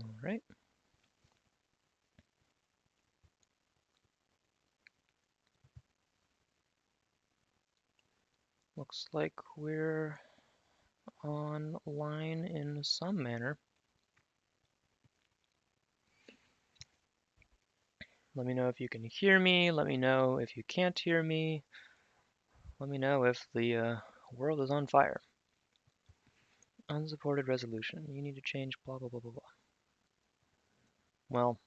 All right. Looks like we're online in some manner. Let me know if you can hear me. Let me know if you can't hear me. Let me know if the world is on fire. Unsupported resolution. You need to change blah, blah, blah, blah, blah. Well,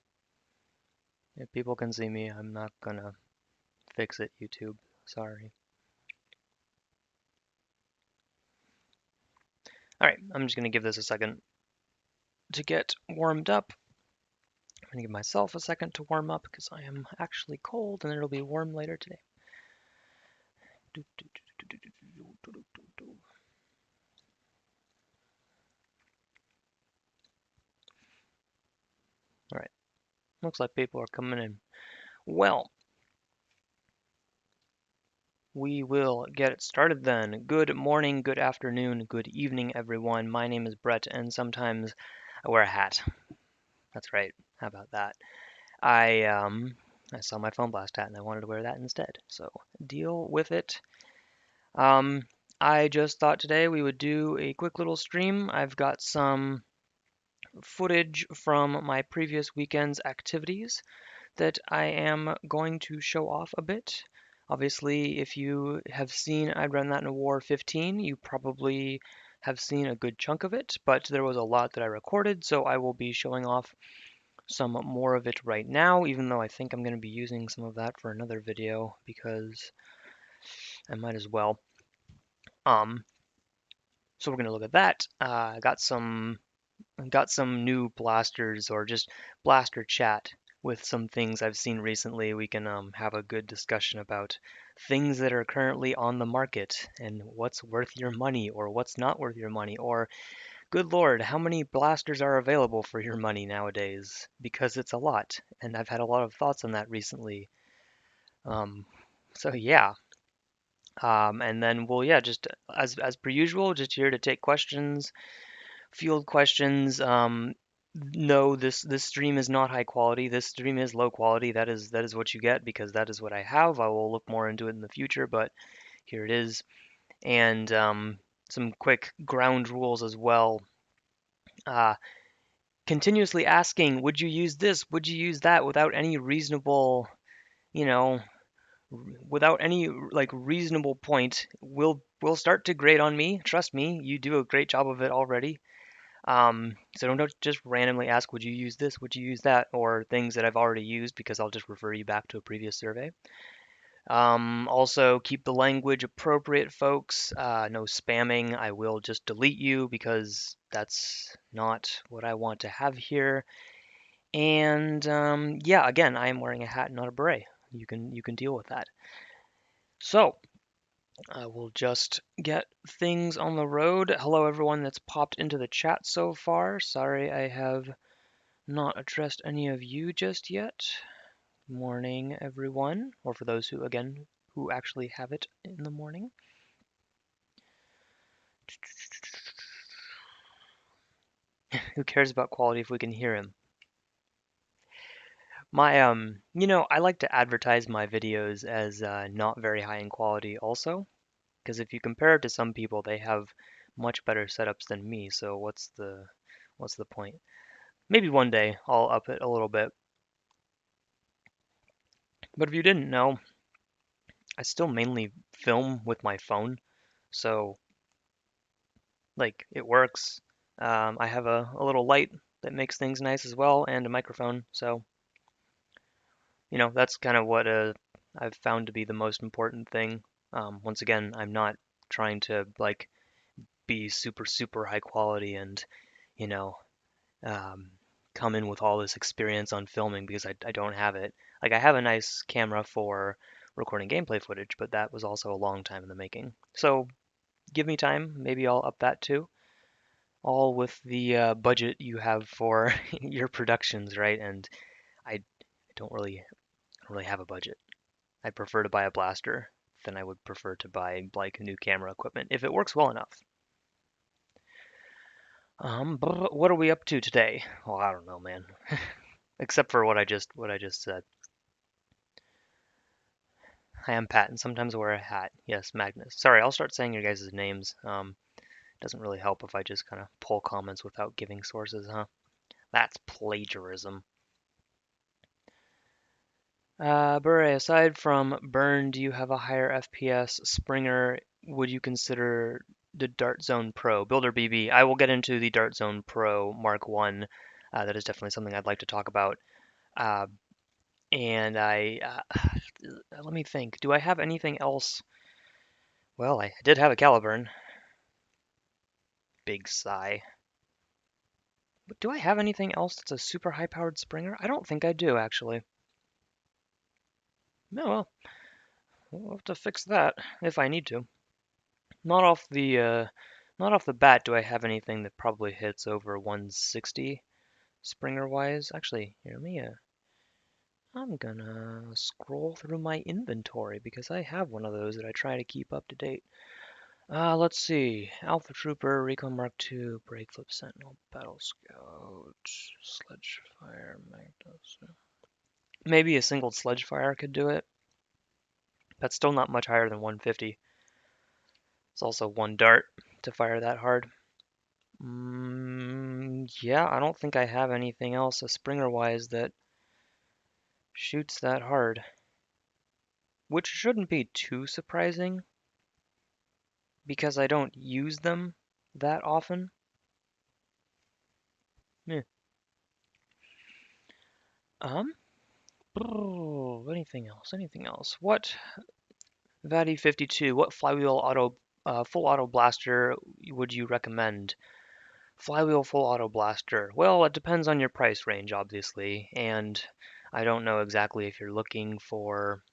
if people can see me, I'm not gonna fix it, YouTube. Sorry. All right, I'm just gonna give this a second to get warmed up. I'm gonna give myself a second to warm up because I am actually cold and it'll be warm later today. All right, looks like people are coming in. Well, we will get it started then. Good morning, good afternoon, good evening, everyone. My name is Brett, and sometimes I wear a hat. That's right. How about that? I saw my phone blast hat and I wanted to wear that instead. So deal with it. Um, I just thought today we would do a quick little stream. I've got some footage from my previous weekend's activities that I am going to show off a bit. Obviously, if you have seen I'd Run That in War 15, you probably have seen a good chunk of it, but there was a lot that I recorded, so I will be showing off some more of it right now, even though I think I'm going to be using some of that for another video because I might as well. Um, so we're going to look at that. I got some new blasters or just blaster chat with some things I've seen recently. We can have a good discussion about things that are currently on the market and what's worth your money or what's not worth your money, or good lord, how many blasters are available for your money nowadays? Because it's a lot, and I've had a lot of thoughts on that recently. Um, so yeah, and then we'll yeah, just as per usual, just here to take questions, field questions. No, this stream is not high quality. This stream is low quality. That is what you get because that is what I have. I will look more into it in the future, but here it is. And some quick ground rules as well. Uh, Continuously asking, would you use this? Would you use that? Without any reasonable, you know, without any like reasonable point, will start to grate on me. Trust me, you do a great job of it already. So don't just randomly ask, would you use this? Would you use that? Or things that I've already used because I'll just refer you back to a previous survey. Also, keep the language appropriate, folks. No spamming. I will just delete you because that's not what I want to have here. And yeah, again, I am wearing a hat, not a beret. You can deal with that. So I will just get things on the road. Hello, everyone that's popped into the chat so far. Sorry I have not addressed any of you just yet. Morning, everyone. Or for those who, again, who actually have it in the morning. Who cares about quality if we can hear him? I like to advertise my videos as not very high in quality also, because if you compare it to some people, they have much better setups than me. So what's the point? Maybe one day I'll up it a little bit. But if you didn't know, I still mainly film with my phone, so like it works. I have a little light that makes things nice as well, and a microphone. So that's kind of what I've found to be the most important thing. Once again, I'm not trying to like be super super high quality and you know um, come in with all this experience on filming because I don't have it. Like I have a nice camera for recording gameplay footage, but that was also a long time in the making. So give me time, maybe I'll up that too. All with the budget you have for your productions, right? And I don't really have a budget. I prefer to buy a blaster than I would prefer to buy like new camera equipment if it works well enough. What are we up to today? Well, I don't know, man. Except for what I just said. I am Pat, and sometimes I wear a hat. Yes, Magnus. Sorry, I'll start saying your guys' names. Doesn't really help if I just kind of pull comments without giving sources, huh? That's plagiarism. Beret, aside from Burn, do you have a higher FPS Springer? Would you consider the Dart Zone Pro? Builder BB, I will get into the Dart Zone Pro Mark 1. That is definitely something I'd like to talk about. Uh, and let me think. Do I have anything else? Well, I did have a Caliburn. Big sigh. But do I have anything else that's a super high-powered Springer? I don't think I do, actually. No, well, we'll have to fix that if I need to. Not off the not off the bat do I have anything that probably hits over 160 Springer wise. Actually, here, I'm gonna scroll through my inventory because I have one of those that I try to keep up to date. Let's see. Alpha Trooper, Recon Mark II, Brake Flip Sentinel, Battle Scout, Sledgefire, Magnus. Maybe a single Sledgefire could do it. That's still not much higher than 150. It's also one dart to fire that hard. Yeah, I don't think I have anything else Springer-wise that shoots that hard. Which shouldn't be too surprising because I don't use them that often. Yeah. Um, anything else? Anything else? What Vati 52? What flywheel full auto blaster would you recommend? Flywheel full auto blaster. Well, it depends on your price range, obviously, and I don't know exactly if you're looking for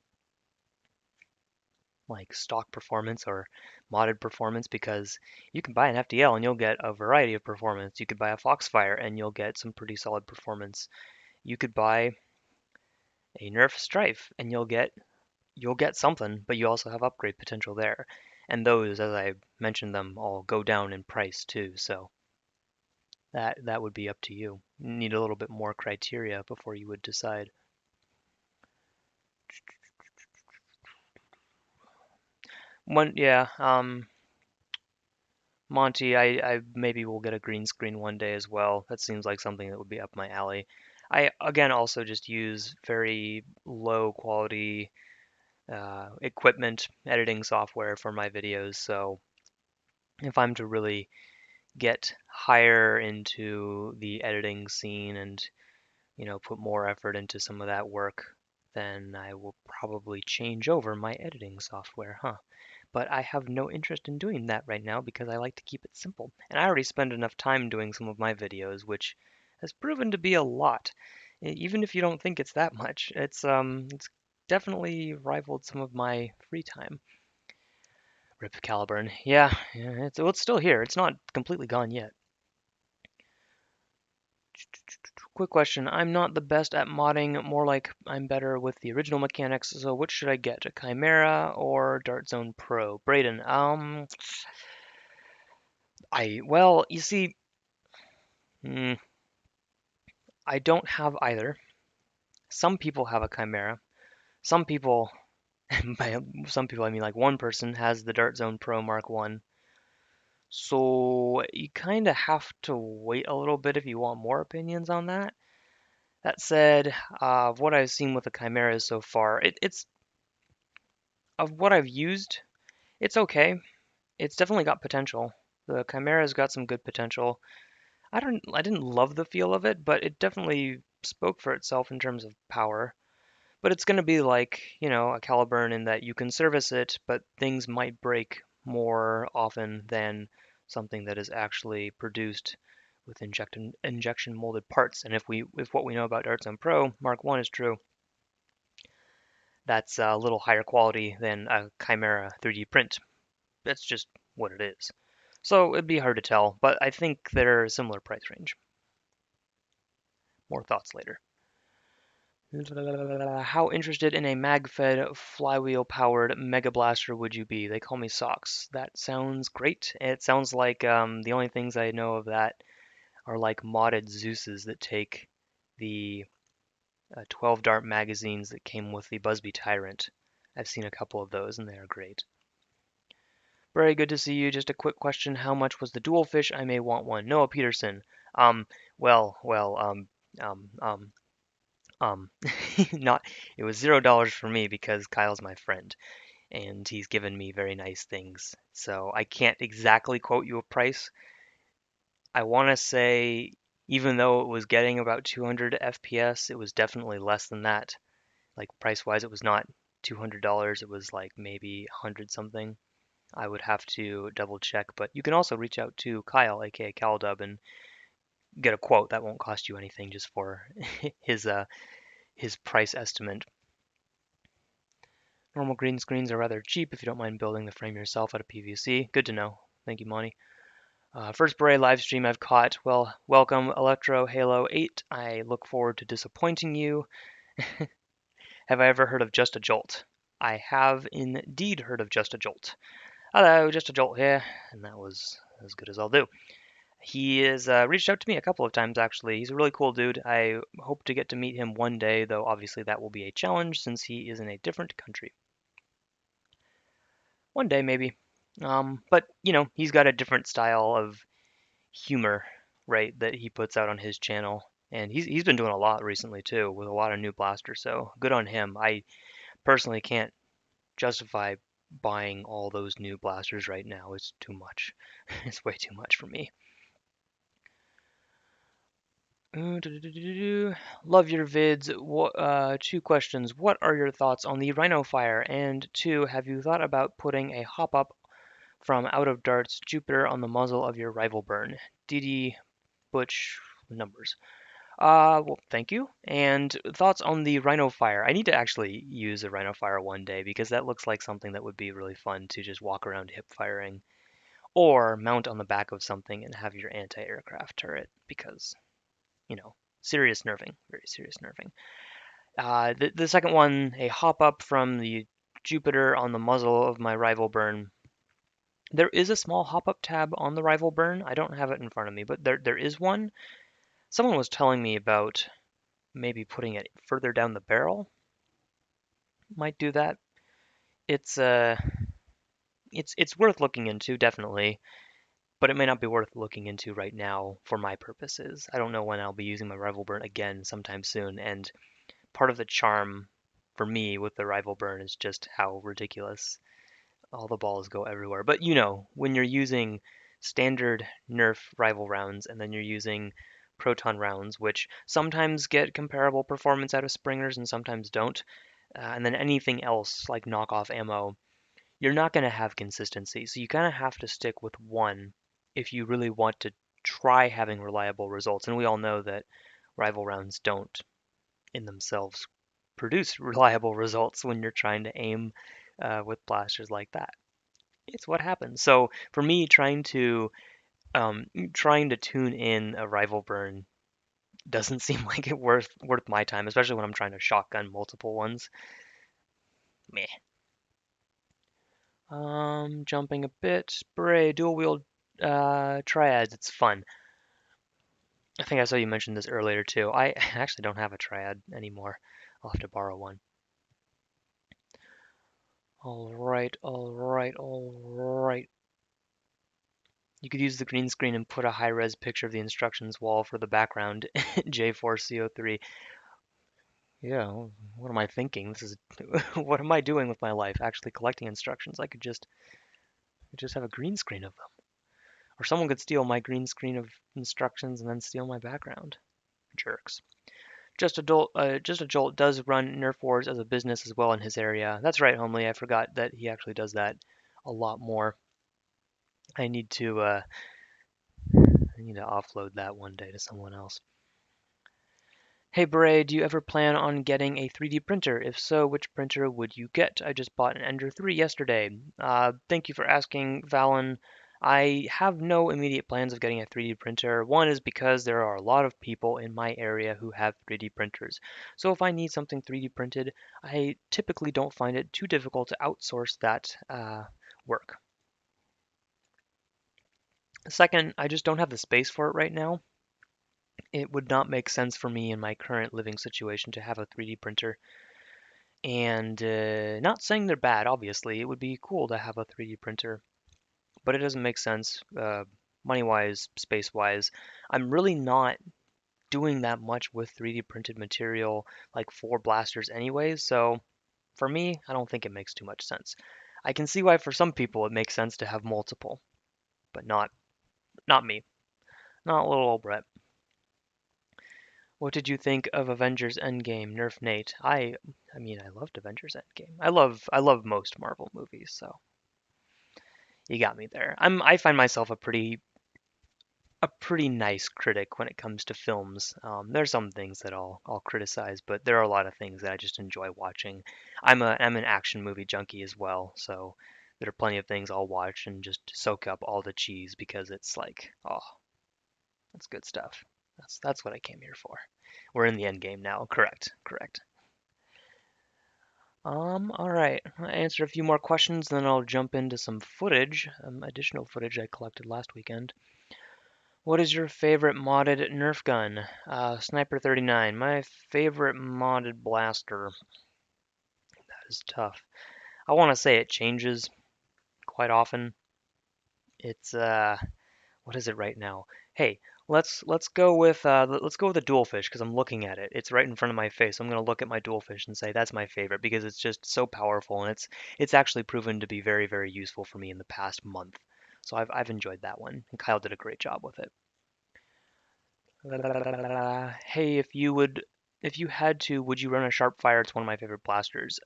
like stock performance or modded performance because you can buy an FDL and you'll get a variety of performance. You could buy a Foxfire and you'll get some pretty solid performance. You could buy a Nerf Strife and you'll get something, but you also have upgrade potential there. And those, as I mentioned them, all go down in price too. So that would be up to you. You need a little bit more criteria before you would decide. Yeah, Monty, I maybe will get a green screen one day as well. That seems like something that would be up my alley. I again also just use very low quality equipment editing software for my videos. So if I'm to really get higher into the editing scene and put more effort into some of that work, then I will probably change over my editing software, huh? But I have no interest in doing that right now because I like to keep it simple. And I already spend enough time doing some of my videos, which has proven to be a lot. Even if you don't think it's that much, it's definitely rivaled some of my free time. Rip Caliburn. Yeah, it's still here. It's not completely gone yet. Quick question. I'm not the best at modding, more like I'm better with the original mechanics, so which should I get? A Chimera or Dart Zone Pro? Braden, well, you see, mm, I don't have either. Some people have a Chimera. Some people, by some people I mean like one person has the Dart Zone Pro Mark 1. So you kind of have to wait a little bit if you want more opinions on that. That said, of what I've seen with the Chimeras so far, it's of what I've used, it's okay. It's definitely got potential. The Chimera's got some good potential. I didn't love the feel of it, but it definitely spoke for itself in terms of power. But it's going to be like, a Caliburn in that you can service it, but things might break more often than something that is actually produced with injection molded parts. And if what we know about Darts and Pro Mark 1 is true, that's a little higher quality than a Chimera 3D print. That's just what it is. So it'd be hard to tell, but I think they're a similar price range. More thoughts later. How interested in a mag-fed, flywheel-powered Mega Blaster would you be? They call me Socks. That sounds great. It sounds like the only things I know of that are like modded Zeuses that take the 12 dart magazines that came with the Busby Tyrant. I've seen a couple of those and they are great. Very good to see you. Just a quick question. How much was the dual fish? I may want one. Noah Peterson. Um, well, well, um, um, um, not, it was $0 for me because Kyle's my friend and he's given me very nice things. So I can't exactly quote you a price. I want to say, even though it was getting about 200 FPS, it was definitely less than that. Like price wise, it was not $200. It was like maybe 100 something. I would have to double check, but you can also reach out to Kyle, aka CalDub, and get a quote. That won't cost you anything, just for his price estimate. Normal green screens are rather cheap if you don't mind building the frame yourself out of PVC. Good to know. Thank you, Monty. First Beret live stream I've caught. Well, welcome, Electro Halo 8. I look forward to disappointing you. Have I ever heard of Just a Jolt? I have indeed heard of Just a Jolt. Hello, Just a Jolt here, and that was as good as I'll do. He has reached out to me a couple of times, actually. He's a really cool dude. I hope to get to meet him one day, though obviously that will be a challenge since he is in a different country. One day, maybe. But, you know, he's got a different style of humor, right, that he puts out on his channel. And he's been doing a lot recently, too, with a lot of new blasters, so good on him. I personally can't justify buying all those new blasters right now. It's too much. It's way too much for me. Love your vids. Two questions. What are your thoughts on the Rhino Fire? And two, have you thought about putting a hop up from Out of Dart's Jupiter on the muzzle of your rival burn? DD Butch numbers. Well, thank you. And thoughts on the Rhino Fire? I need to actually use a Rhino Fire one day because that looks like something that would be really fun to just walk around hip firing or mount on the back of something and have your anti-aircraft turret because you know, serious nerfing, very serious nerfing. The second one, a hop up from the Jupiter on the muzzle of my rival burn. There is a small hop up tab on the rival burn. I don't have it in front of me, but there is one. Someone was telling me about maybe putting it further down the barrel. Might do that. It's it's worth looking into, definitely, but it may not be worth looking into right now for my purposes. I don't know when I'll be using my rival burn again sometime soon, and part of the charm for me with the rival burn is just how ridiculous all the balls go everywhere. But you know, when you're using standard Nerf rival rounds and then you're using proton rounds, which sometimes get comparable performance out of springers and sometimes don't, and then anything else like knockoff ammo, you're not going to have consistency. So you kind of have to stick with one if you really want to try having reliable results. And we all know that rival rounds don't in themselves produce reliable results when you're trying to aim with blasters like that. It's what happens. So for me, trying to tune in a rival burn doesn't seem like it worth my time, especially when I'm trying to shotgun multiple ones. Meh. Jumping a bit. Beret, dual wield triads. It's fun. I think I saw you mention this earlier too. I actually don't have a triad anymore. I'll have to borrow one. All right, all right, all right. You could use the green screen and put a high-res picture of the instructions wall for the background. J4CO3. Yeah, what am I thinking? This is what am I doing with my life? Actually collecting instructions. I could just have a green screen of them. Or someone could steal my green screen of instructions and then steal my background. Jerks. Just a Jolt does run Nerf Wars as a business as well in his area. That's right, Homely. I forgot that he actually does that a lot more. I need to uh, I need to offload that one day to someone else. Hey Bray, do you ever plan on getting a 3D printer? If so, which printer would you get? I just bought an Ender 3 yesterday. Thank you for asking, Valen. I have no immediate plans of getting a 3D printer. One is because there are a lot of people in my area who have 3D printers. So if I need something 3D printed, I typically don't find it too difficult to outsource that work. Second, I just don't have the space for it right now. It would not make sense for me in my current living situation to have a 3D printer. And not saying they're bad, obviously. It would be cool to have a 3D printer, but it doesn't make sense money-wise, space-wise. I'm really not doing that much with 3D printed material like for blasters anyways, so for me, I don't think it makes too much sense. I can see why for some people it makes sense to have multiple, but not me. Not little old Brett. What did you think of Avengers Endgame, Nerf Nate? I mean I loved Avengers Endgame. I love most Marvel movies, so you got me there. I find myself a pretty nice critic when it comes to films. There's some things that I'll criticize, but there are a lot of things that I just enjoy watching. I'm an action movie junkie as well, so there are plenty of things I'll watch and just soak up all the cheese because it's like, oh, that's good stuff. That's what I came here for. We're in the end game now. Correct, correct. All right. I'll answer a few more questions, then I'll jump into some footage, additional footage I collected last weekend. What is your favorite modded Nerf gun? Sniper 39. My favorite modded blaster. That is tough. I want to say it changes quite often. It's what is it right now? Hey, let's go with the dual fish because I'm looking at it. It's right in front of my face. I'm gonna look at my dual fish and say that's my favorite because it's just so powerful and it's actually proven to be very very useful for me in the past month. So I've enjoyed that one, and Kyle did a great job with it. Hey, if you had to, would you run a Sharpfire? It's one of my favorite blasters.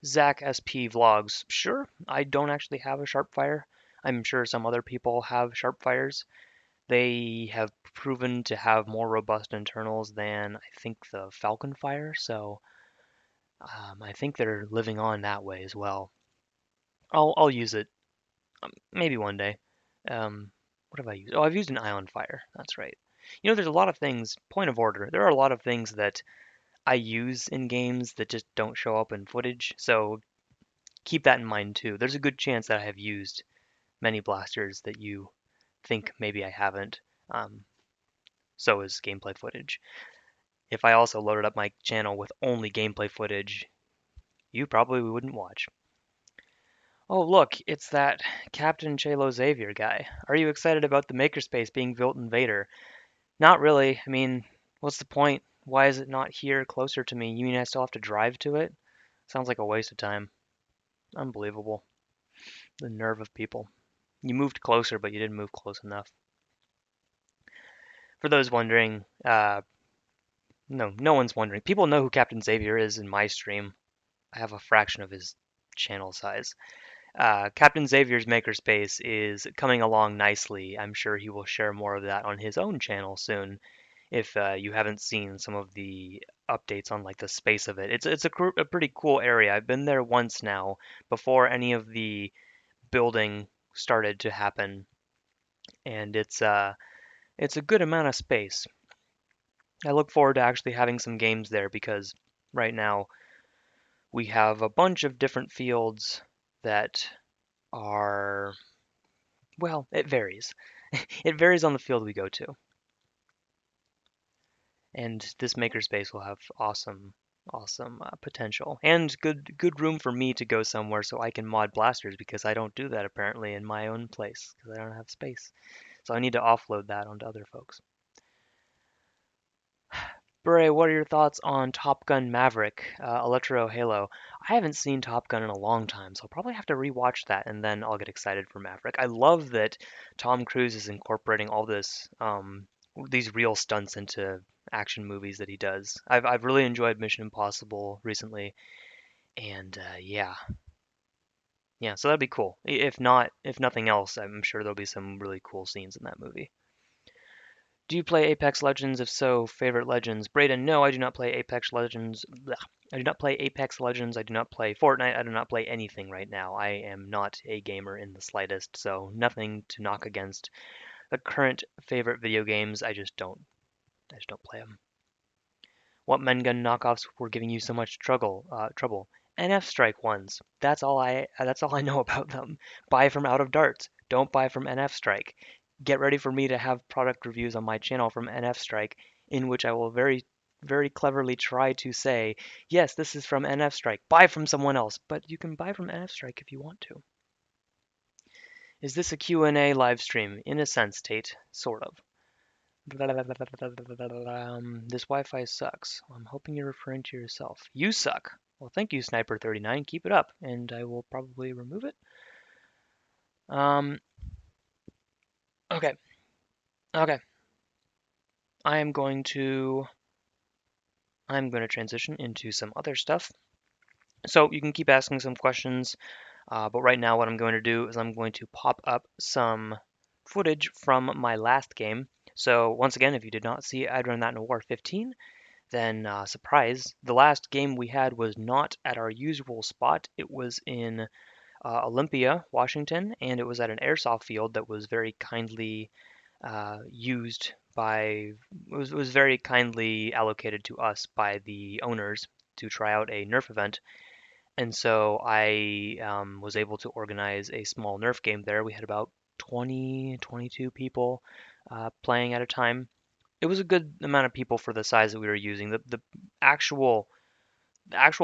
Zach SP Vlogs. Sure, I don't actually have a Sharpfire. I'm sure some other people have Sharpfires. They have proven to have more robust internals than I think the Falcon Fire, so I think they're living on that way as well. I'll use it maybe one day. What have I used? Oh, I've used an Ion Fire. That's right. There's a lot of things, point of order. There are a lot of things that I use in games that just don't show up in footage, so keep that in mind too. There's a good chance that I have used many blasters that you think maybe I haven't. Um, so is gameplay footage. If I also loaded up my channel with only gameplay footage, you probably wouldn't watch. Oh, look, it's that Captain Chalo Xavier guy. Are you excited about the makerspace being built in Vader? Not really. I mean, what's the point? Why is it not here closer to me? You mean I still have to drive to it? Sounds like a waste of time. Unbelievable. The nerve of people. You moved closer, but you didn't move close enough. For those wondering, no, no one's wondering. People know who Captain Xavier is in my stream. I have a fraction of his channel size. Captain Xavier's makerspace is coming along nicely. I'm sure he will share more of that on his own channel soon. If you haven't seen some of the updates on like the space of it, it's a pretty cool area. I've been there once now before any of the building started to happen, and it's a good amount of space. I look forward to actually having some games there because right now we have a bunch of different fields that are, well, it varies. It varies on the field we go to. And this makerspace will have awesome potential and good room for me to go somewhere so I can mod blasters because I don't do that apparently in my own place because I don't have space. So I need to offload that onto other folks. Beret, what are your thoughts on Top Gun Maverick, Electro Halo? I haven't seen Top Gun in a long time, so I'll probably have to rewatch that and then I'll get excited for Maverick. I love that Tom Cruise is incorporating all these real stunts into action movies that he does. I've really enjoyed Mission Impossible recently, and yeah, so that'd be cool. If nothing else, I'm sure there'll be some really cool scenes in that movie. Do you play Apex Legends? If so, favorite Legends? Brayden, no, I do not play Apex Legends. Blech. I do not play Apex Legends. I do not play Fortnite. I do not play anything right now. I am not a gamer in the slightest, so nothing to knock against the current favorite video games. I just don't play them. What men gun knockoffs were giving you so much trouble? NF Strike ones. That's all I know about them. Buy from Out of Darts. Don't buy from NF Strike. get ready for me to have product reviews on my channel from NF Strike, in which I will very cleverly try to say, yes, this is from NF Strike, buy from someone else, but you can buy from NF Strike if you want to. Is this a Q&A live stream? In a sense, Tate, sort of. This Wi-Fi sucks. I'm hoping you're referring to yourself. You suck. Well, thank you, Sniper39. Keep it up, and I will probably remove it. Um, okay, okay. I'm going to transition into some other stuff. So you can keep asking some questions, but right now what I'm going to do is I'm going to pop up some footage from my last game. So once again, if you did not see I'd Run That in War 15, then surprise, the last game we had was not at our usual spot. It was in Olympia, Washington, and it was at an airsoft field that was very kindly used by, was very kindly allocated to us by the owners to try out a Nerf event. And so I was able to organize a small Nerf game there. We had about 20, 22 people playing at a time. It was a good amount of people for the size that we were using. The actual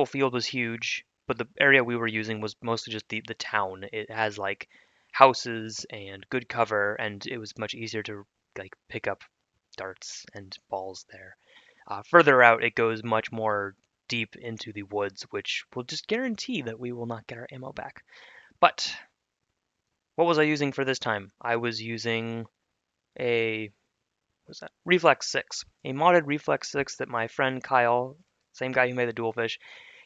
field was huge, but the area we were using was mostly just the town. It has like houses and good cover, and it was much easier to like pick up darts and balls there. Further out, it goes much more deep into the woods, which will just guarantee that we will not get our ammo back. But what was I using for this time? I was using a what's that? Reflex 6, a modded Reflex 6 that my friend Kyle, same guy who made the Dualfish,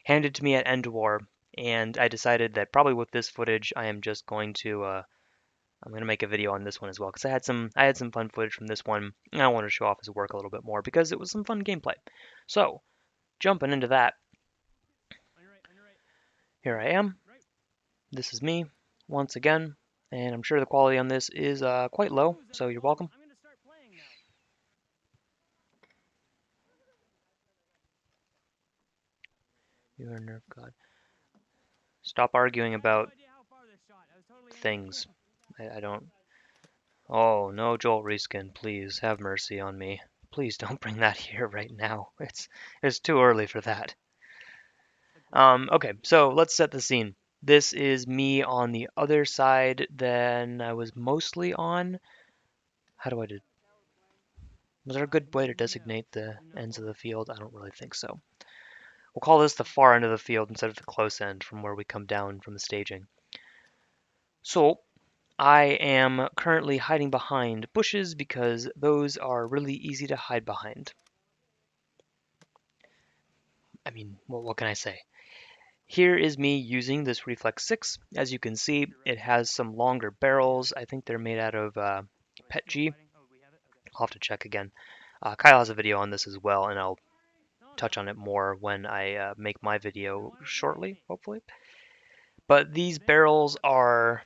handed to me at End War, and I decided that probably with this footage, I am just going to I'm going to make a video on this one as well because I had some fun footage from this one, and I want to show off his work a little bit more because it was some fun gameplay. So jumping into that, here I am. This is me once again, and I'm sure the quality on this is quite low, so you're welcome. You're a Nerf god. Stop arguing about things. I don't. Oh, no, Joel Reskin, please have mercy on me. Please don't bring that here right now. It's too early for that. Okay, so let's set the scene. This is me on the other side than I was mostly on. How do I do? Was there a good way to designate the ends of the field? I don't really think so. We'll call this the far end of the field instead of the close end from where we come down from the staging. So I am currently hiding behind bushes because those are really easy to hide behind. I mean, what can I say? Here is me using this Reflex 6. As you can see, it has some longer barrels. I think they're made out of PETG. I'll have to check again. Kyle has a video on this as well, and I'll touch on it more when I make my video shortly, hopefully. But these barrels are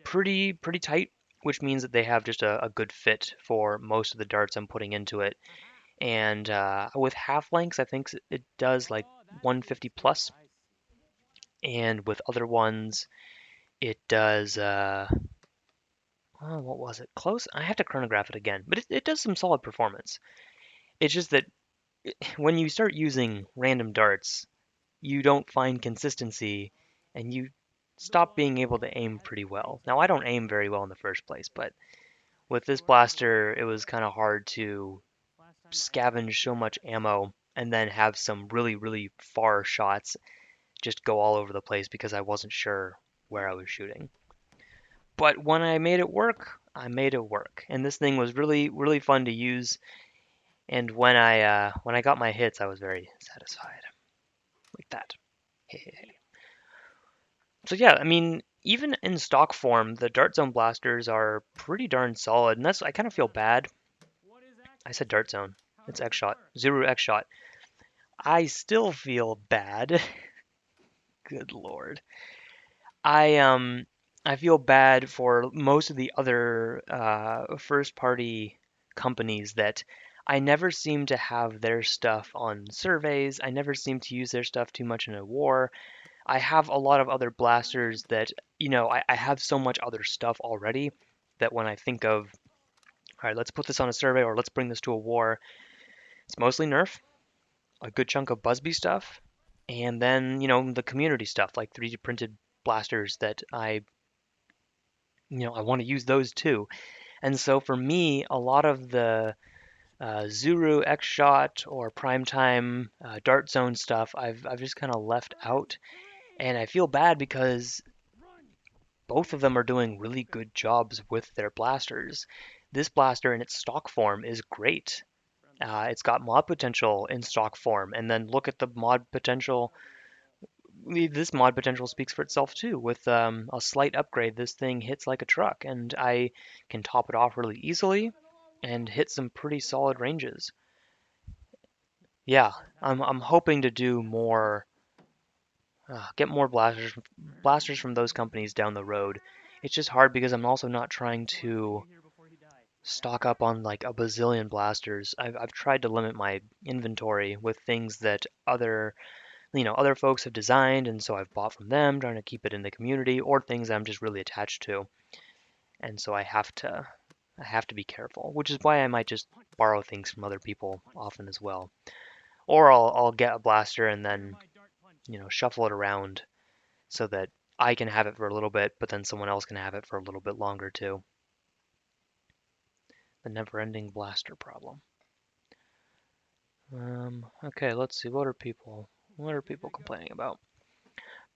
pretty tight, which means that they have just a good fit for most of the darts I'm putting into it. And with half lengths, I think it does like 150 plus. And with other ones, it does, oh, what was it? Close? I have to chronograph it again, but it does some solid performance. It's just that when you start using random darts, you don't find consistency and you stop being able to aim pretty well. Now, I don't aim very well in the first place, but with this blaster, it was kind of hard to scavenge so much ammo and then have some really far shots just go all over the place because I wasn't sure where I was shooting. But when I made it work, I made it work. And this thing was really fun to use. And when I got my hits, I was very satisfied. Like that. So yeah, I mean, even in stock form, the Dart Zone blasters are pretty darn solid. And I kind of feel bad. I said Dart Zone. It's X Shot. Zuru X Shot. I still feel bad. Good lord. I feel bad for most of the other first party companies that I never seem to have their stuff on surveys. I never seem to use their stuff too much in a war. I have a lot of other blasters that, I have so much other stuff already that when I think of all right, let's put this on a survey or let's bring this to a war. It's mostly Nerf, a good chunk of Busby stuff, and then, the community stuff like 3D printed blasters that I want to use those too. And so for me, a lot of the Zuru X-Shot or Primetime Dart Zone stuff, I've just kind of left out, and I feel bad because both of them are doing really good jobs with their blasters. This blaster in its stock form is great. It's got mod potential in stock form, and then look at the mod potential. This mod potential speaks for itself too. With a slight upgrade, this thing hits like a truck, and I can top it off really easily and hit some pretty solid ranges. Yeah, I'm hoping to do more, get more blasters from those companies down the road. It's just hard because I'm also not trying to stock up on like a bazillion blasters. I've tried to limit my inventory with things that other folks have designed, and so I've bought from them, trying to keep it in the community, or things I'm just really attached to. And so I have to be careful, which is why I might just borrow things from other people often as well. Or I'll get a blaster and then, shuffle it around so that I can have it for a little bit, but then someone else can have it for a little bit longer too. The never-ending blaster problem. Okay, let's see. What are people complaining about?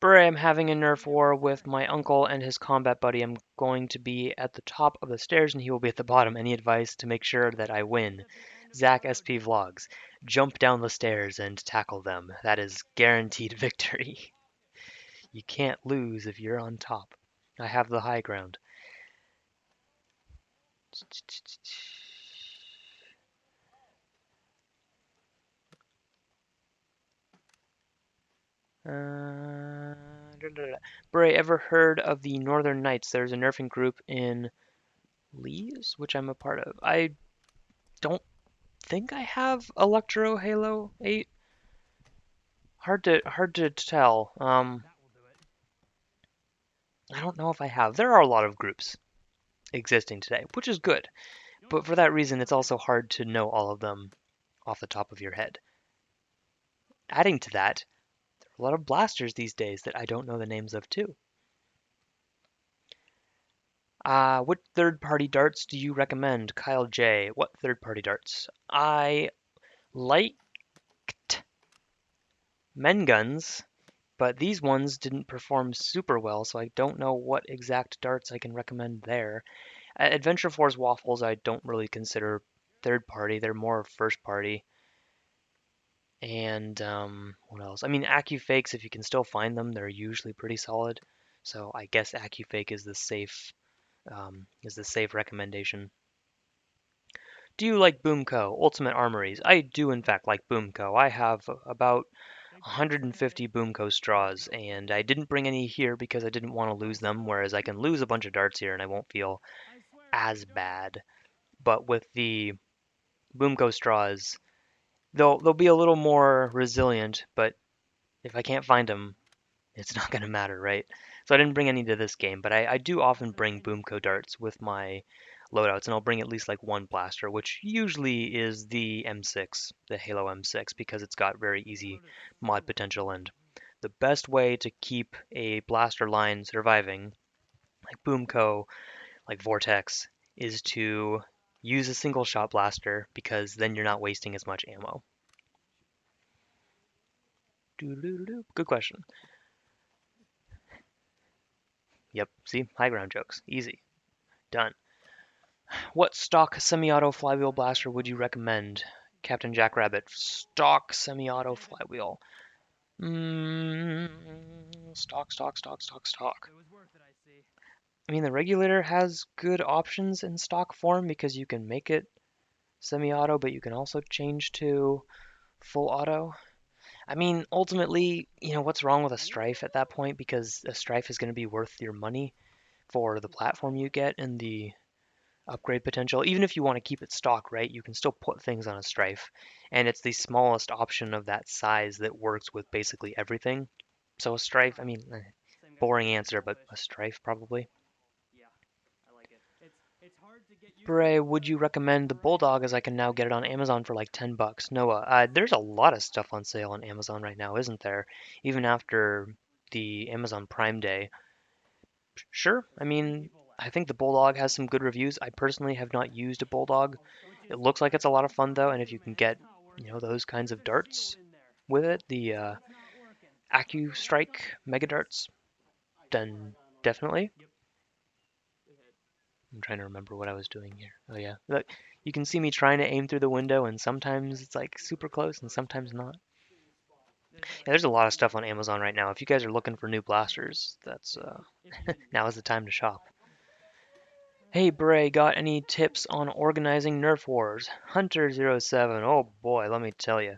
Beret, I'm having a Nerf war with my uncle and his combat buddy. I'm going to be at the top of the stairs and he will be at the bottom. Any advice to make sure that I win? Zach SP Vlogs. Jump down the stairs and tackle them. That is guaranteed victory. You can't lose if you're on top. I have the high ground. Bray, ever heard of the Northern Knights? There's a nerfing group in Lee's, which I'm a part of. I don't think I have Electro Halo 8. Hard to tell. I don't know if I have. There are a lot of groups existing today, which is good. But for that reason, it's also hard to know all of them off the top of your head. Adding to that, there are a lot of blasters these days that I don't know the names of too. What third-party darts do you recommend? Kyle J. What third-party darts? I liked men guns, but these ones didn't perform super well, so I don't know what exact darts I can recommend there. Adventure Force waffles I don't really consider third-party; they're more first-party. And what else? I mean, AccuFakes, if you can still find them, they're usually pretty solid. So I guess AccuFake is the safe recommendation. Do you like Boomco, Ultimate Armories? I do, in fact, like Boomco. I have about 150 Boomco straws, and I didn't bring any here because I didn't want to lose them, whereas I can lose a bunch of darts here and I won't feel as bad. But with the Boomco straws, they'll be a little more resilient, but if I can't find them, it's not going to matter, right? So I didn't bring any to this game, but I do often bring Boomco darts with my loadouts, and I'll bring at least like one blaster, which usually is the M6, the Halo M6, because it's got very easy mod potential. And the best way to keep a blaster line surviving, like Boomco, like Vortex, is to use a single shot blaster because then you're not wasting as much ammo. Good question. Yep, see, high ground jokes, easy, done. What stock semi-auto flywheel blaster would you recommend? Captain Jackrabbit. Stock semi-auto flywheel. Stock. I mean, the regulator has good options in stock form because you can make it semi-auto, but you can also change to full auto. I mean, ultimately, what's wrong with a Strife at that point? Because a Strife is going to be worth your money for the platform you get and the upgrade potential. Even if you want to keep it stock, right, you can still put things on a Strife. And it's the smallest option of that size that works with basically everything. So a Strife, I mean, boring answer, but a Strife probably. Bray, would you recommend the Bulldog as I can now get it on Amazon for like 10 bucks? Noah, there's a lot of stuff on sale on Amazon right now, isn't there? Even after the Amazon Prime Day. Sure, I mean, I think the Bulldog has some good reviews. I personally have not used a Bulldog. It looks like it's a lot of fun though, and if you can get, those kinds of darts with it, the AccuStrike Mega Darts, then definitely. I'm trying to remember what I was doing here. Oh yeah, look, you can see me trying to aim through the window, and sometimes it's like super close, and sometimes not. Yeah, there's a lot of stuff on Amazon right now. If you guys are looking for new blasters, that's now is the time to shop. Hey Bray, got any tips on organizing Nerf wars? Hunter07, oh boy, let me tell you.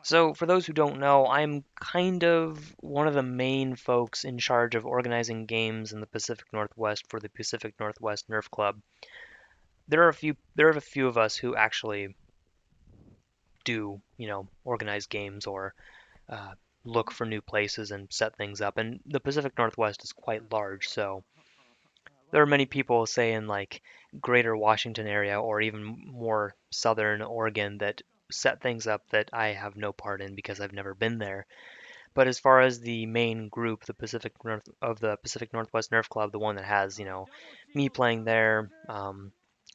So, for those who don't know, I'm kind of one of the main folks in charge of organizing games in the Pacific Northwest for the Pacific Northwest Nerf Club. There are a few of us who actually do, organize games or uh, look for new places and set things up. And the Pacific Northwest is quite large, so there are many people, say in like greater Washington area or even more southern Oregon, that set things up that I have no part in because I've never been there. But as far as the main group, the Pacific Northwest Nerf Club, the one that has, me playing there,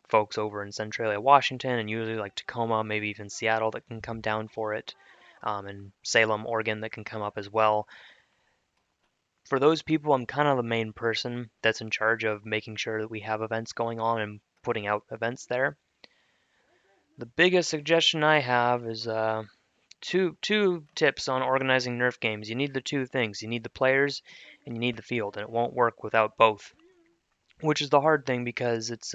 folks over in Centralia, Washington, and usually like Tacoma, maybe even Seattle that can come down for it, and Salem, Oregon that can come up as well. For those people, I'm kind of the main person that's in charge of making sure that we have events going on and putting out events there. The biggest suggestion I have is two tips on organizing Nerf games. You need the two things. You need the players and you need the field, and it won't work without both. Which is the hard thing because it's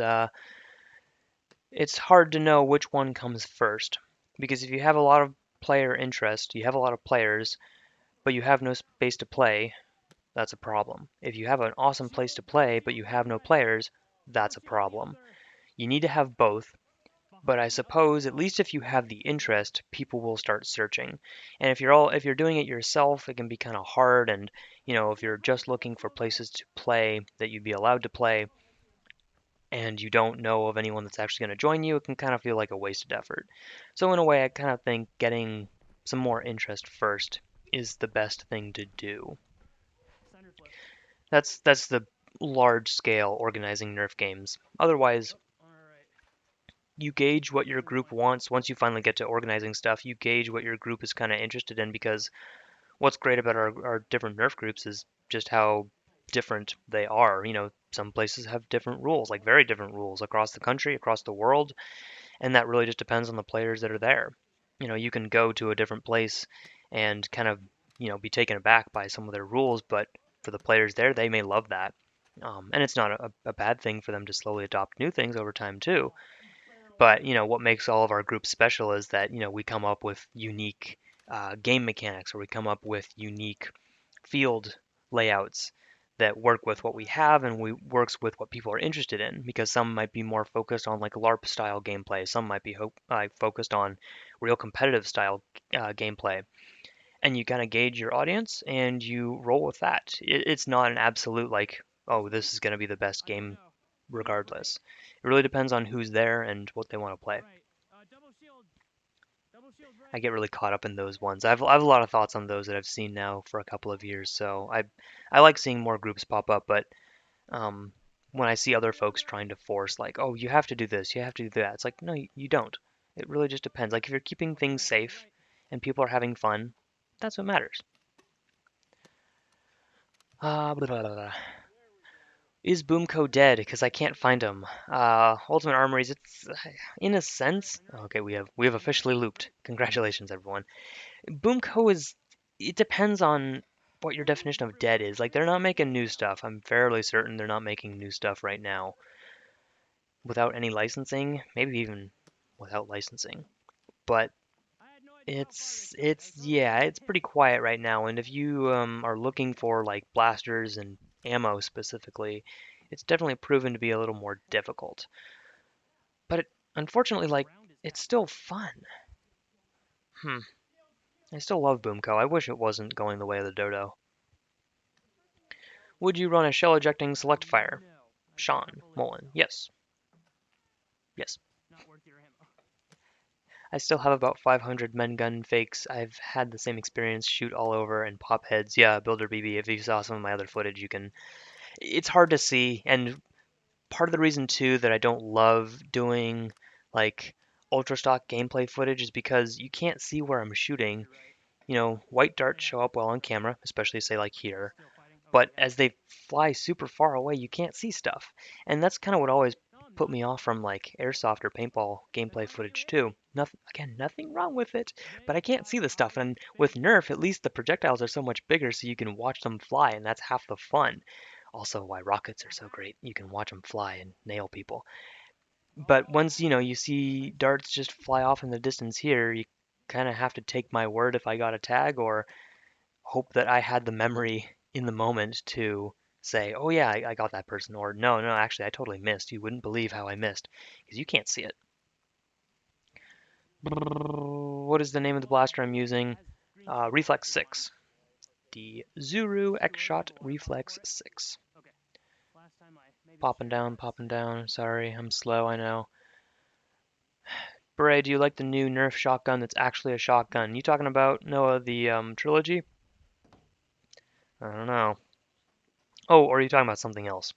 hard to know which one comes first. Because if you have a lot of player interest, you have a lot of players, but you have no space to play, that's a problem. If you have an awesome place to play, but you have no players, that's a problem. You need to have both, but I suppose at least if you have the interest, people will start searching. And if you're doing it yourself, it can be kind of hard. And if you're just looking for places to play that you'd be allowed to play, and you don't know of anyone that's actually going to join you, it can kind of feel like a wasted effort. So in a way, I kind of think getting some more interest first is the best thing to do. That's the large scale organizing Nerf games. Otherwise, you gauge what your group wants. Once you finally get to organizing stuff, you gauge what your group is kind of interested in, because what's great about our different Nerf groups is just how different they are. Some places have different rules, like very different rules across the country, across the world, and that really just depends on the players that are there. You can go to a different place and kind of, be taken aback by some of their rules, but for the players there, they may love that. And it's not a bad thing for them to slowly adopt new things over time too. But what makes all of our groups special is that we come up with unique game mechanics, or we come up with unique field layouts that work with what we have and we works with what people are interested in. Because some might be more focused on like LARP style gameplay, some might be focused on real competitive style gameplay, and you kind of gauge your audience and you roll with that. It's not an absolute like, oh, this is going to be the best game regardless. It really depends on who's there and what they want to play. I get really caught up in those ones. I have a lot of thoughts on those that I've seen now for a couple of years, so I like seeing more groups pop up. But um, when I see other folks trying to force like, oh, you have to do this, you have to do that, it's like, no, you don't. It really just depends. Like if you're keeping things safe and people are having fun, that's what matters. Blah, blah, blah, blah. Is Boomco dead? Because I can't find him. Ultimate Armories. It's in a sense. Okay, we have officially looped. Congratulations, everyone. Boomco is. It depends on what your definition of dead is. Like they're not making new stuff. I'm fairly certain they're not making new stuff right now without any licensing. Maybe even without licensing. But it's pretty quiet right now. And if you are looking for like blasters and ammo specifically, it's definitely proven to be a little more difficult. But unfortunately, like it's still fun. Hmm. I still love Boomco. I wish it wasn't going the way of the Dodo. Would you run a shell ejecting select fire? Sean Mullen. Yes. Yes. I still have about 500 men gun fakes. I've had the same experience, shoot all over and pop heads. Yeah, Builder BB, if you saw some of my other footage, you can. It's hard to see, and part of the reason too that I don't love doing like ultra stock gameplay footage is because you can't see where I'm shooting. You know, white darts show up well on camera, especially say like here, but as they fly super far away, you can't see stuff. And that's kind of what always put me off from like airsoft or paintball gameplay footage too. Nothing, again, nothing wrong with it, but I can't see the stuff. And with Nerf, at least the projectiles are so much bigger so you can watch them fly, and that's half the fun. Also, why rockets are so great. You can watch them fly and nail people. But once, you see darts just fly off in the distance here, you kind of have to take my word if I got a tag or hope that I had the memory in the moment to say, oh yeah, I got that person, or no, no, actually, I totally missed. You wouldn't believe how I missed, because you can't see it. What is the name of the blaster I'm using? Reflex 6. The Zuru X-Shot Reflex 6. Popping down, popping down. Sorry, I'm slow, I know. Beret, do you like the new Nerf shotgun that's actually a shotgun? You talking about, Noah, the trilogy? I don't know. Oh, or are you talking about something else?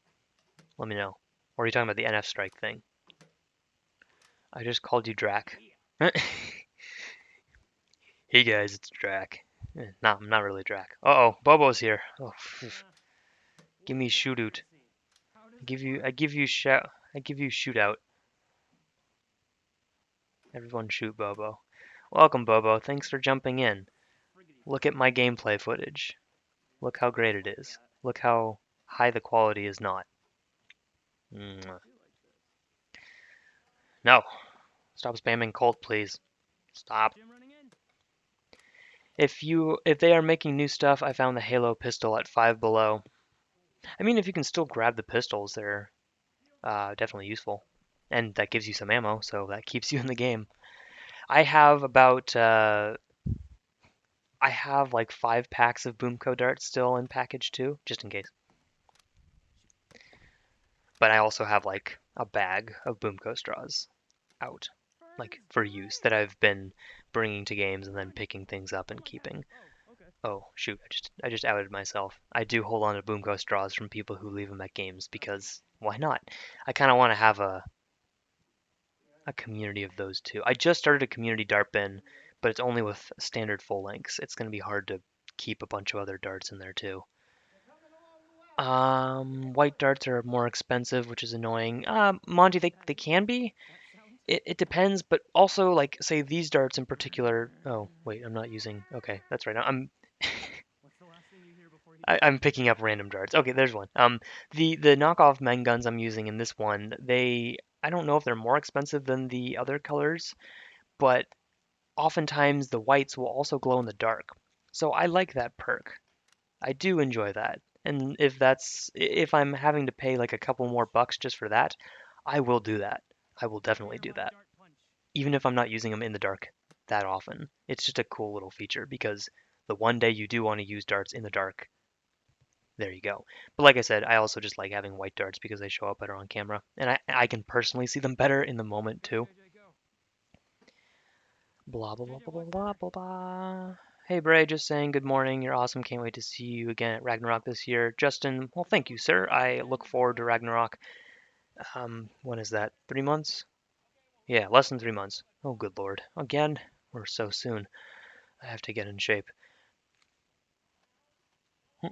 Let me know. Or are you talking about the NF Strike thing? I just called you Drac. Hey guys, it's Drac. No, I'm not really Drac. Uh-oh, Bobo's here. Oh, give me shootout. I give you shootout. Everyone shoot Bobo. Welcome, Bobo. Thanks for jumping in. Look at my gameplay footage. Look how great it is. Look how high the quality is not. Mwah. No. Stop spamming Colt, please. Stop. If they are making new stuff, I found the Halo pistol at 5 below. I mean, if you can still grab the pistols, they're definitely useful. And that gives you some ammo, so that keeps you in the game. I have about I have like 5 packs of Boomco darts still in package 2, just in case. But I also have like a bag of Boomco straws out, like for use that I've been bringing to games and then picking things up and keeping. Oh shoot, I just outed myself. I do hold on to Boomco straws from people who leave them at games because why not? I kind of want to have a community of those two. I just started a community dart bin, but it's only with standard full lengths. It's going to be hard to keep a bunch of other darts in there too. White darts are more expensive, which is annoying. Monty, they can be. It depends, but also like say these darts in particular. Oh wait, I'm not using. Okay, that's right. I'm picking up random darts. Okay, there's one. The knockoff men guns I'm using in this one, I don't know if they're more expensive than the other colors, but oftentimes the whites will also glow in the dark. So I like that perk. I do enjoy that. And if I'm having to pay like a couple more bucks just for that, I will do that. I will definitely do that. Even if I'm not using them in the dark that often. It's just a cool little feature because the one day you do want to use darts in the dark, there you go. But like I said, I also just like having white darts because they show up better on camera. And I can personally see them better in the moment too. Blah blah blah blah blah blah blah. Hey Bray, just saying good morning. You're awesome. Can't wait to see you again at Ragnarok this year. Justin, well, thank you, sir. I look forward to Ragnarok. When is that? 3 months? Yeah, less than 3 months. Oh, good lord. Again? We're so soon. I have to get in shape. I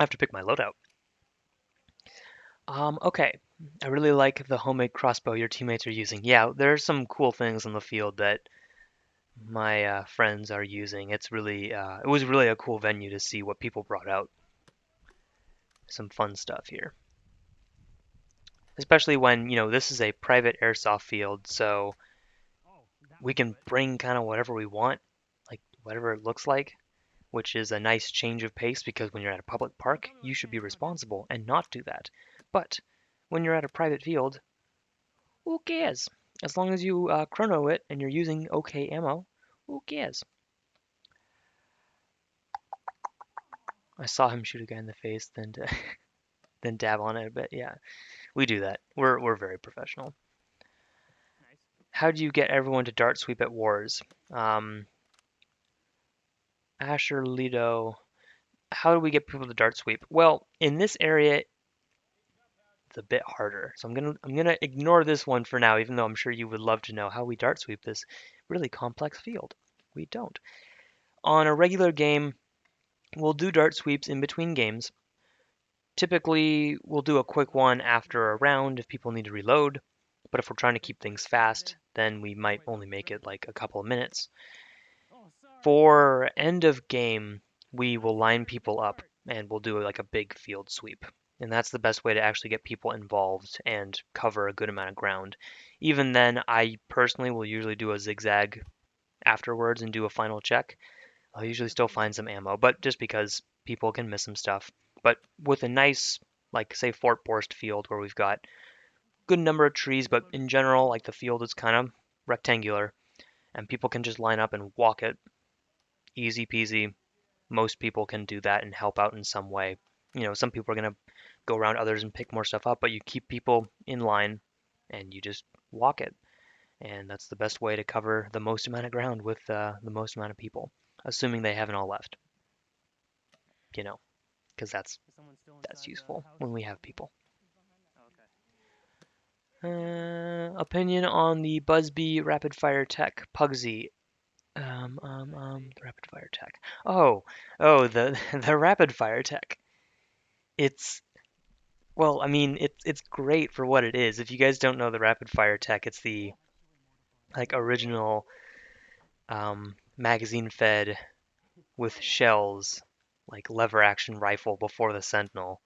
have to pick my loadout. Okay. I really like the homemade crossbow your teammates are using. Yeah, there's some cool things in the field that my friends are using. It was really a cool venue to see what people brought out. Some fun stuff here. Especially when, this is a private airsoft field, so we can bring kind of whatever we want, like whatever it looks like, which is a nice change of pace because when you're at a public park, you should be responsible and not do that. But when you're at a private field, who cares? As long as you chrono it and you're using okay ammo, who cares? I saw him shoot a guy in the face, then dab on it a bit. Yeah, we do that. We're very professional. How do you get everyone to dart sweep at wars? Um, Asher Lido. How do we get people to dart sweep? Well, in this area, it's a bit harder. So I'm gonna ignore this one for now, even though I'm sure you would love to know how we dart sweep this really complex field. We don't. On a regular game, we'll do dart sweeps in between games. Typically, we'll do a quick one after a round if people need to reload. But if we're trying to keep things fast, then we might only make it like a couple of minutes. For end of game, we will line people up and we'll do like a big field sweep. And that's the best way to actually get people involved and cover a good amount of ground. Even then, I personally will usually do a zigzag afterwards and do a final check. I'll usually still find some ammo, but just because people can miss some stuff. But with a nice, like say Fort Borst field where we've got good number of trees, but in general, like the field is kind of rectangular and people can just line up and walk it. Easy peasy. Most people can do that and help out in some way. Some people are going to go around others and pick more stuff up, but you keep people in line and you just walk it. And that's the best way to cover the most amount of ground with the most amount of people, assuming they haven't all left, you know, because that's useful when we have people. Opinion on the Buzzbee rapid fire tech, Pugsy. The rapid fire tech. The the rapid fire tech. It's Well, I mean, it's great for what it is. If you guys don't know the rapid fire tech, it's the like original magazine fed with shells, like lever action rifle before the Sentinel.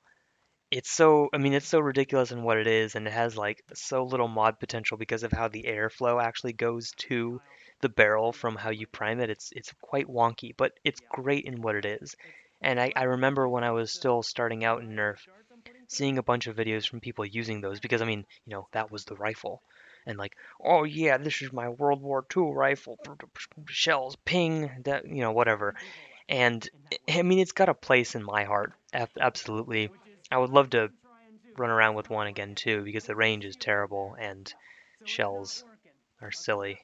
It's so ridiculous in what it is, and it has like so little mod potential because of how the airflow actually goes to the barrel from how you prime it. It's quite wonky, but it's great in what it is. And I remember when I was still starting out in Nerf, seeing a bunch of videos from people using those because I mean, that was the rifle. And like, oh yeah, this is my World War II rifle. Shells, ping, that, whatever. And I mean, it's got a place in my heart. Absolutely. I would love to run around with one again too because the range is terrible and shells are silly.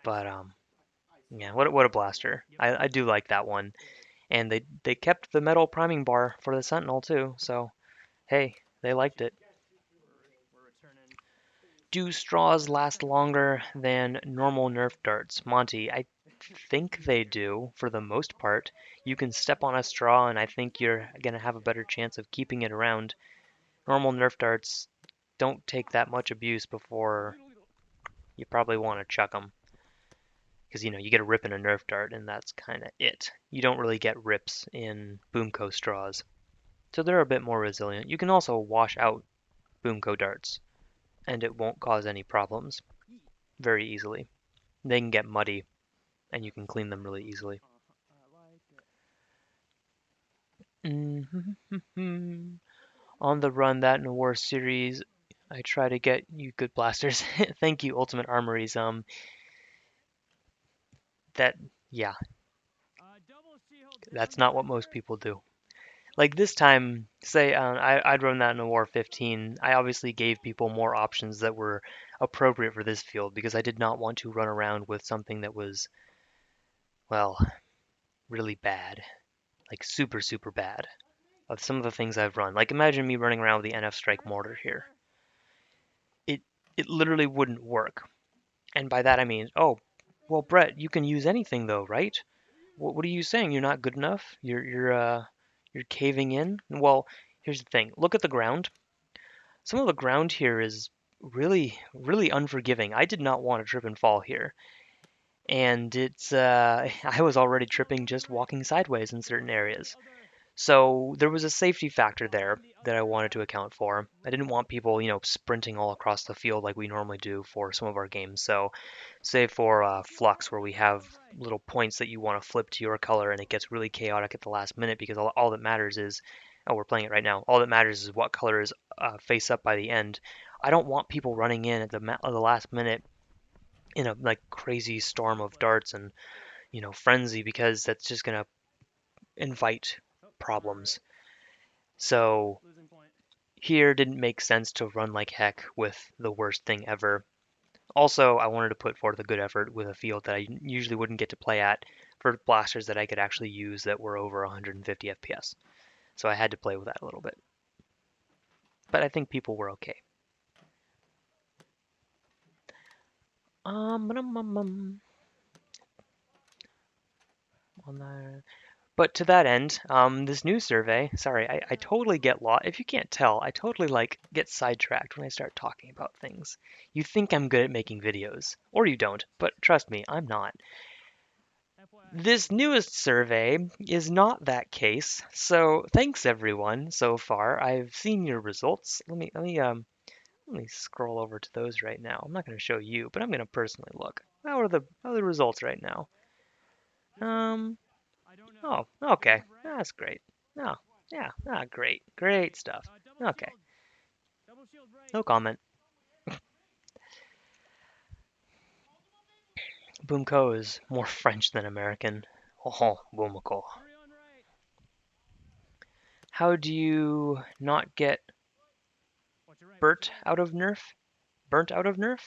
But yeah, what a blaster. I do like that one. And they kept the metal priming bar for the Sentinel too. So, hey, they liked it. Do straws last longer than normal Nerf darts? Monty, I think they do for the most part. You can step on a straw, and I think you're going to have a better chance of keeping it around. Normal Nerf darts don't take that much abuse before you probably want to chuck them. Because, you get a rip in a Nerf dart, and that's kind of it. You don't really get rips in Boomco straws. So they're a bit more resilient. You can also wash out Boomco darts, and it won't cause any problems very easily. They can get muddy, and you can clean them really easily. On the run, that in a war series, I try to get you good blasters. Thank you, Ultimate Armories. That yeah, that's not what most people do. Like this time, say I'd run that in a war 15. I obviously gave people more options that were appropriate for this field because I did not want to run around with something that was, well, really bad, like super super bad. Of some of the things I've run. Like imagine me running around with the NF Strike mortar here. It it literally wouldn't work. And by that I mean, oh, well, Brett, you can use anything though, right? What are you saying? You're not good enough? You're caving in? Well, here's the thing. Look at the ground. Some of the ground here is really really unforgiving. I did not want to trip and fall here. And it's I was already tripping just walking sideways in certain areas. So there was a safety factor there that I wanted to account for. I didn't want people, sprinting all across the field like we normally do for some of our games. So, say for Flux, where we have little points that you want to flip to your color and it gets really chaotic at the last minute because all that matters is, oh, we're playing it right now. All that matters is what color is face up by the end. I don't want people running in at the last minute in a like crazy storm of darts and frenzy because that's just gonna invite problems. So here didn't make sense to run like heck with the worst thing ever. Also, I wanted to put forth a good effort with a field that I usually wouldn't get to play at for blasters that I could actually use that were over 150 FPS. So I had to play with that a little bit. But I think people were okay. Um, um, um, um, on that. But to that end, this new survey, sorry, I totally get lost. If you can't tell, I totally like get sidetracked when I start talking about things. You think I'm good at making videos, or you don't, but trust me, I'm not. This newest survey is not that case, so thanks everyone so far. I've seen your results. Let me scroll over to those right now. I'm not going to show you, but I'm going to personally look. How are the results right now? Um, oh, okay. That's great. Oh, yeah, great. Great stuff. Okay, no comment. Boomco is more French than American. Oh, Boomco. How do you not get burnt out of Nerf? Burnt out of Nerf?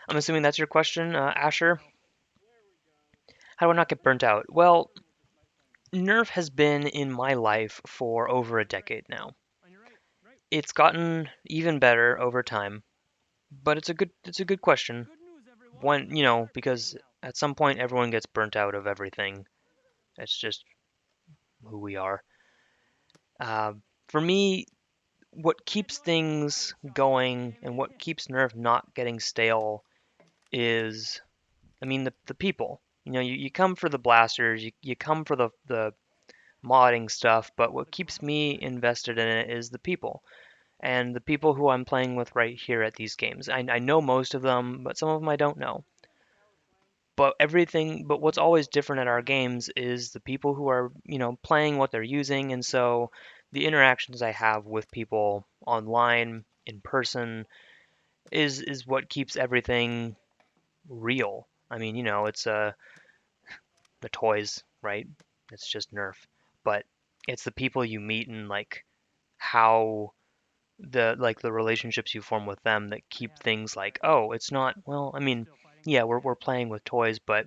I'm assuming that's your question, Asher. How do I not get burnt out? Well, Nerf has been in my life for over a decade now. It's gotten even better over time, but it's a good question. When, because at some point everyone gets burnt out of everything. It's just who we are. Uh, for me, what keeps things going and what keeps Nerf not getting stale is, I mean, the people. You come for the blasters, you come for the modding stuff, but what keeps me invested in it is the people. And the people who I'm playing with right here at these games. I know most of them, but some of them I don't know. But what's always different at our games is the people who are, playing what they're using. And so the interactions I have with people online, in person, is what keeps everything real. I mean, it's the toys, right? It's just Nerf. But it's the people you meet and like how the relationships you form with them that keep things like, oh, it's not, well, I mean, yeah, we're playing with toys, but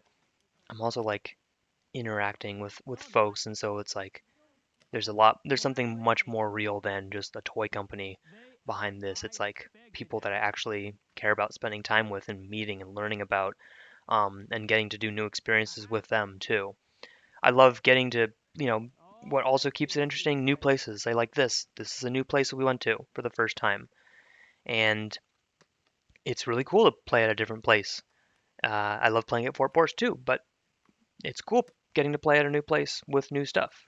I'm also like interacting with folks, and so it's like there's something much more real than just a toy company behind this. It's like people that I actually care about spending time with and meeting and learning about, and getting to do new experiences with them too. I love getting to, what also keeps it interesting, new places. I like this. This is a new place that we went to for the first time, and it's really cool to play at a different place. I love playing at Fort Porch too, but it's cool getting to play at a new place with new stuff.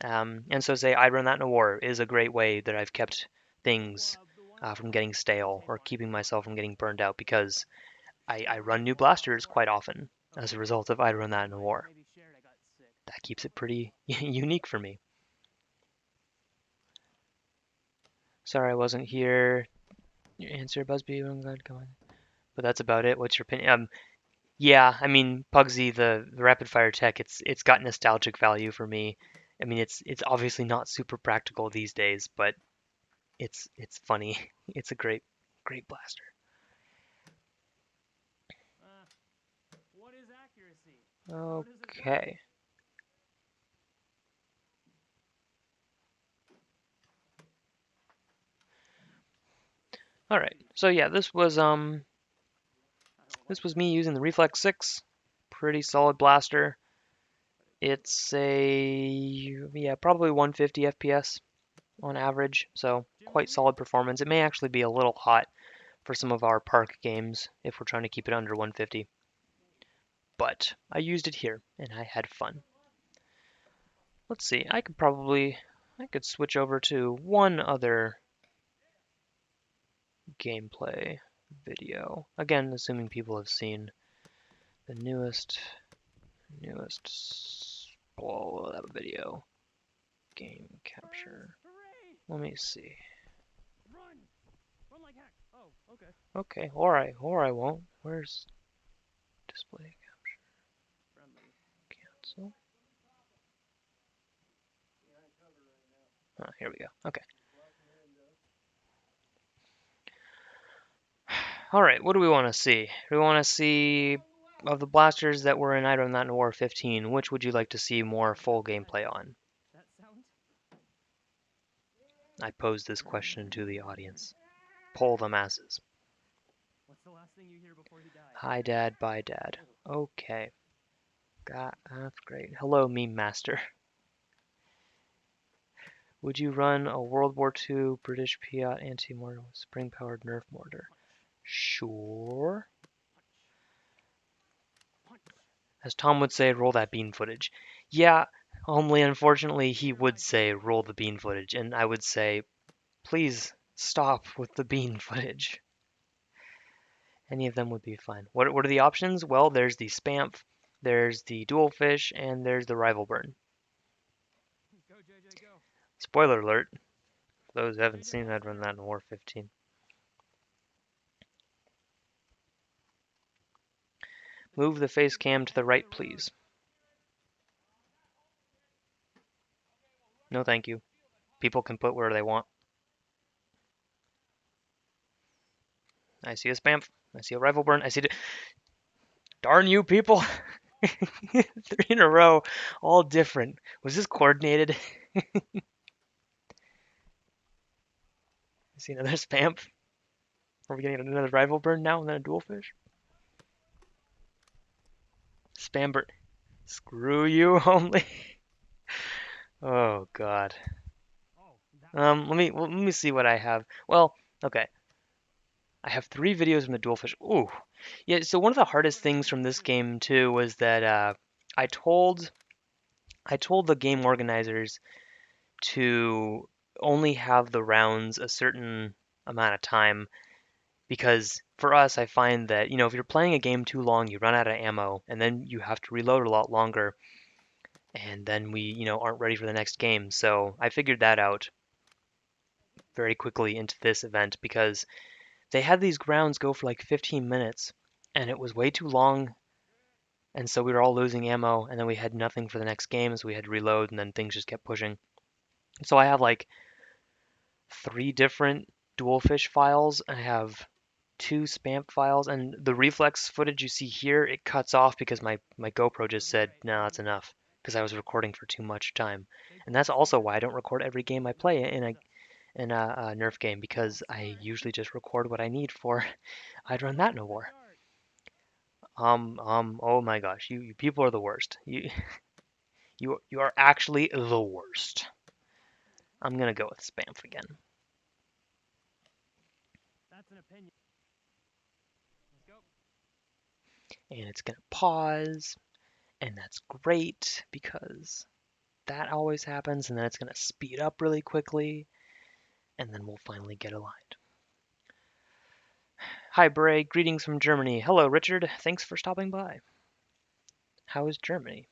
And so, say, I Run That in a War is a great way that I've kept things from getting stale or keeping myself from getting burned out because I run new blasters quite often as a result of I Run That in a War. That keeps it pretty unique for me. Sorry I wasn't here. Your answer, Busby. I'm glad. Come on. But that's about it. What's your opinion? Yeah, I mean, Pugsy, the rapid fire tech, it's got nostalgic value for me. I mean, it's obviously not super practical these days, but it's funny. It's a great blaster. Okay. All right. So yeah, this was me using the Reflex 6. Pretty solid blaster. It's probably 150 FPS on average, so quite solid performance. It may actually be a little hot for some of our park games if we're trying to keep it under 150. But I used it here and I had fun. Let's see, I could switch over to one other gameplay video. Again, assuming people have seen the newest video. Game capture. Let me see. Okay, or I won't. Where's display cancel? Oh, here we go. Okay. Alright, what do we want to see? We want to see, of the blasters that were in I Don't Not War 15, which would you like to see more full gameplay on? I pose this question to the audience. Poll the masses. Hi, Dad. Bye, Dad. Okay. That's great. Hello, meme master. Would you run a World War II British Piat anti-mortar with spring-powered Nerf mortar? Sure. As Tom would say, roll that bean footage. Yeah, only unfortunately he would say roll the bean footage, and I would say, please stop with the bean footage. Any of them would be fine. What are the options? Well, there's the Spamf, there's the Dual Fish, and there's the Rival Burn. Spoiler alert, for those who haven't seen, I'd run that in War 15. Move the face cam to the right, please. No, thank you. People can put where they want. I see a Spamf. I see a Rival Burn. I see... Darn you, people! 3 in a row, all different. Was this coordinated? I see another Spamf. Are we getting another Rival Burn now and then a Dual Fish? Spam Burn. Screw you only. Oh god. Let me see what I have. Well, okay. I have 3 videos from the Dual Fish. Ooh. Yeah, so one of the hardest things from this game too was that I told the game organizers to only have the rounds a certain amount of time because for us I find that, if you're playing a game too long, you run out of ammo and then you have to reload a lot longer and then we, aren't ready for the next game. So I figured that out very quickly into this event because they had these rounds go for like 15 minutes and it was way too long. And so we were all losing ammo and then we had nothing for the next game, so we had to reload and then things just kept pushing. So I have like 3 different dual fish files. I have 2 spam files, and the reflex footage you see here, it cuts off because my GoPro just said, no, that's enough, because I was recording for too much time. And that's also why I don't record every game I play in a Nerf game, because I usually just record what I need for I'd run that in a war. Oh my gosh, you people are the worst. You are actually the worst. I'm gonna go with Spamf again. And it's gonna pause, and that's great because that always happens, and then it's gonna speed up really quickly, and then we'll finally get aligned. Hi Beret, greetings from Germany. Hello Richard, thanks for stopping by. How is Germany?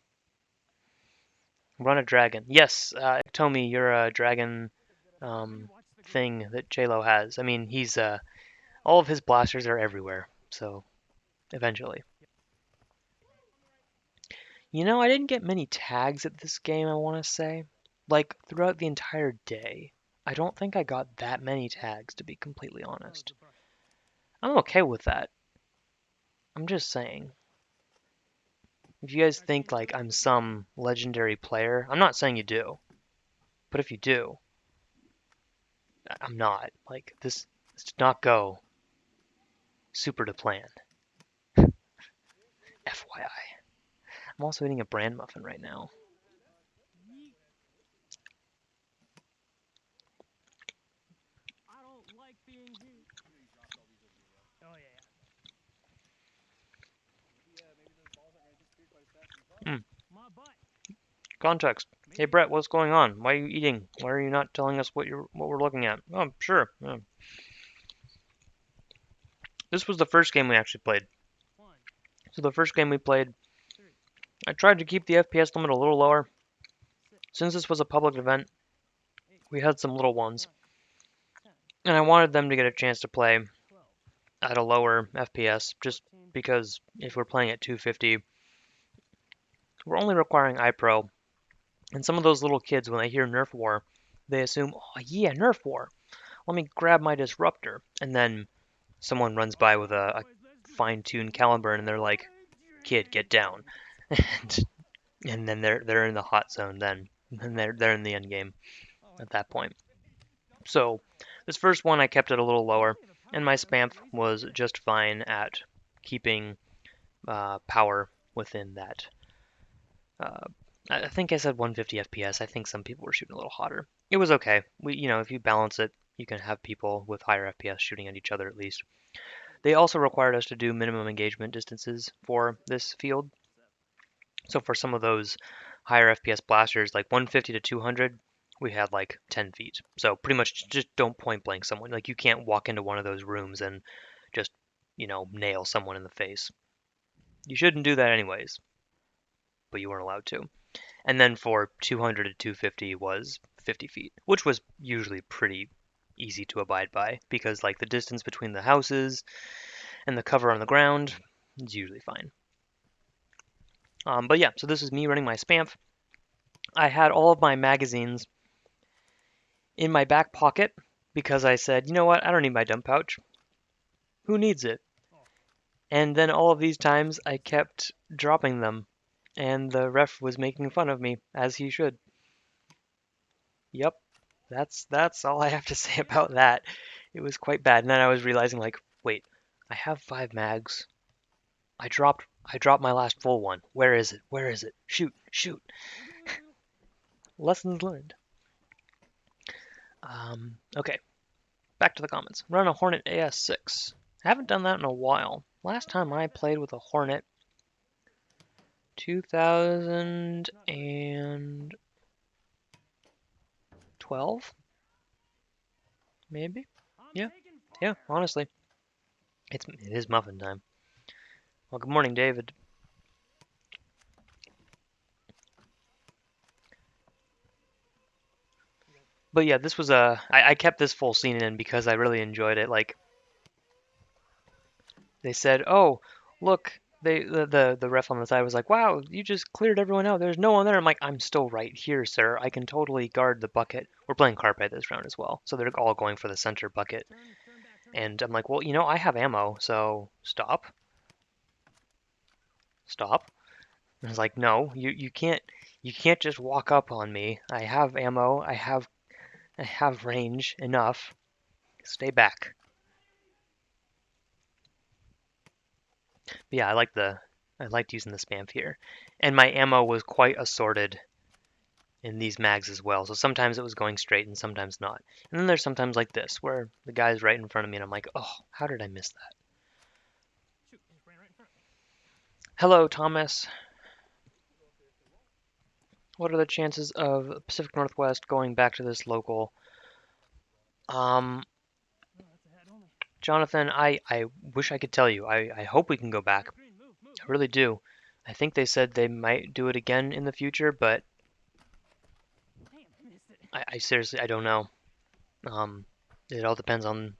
Run a dragon. Yes, Tomi, you're a dragon thing that JLo has. I mean, he's all of his blasters are everywhere, so eventually. I didn't get many tags at this game, I want to say. Like, throughout the entire day. I don't think I got that many tags, to be completely honest. I'm okay with that. I'm just saying. If you guys think, like, I'm some legendary player, I'm not saying you do. But if you do, I'm not. Like, this did not go super to plan. FYI. I'm also eating a bran muffin right now. Mm. Context. Hey Brett, what's going on? Why are you eating? Why are you not telling us what we're looking at? Oh, sure. Yeah. This was the first game we actually played. So the first game we played, I tried to keep the FPS limit a little lower. Since this was a public event, we had some little ones. And I wanted them to get a chance to play at a lower FPS, just because if we're playing at 250, we're only requiring iPro. And some of those little kids, when they hear Nerf War, they assume, oh yeah, Nerf War. Let me grab my disruptor. And then someone runs by with a fine-tuned caliber and they're like, "Kid, get down," and then they're in the hot zone then, and they're in the end game at that point. So this first one I kept it a little lower, and my spamf was just fine at keeping power within that. Uh, I think I said 150 FPS. I think some people were shooting a little hotter. It was okay. If you balance it, you can have people with higher FPS shooting at each other at least. They also required us to do minimum engagement distances for this field. So for some of those higher FPS blasters, like 150 to 200, we had like 10 feet. So pretty much just don't point blank someone. Like you can't walk into one of those rooms and just, nail someone in the face. You shouldn't do that anyways, but you weren't allowed to. And then for 200 to 250 was 50 feet, which was usually pretty easy to abide by because like the distance between the houses and the cover on the ground is usually fine. But yeah, so this is me running my spamf. I had all of my magazines in my back pocket because I said, you know what, I don't need my dump pouch. Who needs it? And then all of these times I kept dropping them, and the ref was making fun of me, as he should. Yep, that's all I have to say about that. It was quite bad. And then I was realizing like, wait, I have 5 mags. I dropped my last full one. Where is it? Where is it? Shoot, shoot. Lessons learned. Okay, back to the comments. Run a Hornet AS6. Haven't done that in a while. Last time I played with a Hornet, 2012, maybe. Yeah. Honestly, it is muffin time. Well, good morning, David. But yeah, this was I kept this full scene in because I really enjoyed it. Like they said, "Oh, look." The ref on the side was like, "Wow, you just cleared everyone out. There's no one there." I'm like, "I'm still right here, sir. I can totally guard the bucket." We're playing carpet this round as well, so they're all going for the center bucket. And I'm like, "Well, I have ammo, so stop, stop." And I was like, "No, you can't just walk up on me. I have ammo. I have range enough. Stay back." But yeah, I liked using the spamf here. And my ammo was quite assorted in these mags as well. So sometimes it was going straight and sometimes not. And then there's sometimes like this where the guy's right in front of me and I'm like, oh, how did I miss that? Hello, Thomas. What are the chances of Pacific Northwest going back to this local? Um, Jonathan, I wish I could tell you. I hope we can go back. I really do. I think they said they might do it again in the future, but I seriously, I don't know. It all depends on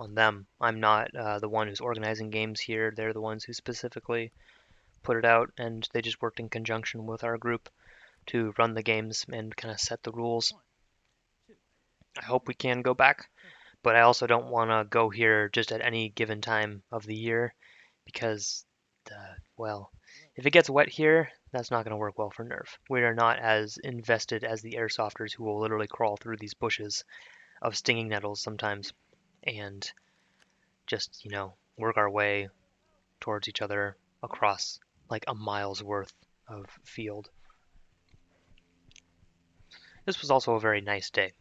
them. I'm not the one who's organizing games here. They're the ones who specifically put it out, and they just worked in conjunction with our group to run the games and kind of set the rules. I hope we can go back, but I also don't want to go here just at any given time of the year because, well, if it gets wet here, that's not going to work well for Nerf. We are not as invested as the airsofters who will literally crawl through these bushes of stinging nettles sometimes and just, work our way towards each other across like a mile's worth of field. This was also a very nice day.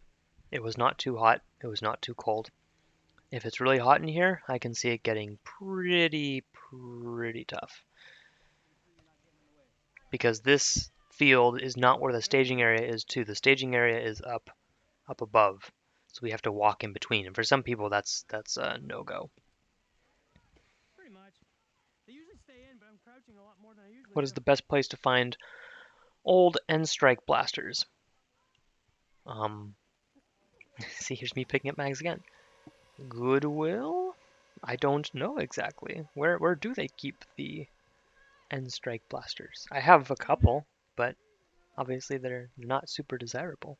It was not too hot, it was not too cold. If it's really hot in here, I can see it getting pretty tough. Because this field is not where the staging area is too. The staging area is up above. So we have to walk in between. And for some people that's a no-go. What is the best place to find old N-Strike blasters? See, here's me picking up mags again. Goodwill? I don't know exactly. Where do they keep the N-Strike blasters? I have a couple, but obviously they're not super desirable.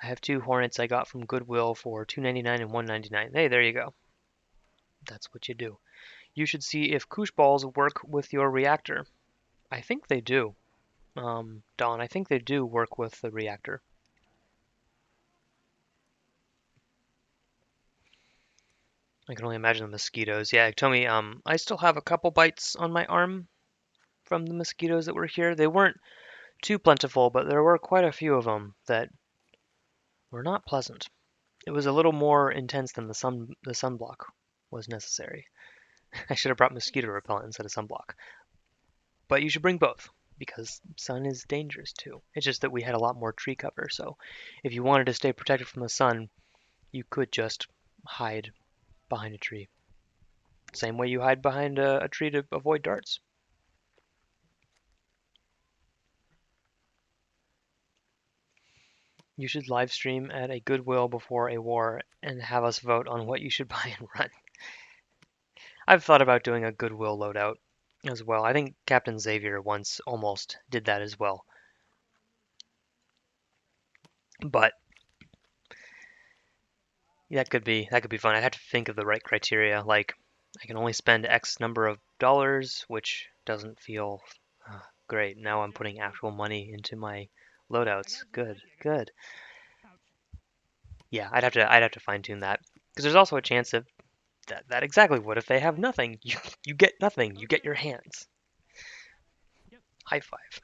I have 2 Hornets I got from Goodwill for $2.99 and $1.99. Hey, there you go. That's what you do. You should see if koosh balls work with your reactor. I think they do. Don, I think they do work with the reactor. I can only imagine the mosquitoes. Yeah, Tommy, I still have a couple bites on my arm from the mosquitoes that were here. They weren't too plentiful, but there were quite a few of them that were not pleasant. It was a little more intense than the sunblock was necessary. I should have brought mosquito repellent instead of sunblock. But you should bring both because sun is dangerous too. It's just that we had a lot more tree cover, so if you wanted to stay protected from the sun, you could just hide behind a tree. Same way you hide behind a tree to avoid darts. You should live stream at a Goodwill before a war and have us vote on what you should buy and run. I've thought about doing a Goodwill loadout as well. I think Captain Xavier once almost did that as well. But that could be fun. I'd have to think of the right criteria. Like I can only spend X number of dollars, which doesn't feel great. Now I'm putting actual money into my loadouts. Good, good. Yeah, I'd have to fine tune that because there's also a chance of that exactly. What if they have nothing? You get nothing. You get your hands. High five.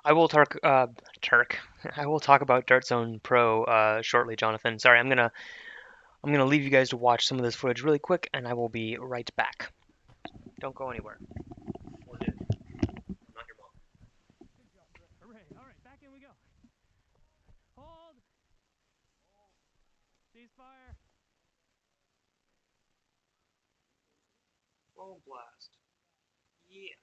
I will Turk. I will talk about Dart Zone Pro shortly, Jonathan. Sorry, I'm gonna leave you guys to watch some of this footage really quick, and I will be right back. Don't go anywhere. Or do. I'm not your mom. Hooray! All right, back in we go. Hold. Ceasefire. Foam blast. Yeah.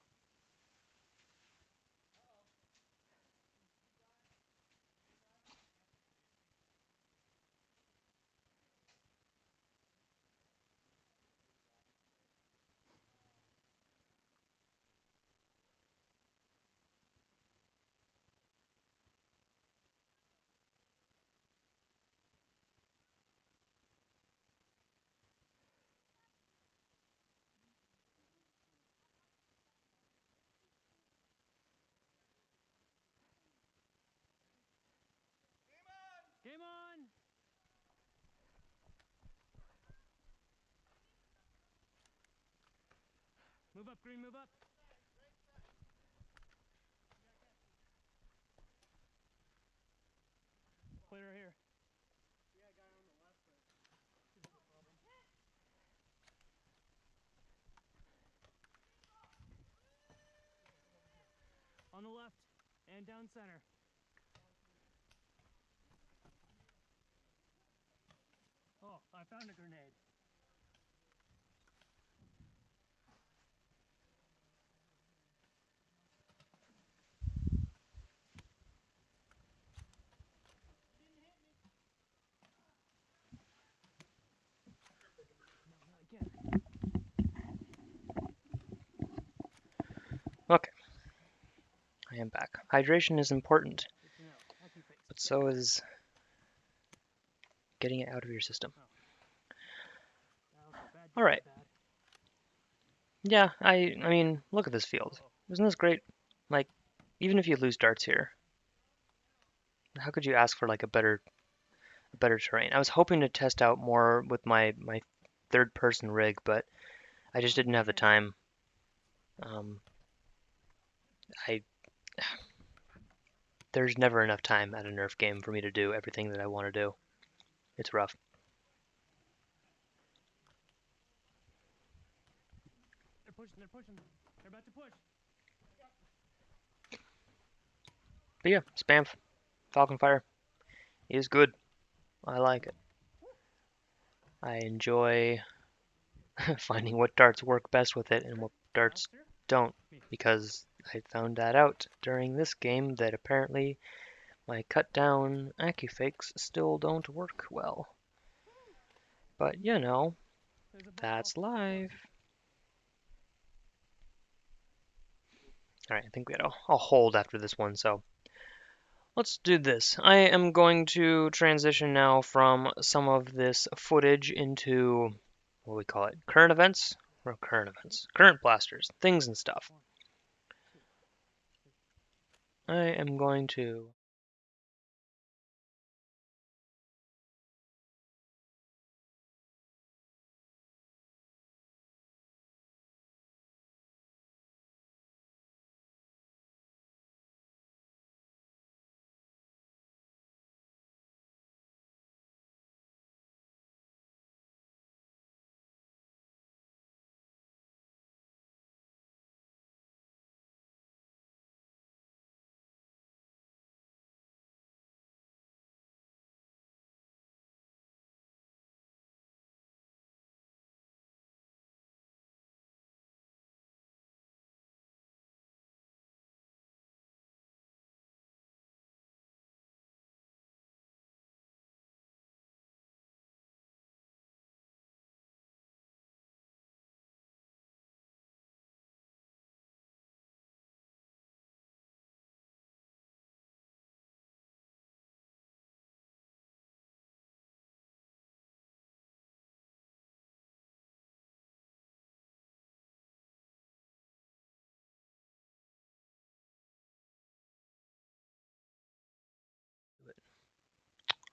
Game on. Move up, green. Move up. Play right here. On the left and down center. Oh, I found a grenade. No, not again. Okay, I am back. Hydration is important, Good to know. Hacky face. but so is getting it out of your system. Also bad. All right. Bad. Yeah, I mean, look at this field. Isn't this great? Like, even if you lose darts here, how could you ask for like a better terrain? I was hoping to test out more with my third person rig, but I just didn't have the time. Um, I There's never enough time at a Nerf game for me to do everything that I want to do. It's rough. They're pushing. They're pushing. They're about to push. But yeah, spam Falcon Fire is good. I like it. I enjoy finding what darts work best with it and what darts don't, because I found that out during this game that apparently my cut down AccuFakes still don't work well. But you know, that's live. All right, I think we had a hold after this one, so let's do this. I am going to transition now from some of this footage into what do we call it? Current events? Or current events. Current blasters, things and stuff. One, two, three. I am going to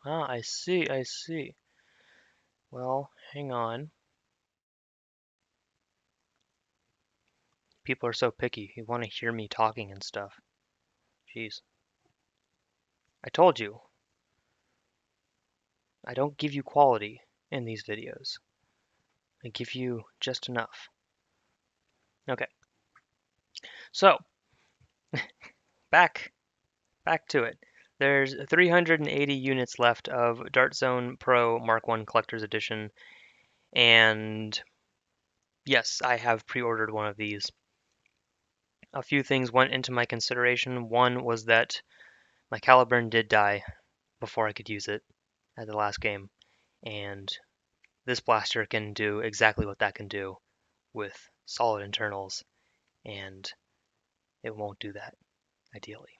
Ah, I see, I see. Well, hang on. People are so picky. You want to hear me talking and stuff. Jeez. I told you, I don't give you quality in these videos. I give you just enough. Okay, so back back to it. There's 380 units left of Dart Zone Pro Mark 1 Collector's Edition, and yes, I have pre-ordered one of these. A few things went into my consideration. One was that my Caliburn did die before I could use it at the last game, and this blaster can do exactly what that can do with solid internals, and it won't do that, ideally.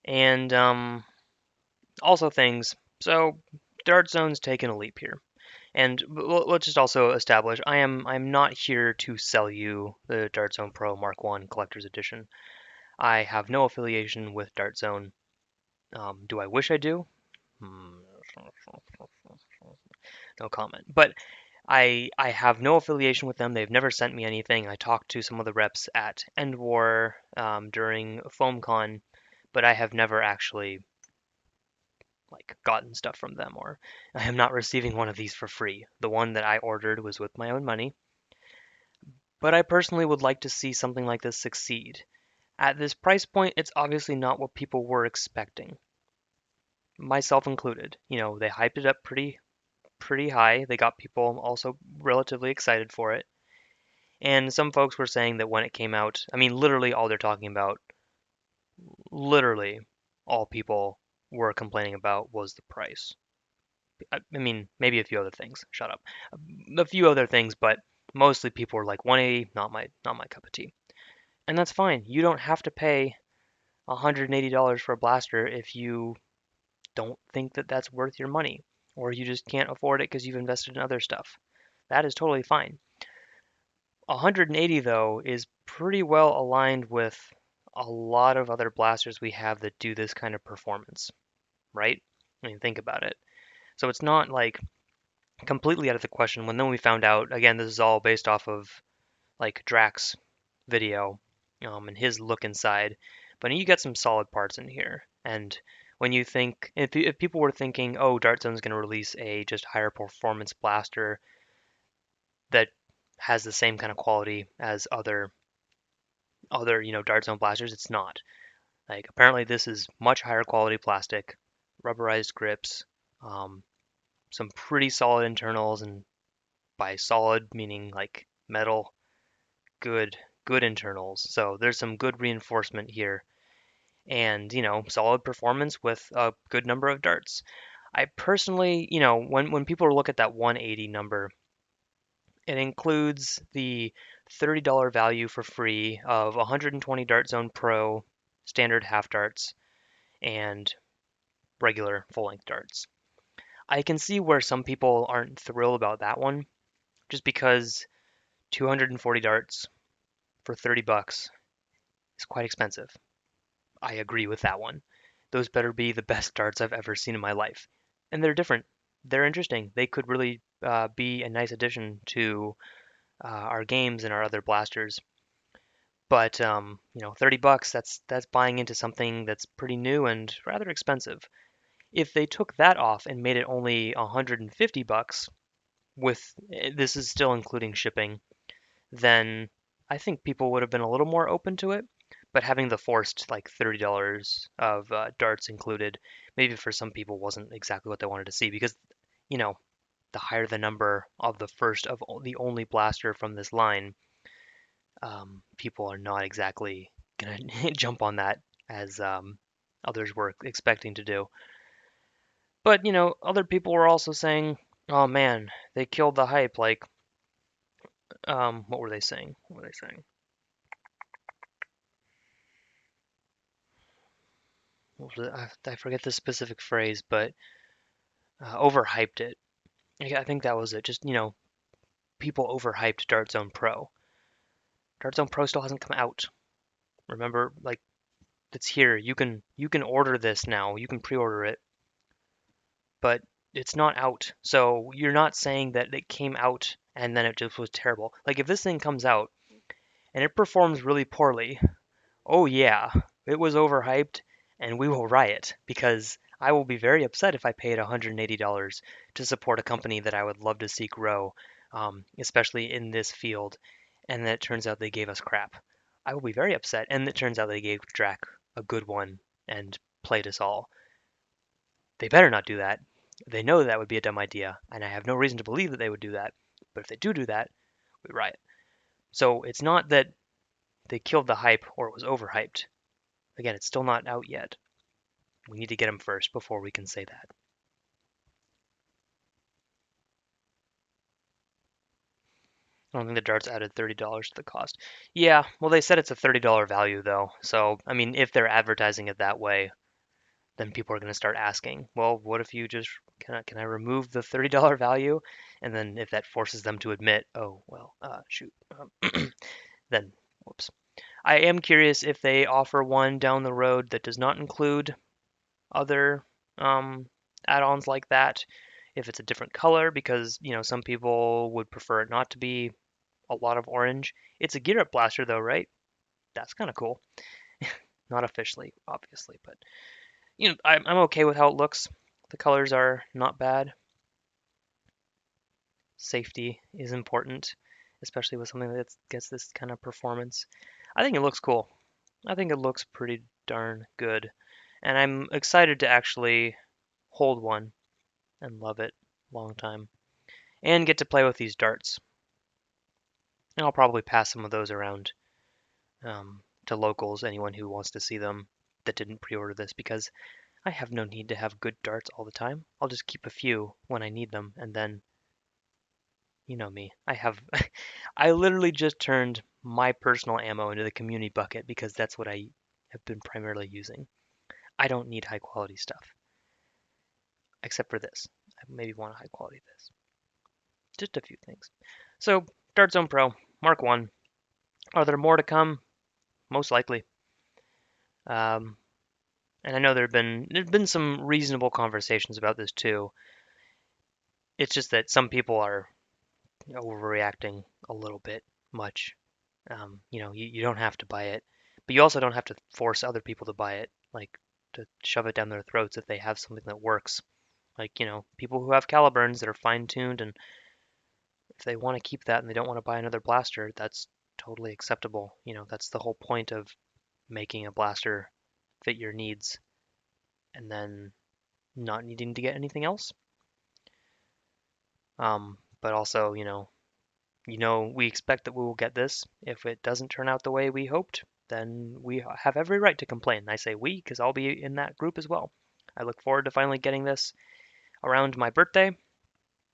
And also things. So Dart Zone's taken a leap here. And let's just also establish I'm not here to sell you the Dart Zone Pro Mark 1 Collector's Edition. I have no affiliation with Dart Zone. Do I wish I do? Hmm, no comment. But I have no affiliation with them. They've never sent me anything. I talked to some of the reps at End War during FoamCon, but I have never actually like gotten stuff from them, or I am not receiving one of these for free. The one that I ordered was with my own money, but I personally would like to see something like this succeed. At this price point, it's obviously not what people were expecting, myself included. You know, they hyped it up pretty high. They got people also relatively excited for it. And some folks were saying that when it came out, I mean, literally all they're talking about, literally all people were complaining about was the price. I mean, maybe a few other things. Shut up. A few other things, but mostly people were like 180, not my cup of tea. And that's fine. You don't have to pay $180 for a blaster if you don't think that that's worth your money, or you just can't afford it because you've invested in other stuff. That is totally fine. 180 though is pretty well aligned with a lot of other blasters we have that do this kind of performance, right? I mean, think about it. So it's not like completely out of the question when then we found out, again, this is all based off of like Drax video and his look inside, but you get some solid parts in here. And when you think, if people were thinking, oh, Dart Zone's going to release a just higher performance blaster that has the same kind of quality as other Dart Zone blasters, it's not. Like apparently this is much higher quality plastic, rubberized grips, um, some pretty solid internals, and by solid meaning like metal, good good internals. So there's some good reinforcement here, and solid performance with a good number of darts. I personally, when people look at that 180 number, It includes the $30 value for free of 120 Dart Zone Pro, standard half darts, and regular full-length darts. I can see where some people aren't thrilled about that one, just because 240 darts for 30 bucks is quite expensive. I agree with that one. Those better be the best darts I've ever seen in my life. And they're different. They're interesting. They could really be a nice addition to our games and our other blasters. But 30 bucks, that's buying into something that's pretty new and rather expensive. If they took that off and made it only 150 bucks, with this is still including shipping, then I think people would have been a little more open to it. But having the forced like $30 of darts included, maybe for some people wasn't exactly what they wanted to see because, you know, the higher the number of the first of the only blaster from this line, people are not exactly gonna jump on that as others were expecting to do. But other people were also saying, "Oh man, they killed the hype." Like, what were they saying? What were they saying? I forget the specific phrase, but overhyped it. I think that was it. Just people overhyped Dart Zone Pro. Dart Zone Pro still hasn't come out. Remember, like it's here. You can order this now. You can pre-order it, but it's not out. So you're not saying that it came out and then it just was terrible. Like if this thing comes out and it performs really poorly, oh yeah, it was overhyped and we will riot because I will be very upset if I paid $180 to support a company that I would love to see grow, especially in this field, and then it turns out they gave us crap. I will be very upset, and it turns out they gave Drac a good one and played us all. They better not do that. They know that would be a dumb idea, and I have no reason to believe that they would do that. But if they do that, we riot. So it's not that they killed the hype or it was overhyped. Again, it's still not out yet. We need to get them first before we can say that. I don't think the darts added $30 to the cost. Yeah, well, they said it's a $30 value though. So, I mean, if they're advertising it that way, then people are going to start asking, well, what if you just can I remove the $30 value? And then if that forces them to admit, oh, well, shoot, then whoops. I am curious if they offer one down the road that does not include other um, add-ons like that. If it's a different color, because some people would prefer it not to be a lot of orange. It's a gear up blaster though, right? That's kind of cool. Not officially, obviously, but I'm okay with how it looks. The colors are not bad. Safety is important, especially with something that gets this kind of performance. I think it looks cool. I think it looks pretty darn good. And I'm excited to actually hold one and love it long time. And get to play with these darts. And I'll probably pass some of those around to locals, anyone who wants to see them that didn't pre-order this, because I have no need to have good darts all the time. I'll just keep a few when I need them, and then you know me. I literally just turned my personal ammo into the community bucket because that's what I have been primarily using. I don't need high quality stuff, except for this. I maybe want a high quality this. Just a few things. So, Dart Zone Pro, Mark 1. Are there more to come? Most likely. Um, and I know there've been some reasonable conversations about this too. It's just that some people are overreacting a little bit much. You don't have to buy it, but you also don't have to force other people to buy it, like to shove it down their throats if they have something that works. Like, people who have caliburns that are fine-tuned, and if they want to keep that and they don't want to buy another blaster, that's totally acceptable. That's the whole point of making a blaster fit your needs and then not needing to get anything else. But also, we expect that we will get this. If it doesn't turn out the way we hoped, then we have every right to complain. I say we because I'll be in that group as well. I look forward to finally getting this around my birthday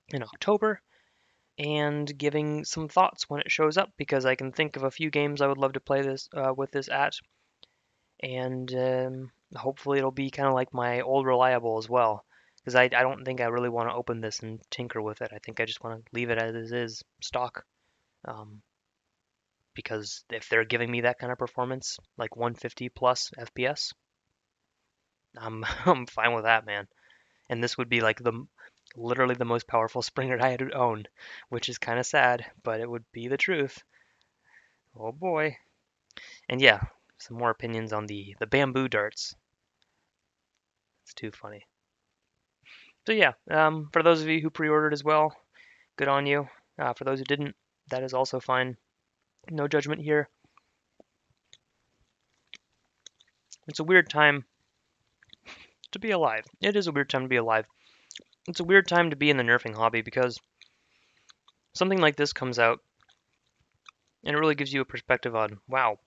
in October, and giving some thoughts when it shows up because I can think of a few games I would love to play this with this at, and hopefully it'll be kind of like my old reliable as well. Because I don't think I really want to open this and tinker with it. I think I just want to leave it as it is, stock. Um, because if they're giving me that kind of performance, like 150 plus FPS, I'm fine with that, man. And this would be like the literally the most powerful Springer I had owned, which is kind of sad, but it would be the truth. Oh boy. And yeah, some more opinions on the bamboo darts. It's too funny. So yeah, for those of you who pre-ordered as well, good on you. For those who didn't, that is also fine. No judgment here. It's a weird time to be alive. It is a weird time to be alive. It's a weird time to be in the nerfing hobby because something like this comes out and it really gives you a perspective on, wow,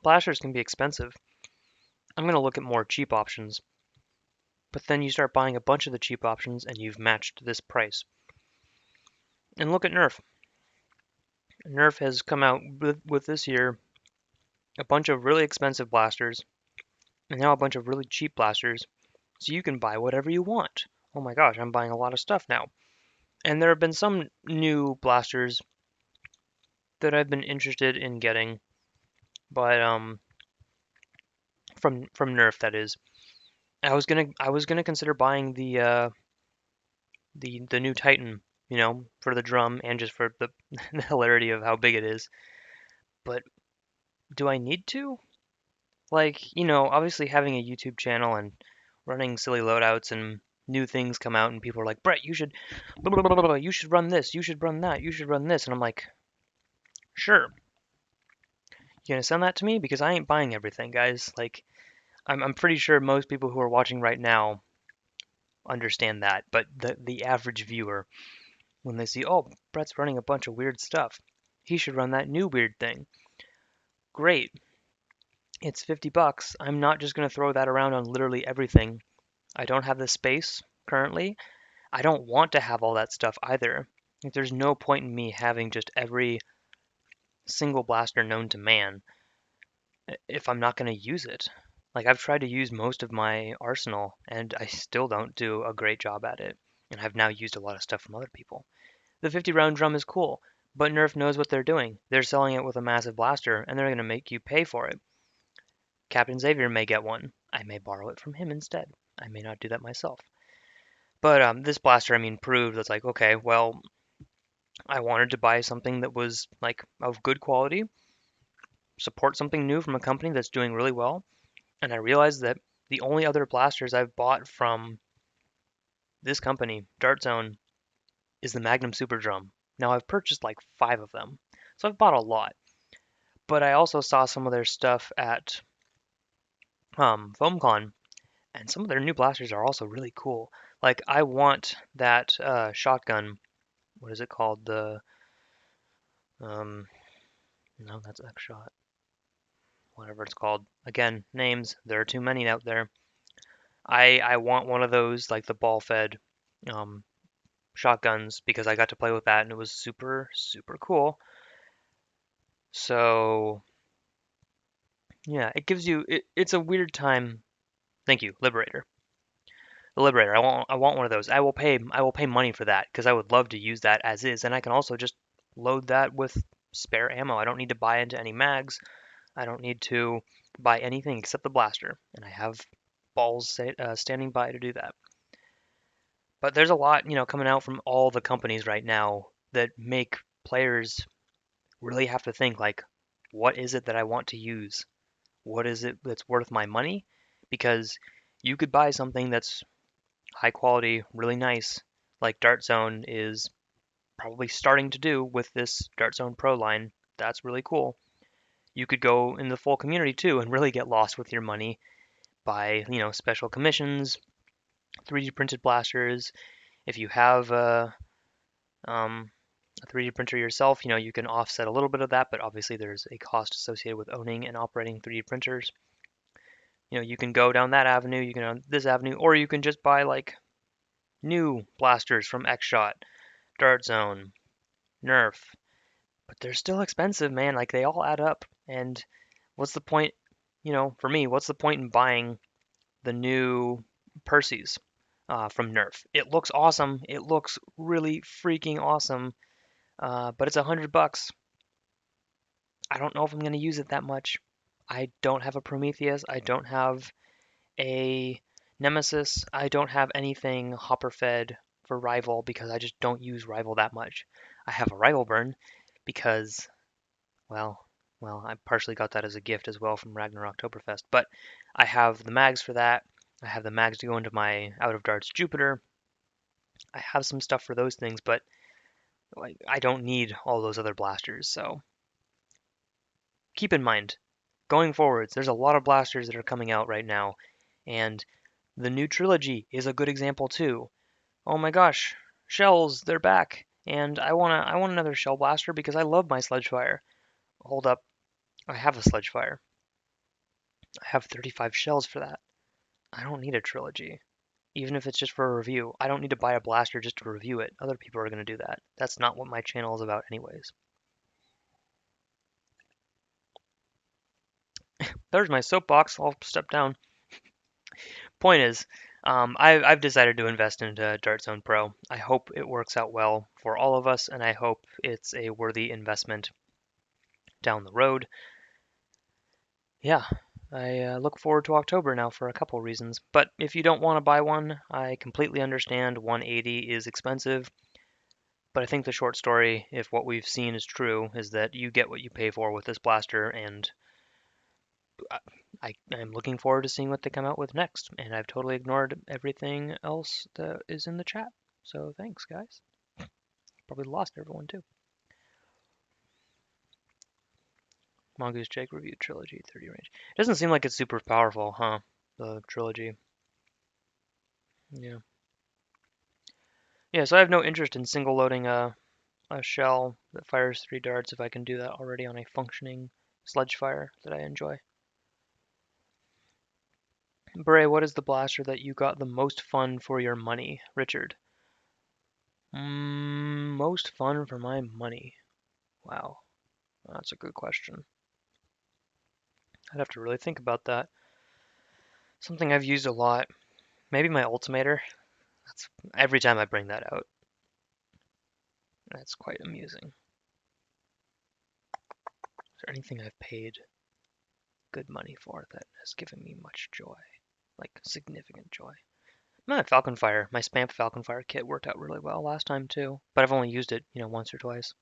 blasters can be expensive. I'm going to look at more cheap options. But then you start buying a bunch of the cheap options and you've matched this price. And look at Nerf. Nerf has come out with this year a bunch of really expensive blasters and now a bunch of really cheap blasters. So you can buy whatever you want. Oh my gosh, I'm buying a lot of stuff now. And there have been some new blasters that I've been interested in getting, but from Nerf that is. I was gonna consider buying the new Titan, for the drum and just for the hilarity of how big it is. But do I need to? Like, obviously having a YouTube channel and running silly loadouts and new things come out and people are like, Brett, you should blah, blah, blah, blah, blah, you should run this, you should run that, you should run this. And I'm like, sure. You gonna send that to me? Because I ain't buying everything, guys. Like, I'm pretty sure most people who are watching right now understand that, but the average viewer, when they see, oh, Brett's running a bunch of weird stuff, he should run that new weird thing. Great. It's 50 bucks. I'm not just going to throw that around on literally everything. I don't have the space currently. I don't want to have all that stuff either. Like, there's no point in me having just every single blaster known to man if I'm not going to use it. Like, I've tried to use most of my arsenal and I still don't do a great job at it. And I've now used a lot of stuff from other people. The 50 round drum is cool, but Nerf knows what they're doing. They're selling it with a massive blaster and they're going to make you pay for it. Captain Xavier may get one. I may borrow it from him instead. I may not do that myself. But this blaster, I mean, proved that's like, okay, well, I wanted to buy something that was like of good quality, support something new from a company that's doing really well, and I realized that the only other blasters I've bought from this company, Dart Zone, is the Magnum Super Drum. Now I've purchased like 5 of them, so I've bought a lot. But I also saw some of their stuff at FoamCon, and some of their new blasters are also really cool. Like I want that shotgun. What is it called? The um, no, that's X shot. Whatever it's called. Again, names. There are too many out there. I want one of those, like the ball fed um, shotguns, because I got to play with that and it was super super cool. So yeah, it gives you. It's a weird time. Thank you, Liberator. The Liberator. I want one of those. I will pay money for that because I would love to use that as is, and I can also just load that with spare ammo. I don't need to buy into any mags. I don't need to buy anything except the blaster, and I have balls standing by to do that. But there's a lot, coming out from all the companies right now that make players really have to think like, what is it that I want to use? What is it that's worth my money? Because you could buy something that's high quality, really nice, like Dart Zone is probably starting to do with this Dart Zone Pro line. That's really cool. You could go in the full community too and really get lost with your money by, special commissions, 3D printed blasters. If you have a 3D printer yourself, you can offset a little bit of that, but obviously there's a cost associated with owning and operating 3D printers. You can go down that avenue, you can go this avenue, or you can just buy like new blasters from X Shot Dart Zone, Nerf, but they're still expensive, man. Like they all add up. And what's the point, for me, what's the point in buying the new Percy's from Nerf? It looks awesome. It looks really freaking awesome. But it's $100. I don't know if I'm going to use it that much. I don't have a Prometheus. I don't have a Nemesis. I don't have anything hopper fed for Rival because I just don't use Rival that much. I have a Rival burn because, well, I partially got that as a gift as well from Ragnar Oktoberfest. But I have the mags for that. I have the mags to go into my Out of Darts Jupiter. I have some stuff for those things, but like I don't need all those other blasters. So keep in mind, going forwards, there's a lot of blasters that are coming out right now, and the new trilogy is a good example too. Oh my gosh, shells, they're back, and I want another shell blaster because I love my Sledgefire. Hold up, I have a Sledgefire. I have 35 shells for that. I don't need a trilogy, even if it's just for a review. I don't need to buy a blaster just to review it. Other people are going to do that. That's not what my channel is about anyways. There's my soapbox. I'll step down. Point is, I've decided to invest into Dart Zone Pro. I hope it works out well for all of us, and I hope it's a worthy investment down the road. Yeah, I look forward to October now for a couple reasons. But if you don't want to buy one, I completely understand 180 is expensive. But I think the short story, if what we've seen is true, is that you get what you pay for with this blaster, and I'm looking forward to seeing what they come out with next. And I've totally ignored everything else that is in the chat. So thanks, guys. Probably lost everyone too. Mongoose Jake reviewed trilogy 30 range. Doesn't seem like it's super powerful, huh? The trilogy. Yeah. Yeah, so I have no interest in single loading a shell that fires 3 darts if I can do that already on a functioning sledge fire that I enjoy. Beret, what is the blaster that you got the most fun for your money? Richard. Most fun for my money. Wow, that's a good question. I'd have to really think about that. Something I've used a lot. Maybe my Ultimator. That's every time I bring that out. That's quite amusing. Is there anything I've paid good money for that has given me much joy? Like significant joy. My Falcon Fire, my Spamp Falcon Fire kit worked out really well last time too, but I've only used it, once or twice.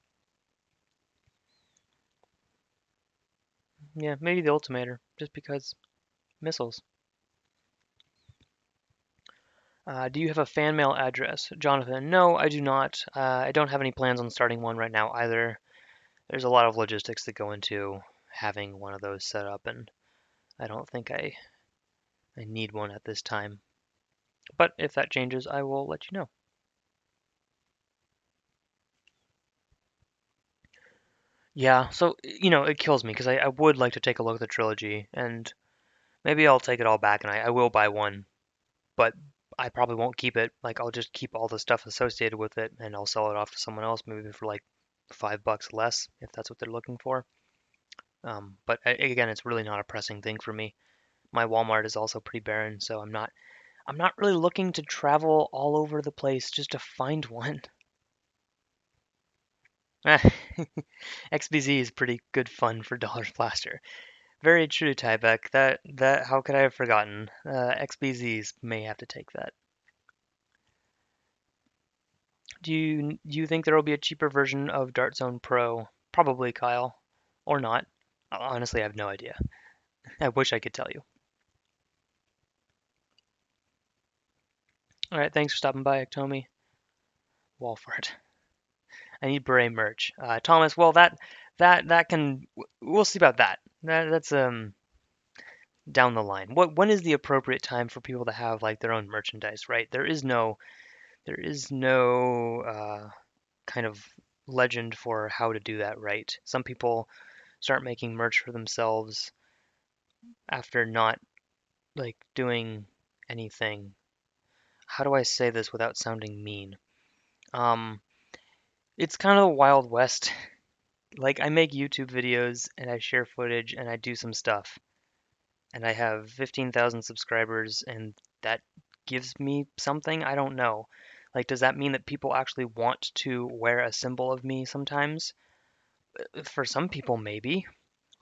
Yeah, maybe the Ultimator, just because missiles. Do you have a fan mail address? Jonathan, no, I do not. I don't have any plans on starting one right now either. There's a lot of logistics that go into having one of those set up, and I don't think I need one at this time. But if that changes, I will let you know. Yeah, so, it kills me because I would like to take a look at the trilogy, and maybe I'll take it all back and I will buy one, but I probably won't keep it. Like, I'll just keep all the stuff associated with it and I'll sell it off to someone else, maybe for like $5 less if that's what they're looking for. But again, it's really not a pressing thing for me. My Walmart is also pretty barren, so I'm not really looking to travel all over the place just to find one. XBZ is pretty good fun for Dollar Blaster. Very true, Tybeck. That how could I have forgotten? XBZs may have to take that. Do you think there will be a cheaper version of Dart Zone Pro? Probably, Kyle, or not. Honestly, I have no idea. I wish I could tell you. All right, thanks for stopping by, Ektomi. Walfart. I need beret merch. Thomas, well that can we'll see about that. That's down the line. When is the appropriate time for people to have like their own merchandise, right? There is no kind of legend for how to do that right. Some people start making merch for themselves after not like doing anything. How do I say this without sounding mean? Um, It's kind of the Wild West. Like, I make YouTube videos and I share footage and I do some stuff. And I have 15,000 subscribers and that gives me something? I don't know. Like, does that mean that people actually want to wear a symbol of me sometimes? For some people, maybe.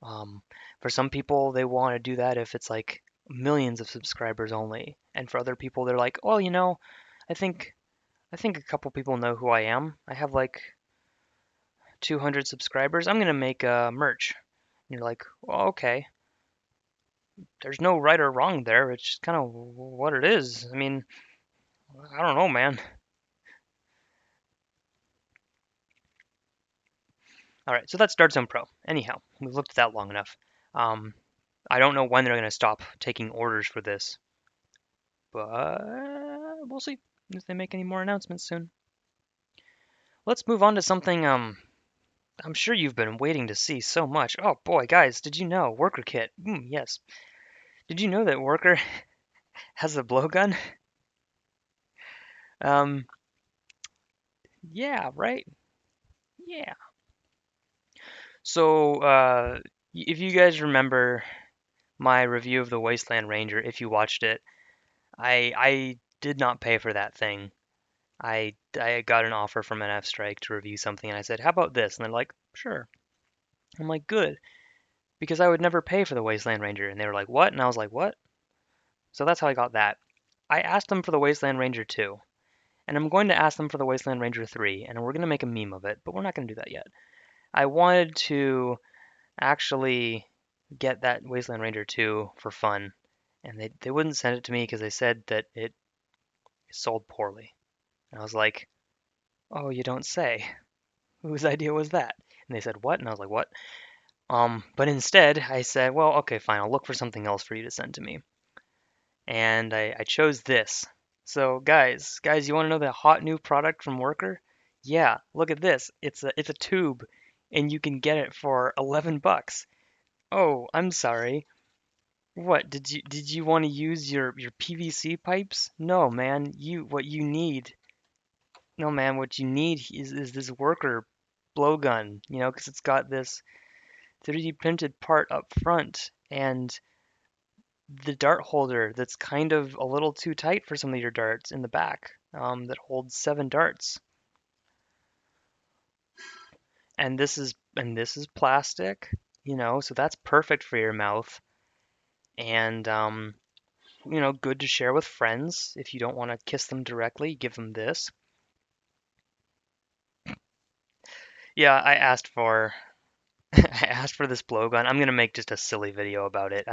Um, for some people, they want to do that if it's like millions of subscribers only. And for other people, they're like, oh, I think I think a couple people know who I am. I have like 200 subscribers. I'm gonna make merch. And you're like, well, okay. There's no right or wrong there. It's just kind of what it is. I mean, I don't know, man. All right, so that's Dart Zone Pro. Anyhow, we've looked at that long enough. Um, I don't know when they're gonna stop taking orders for this, but we'll see if they make any more announcements soon. Let's move on to something I'm sure you've been waiting to see so much. Oh boy, guys, did you know Worker Kit? Yes. Did you know that Worker has a blowgun? Um, yeah, right? Yeah. So, if you guys remember my review of the Wasteland Ranger, if you watched it, I did not pay for that thing. I got an offer from NF Strike to review something, and I said, "How about this?" And they're like, "Sure." I'm like, "Good," because I would never pay for the Wasteland Ranger, and they were like, "What?" And I was like, "What?" So that's how I got that. I asked them for the Wasteland Ranger 2, and I'm going to ask them for the Wasteland Ranger 3, and we're going to make a meme of it, but we're not going to do that yet. I wanted to actually get that Wasteland Ranger 2 for fun, and they wouldn't send it to me because they said that it sold poorly. And I was like, "Oh, you don't say. Whose idea was that?" And they said, "What?" And I was like, "What?" But instead, I said, "Well, okay, fine. I'll look for something else for you to send to me." And I chose this. So, guys, you want to know the hot new product from Worker? Yeah, look at this. It's a tube, and you can get it for 11 bucks. Oh, I'm sorry. What, did you want to use your PVC pipes? No, man. What you need. No, man, what you need is this Worker blowgun, because it's got this 3D printed part up front and the dart holder that's kind of a little too tight for some of your darts in the back, that holds 7 darts. And this is plastic, so that's perfect for your mouth. And good to share with friends. If you don't want to kiss them directly, give them this. Yeah, I asked for I asked for this blowgun. I'm gonna make just a silly video about it.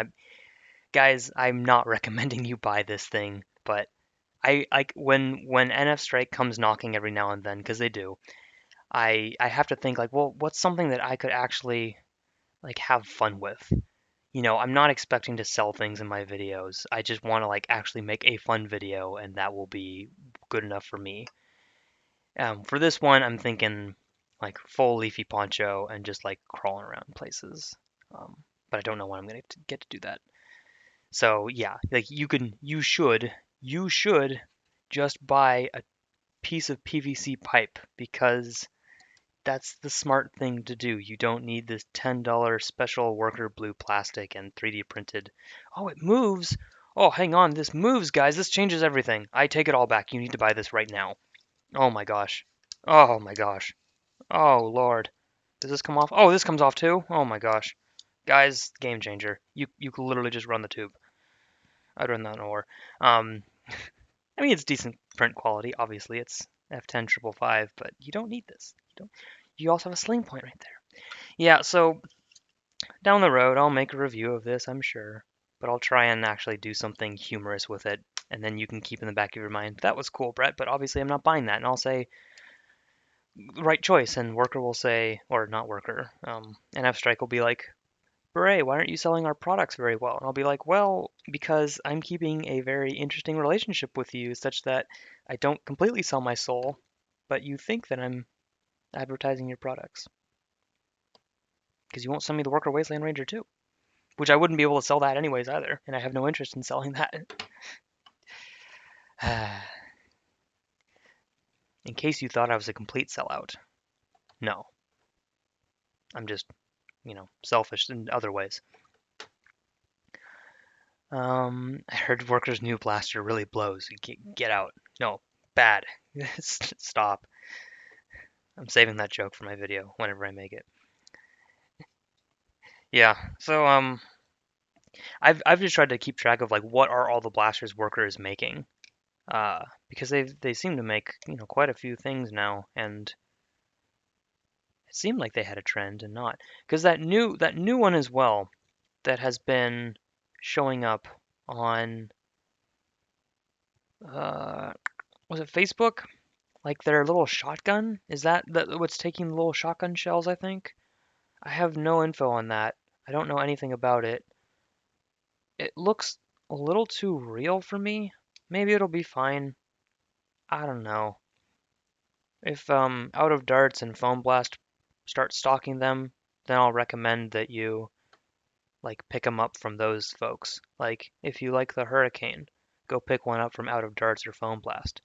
Guys, I'm not recommending you buy this thing, but when NF Strike comes knocking every now and then, because they do, I have to think like, well, what's something that I could actually like have fun with? I'm not expecting to sell things in my videos. I just want to like actually make a fun video, and that will be good enough for me. For this one, I'm thinking like full leafy poncho and just like crawling around places. But I don't know when I'm gonna get to do that. So yeah, like you should just buy a piece of PVC pipe because that's the smart thing to do. You don't need this $10 special worker blue plastic and 3D printed. Oh, it moves. Oh, hang on, this moves, guys. This changes everything. I take it all back. You need to buy this right now. Oh my gosh. Oh my gosh. Oh Lord. Does this come off? Oh, this comes off too? Oh my gosh. Guys, game changer. You could literally just run the tube. I'd run that in ore. Um, I mean, it's decent print quality. Obviously, it's F10 555, but you don't need this. You don't. You also have a sling point right there. Yeah, so down the road, I'll make a review of this, I'm sure, but I'll try and actually do something humorous with it, and then you can keep in the back of your mind, that was cool, Brett, but obviously I'm not buying that, and I'll say, right choice, and Worker will say, or not Worker, NF Strike will be like, Beret, why aren't you selling our products very well? And I'll be like, well, because I'm keeping a very interesting relationship with you, such that I don't completely sell my soul, but you think that I'm advertising your products. Because you won't sell me the Worker Wasteland Ranger too, which I wouldn't be able to sell that anyways either, and I have no interest in selling that. In case you thought I was a complete sellout, No, I'm just, selfish in other ways. I heard workers' new blaster really blows. Get out. No, bad. Stop. I'm saving that joke for my video whenever I make it. Yeah. So I've just tried to keep track of like what are all the blasters worker is making. Because they seem to make quite a few things now, and it seemed like they had a trend and not because that new one as well that has been showing up on uh was it Facebook? Like their little shotgun? Is that what's taking the little shotgun shells, I think? I have no info on that. I don't know anything about it. It looks a little too real for me. Maybe it'll be fine. I don't know. If Out of Darts and Foam Blast start stocking them, then I'll recommend that you like pick them up from those folks. Like if you like the Hurricane, go pick one up from Out of Darts or Foam Blast.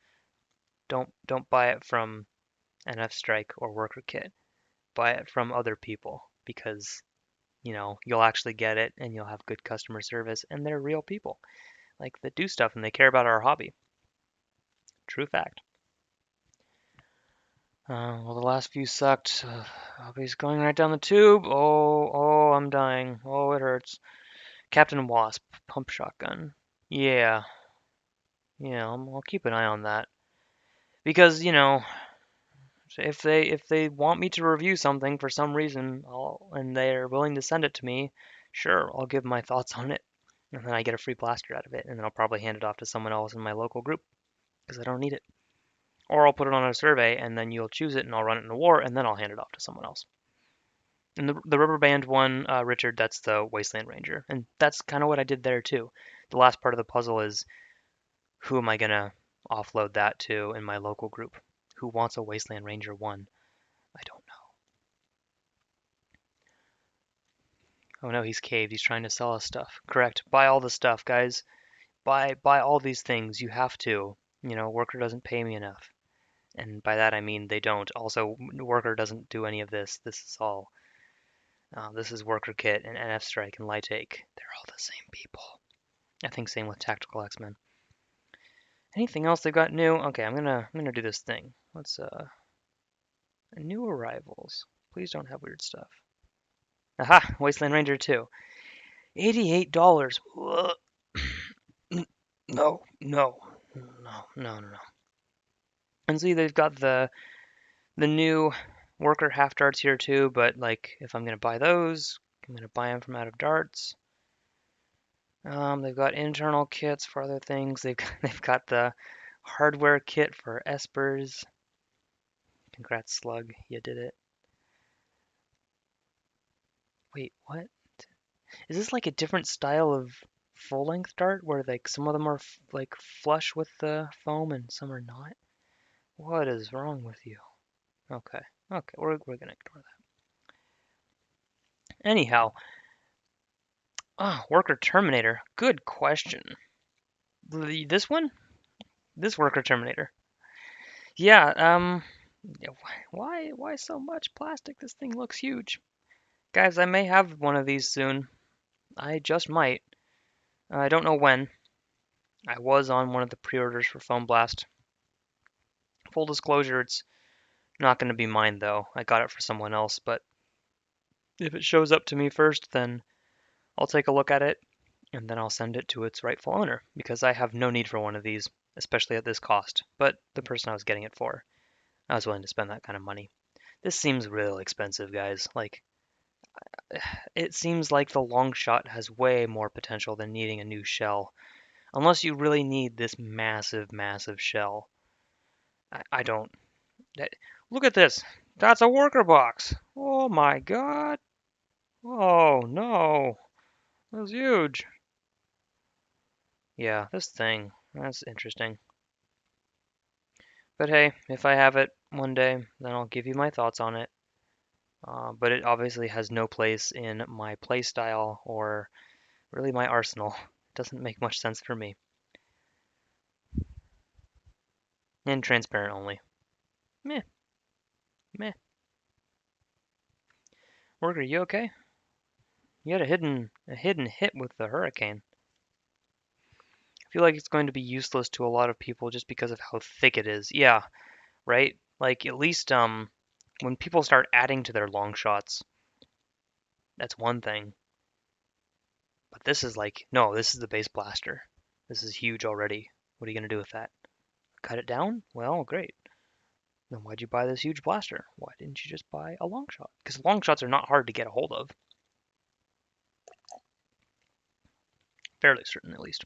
Don't buy it from NF Strike or Worker Kit. Buy it from other people because you'll actually get it and you'll have good customer service and they're real people like that do stuff and they care about our hobby. True fact. Well, the last few sucked. Hobby's going right down the tube. Oh, I'm dying. Oh, it hurts. Captain Wasp, pump shotgun. Yeah, yeah, I'll keep an eye on that because if they want me to review something for some reason, and they're willing to send it to me, sure, I'll give my thoughts on it, and then I get a free blaster out of it, and then I'll probably hand it off to someone else in my local group because I don't need it. Or I'll put it on a survey, and then you'll choose it, and I'll run it in a war, and then I'll hand it off to someone else. And the rubber band one, Richard, that's the Wasteland Ranger, and that's kind of what I did there too. The last part of the puzzle is who am I gonna offload that to in my local group? Who wants a Wasteland Ranger one? I don't know. Oh no, he's caved. He's trying to sell us stuff. Correct. Buy all the stuff, guys. Buy all these things. You have to. Worker doesn't pay me enough. And by that I mean they don't. Also, Worker doesn't do any of this. This is Worker Kit and NF Strike and Lightake. They're all the same people. I think same with Tactical X-Men. Anything else they've got new? Okay, I'm gonna do this thing. Let's new arrivals. Please don't have weird stuff. Aha! Wasteland Ranger 2. $88. No, no, no, no, no. And see, they've got the new worker half darts here too. But like, if I'm gonna buy those, I'm gonna buy them from Out of Darts. They've got internal kits for other things. They've got the hardware kit for espers. Congrats, Slug, you did it. Wait, what? Is this like a different style of full-length dart where like some of them are like flush with the foam and some are not? What is wrong with you? Okay, okay, we're gonna ignore that. Anyhow, Worker Terminator. Good question. This one? This Worker Terminator. Yeah, yeah, why so much plastic? This thing looks huge. Guys, I may have one of these soon. I just might. I don't know when. I was on one of the pre-orders for Foam Blast. Full disclosure, it's not going to be mine though. I got it for someone else, but if it shows up to me first, then I'll take a look at it and then I'll send it to its rightful owner because I have no need for one of these, especially at this cost. But the person I was getting it for, I was willing to spend that kind of money. This seems real expensive, guys. Like, it seems like the long shot has way more potential than needing a new shell. Unless you really need this massive, massive shell. I don't. Look at this. That's a worker box. Oh my god. Oh no. That's huge. Yeah, this thing. That's interesting. But hey, if I have it one day, then I'll give you my thoughts on it. But it obviously has no place in my playstyle or really my arsenal. It doesn't make much sense for me. And transparent only. Meh, meh. Worker, you okay? You had a hidden hit with the hurricane. I feel like it's going to be useless to a lot of people just because of how thick it is. Yeah, right? Like at least when people start adding to their long shots, that's one thing. But this is like no, this is the base blaster. This is huge already. What are you gonna do with that? Cut it down? Well, great. Then why'd you buy this huge blaster? Why didn't you just buy a long shot? Because long shots are not hard to get a hold of. Fairly certain, at least.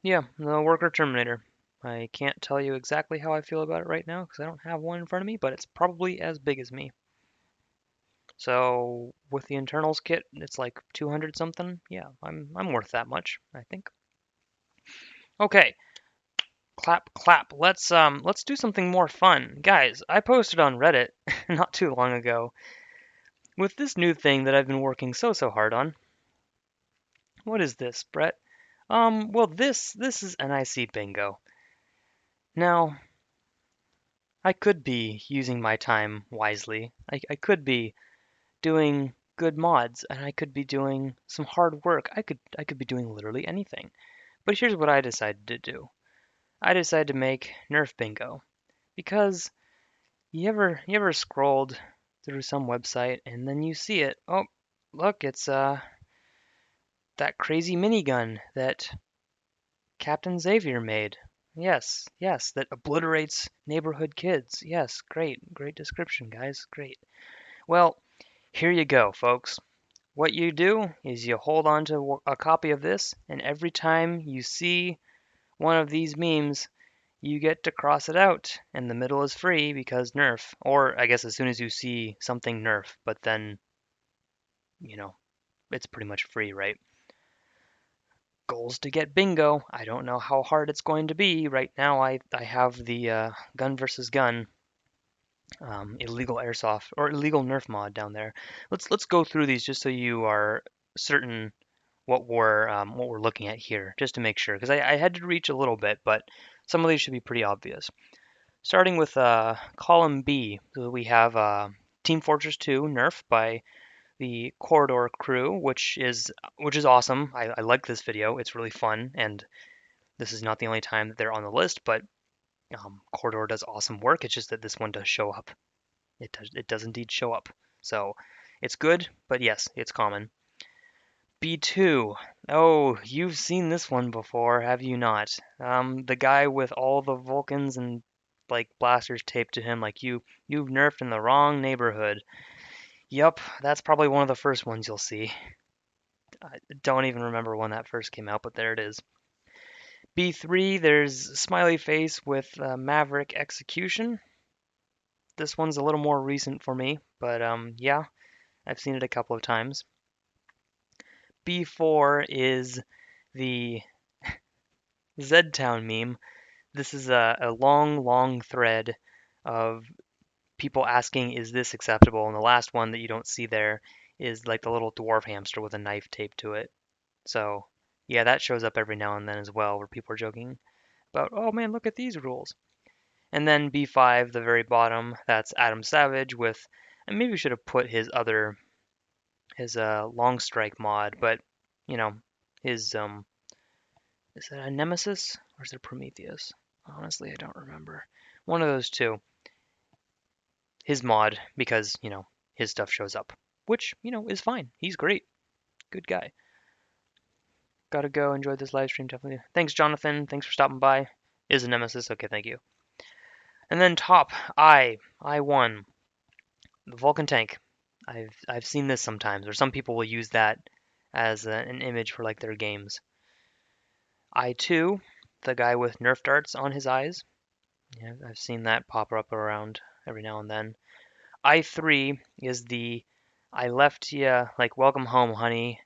Yeah, the Worker Terminator. I can't tell you exactly how I feel about it right now because I don't have one in front of me, but it's probably as big as me. So with the internals kit, it's like 200 something. Yeah, I'm worth that much, I think. Okay, clap clap. Let's do something more fun. Guys, I posted on Reddit not too long ago with this new thing that I've been working so hard on. What is this, Brett? Well this is NIC bingo. Now, I could be using my time wisely. I could be doing good mods and I could be doing some hard work. I could be doing literally anything. But here's what I decided to do. I decided to make Nerf bingo because you ever scrolled through some website and then you see it. Oh, look, it's that crazy minigun that Captain Xavier made. Yes, yes, that obliterates neighborhood kids. Yes, great description, guys. Great. Well, here you go, folks. What you do is you hold on to a copy of this, and every time you see one of these memes, you get to cross it out, and the middle is free because Nerf. Or I guess as soon as you see something Nerf, but then, you know, it's pretty much free, right? Goals to get bingo. I don't know how hard it's going to be. Right now, I have the gun versus gun illegal airsoft or illegal Nerf mod down there. Let's go through these just so you are certain what we're looking at here, just to make sure, because I had to reach a little bit, but some of these should be pretty obvious. Starting with column B, so we have Team Fortress 2 Nerf by the Corridor crew, which is awesome. I like this video. It's really fun, and this is not the only time that they're on the list, but Corridor does awesome work. It's just that this one does show up. It does indeed show up. So it's good, but yes, it's common. B2. Oh, you've seen this one before, have you not? The guy with all the Vulcans and like blasters taped to him, like you've nerfed in the wrong neighborhood. Yup, that's probably one of the first ones you'll see. I don't even remember when that first came out, but there it is. B3, there's Smiley Face with Maverick Execution. This one's a little more recent for me, but yeah, I've seen it a couple of times. B4 is the Z-Town meme. This is a long thread of people asking, is this acceptable? And the last one that you don't see there is like the little dwarf hamster with a knife taped to it. So, yeah, that shows up every now and then as well, where people are joking about, oh man, look at these rules. And then B5, the very bottom, that's Adam Savage with, and maybe we should have put his long strike mod, but you know, his is that a Nemesis or is it Prometheus? Honestly, I don't remember. One of those two. His mod because, his stuff shows up, which, is fine. He's great. Good guy. Gotta go. Enjoy this live stream, definitely. Thanks, Jonathan. Thanks for stopping by. Is a Nemesis. Okay, thank you. And then top, I1, the Vulcan tank. I've seen this sometimes, or some people will use that as an image for like their games. I2, the guy with Nerf darts on his eyes. Yeah, I've seen that pop up around every now and then. I3 is the I left you like welcome home, honey.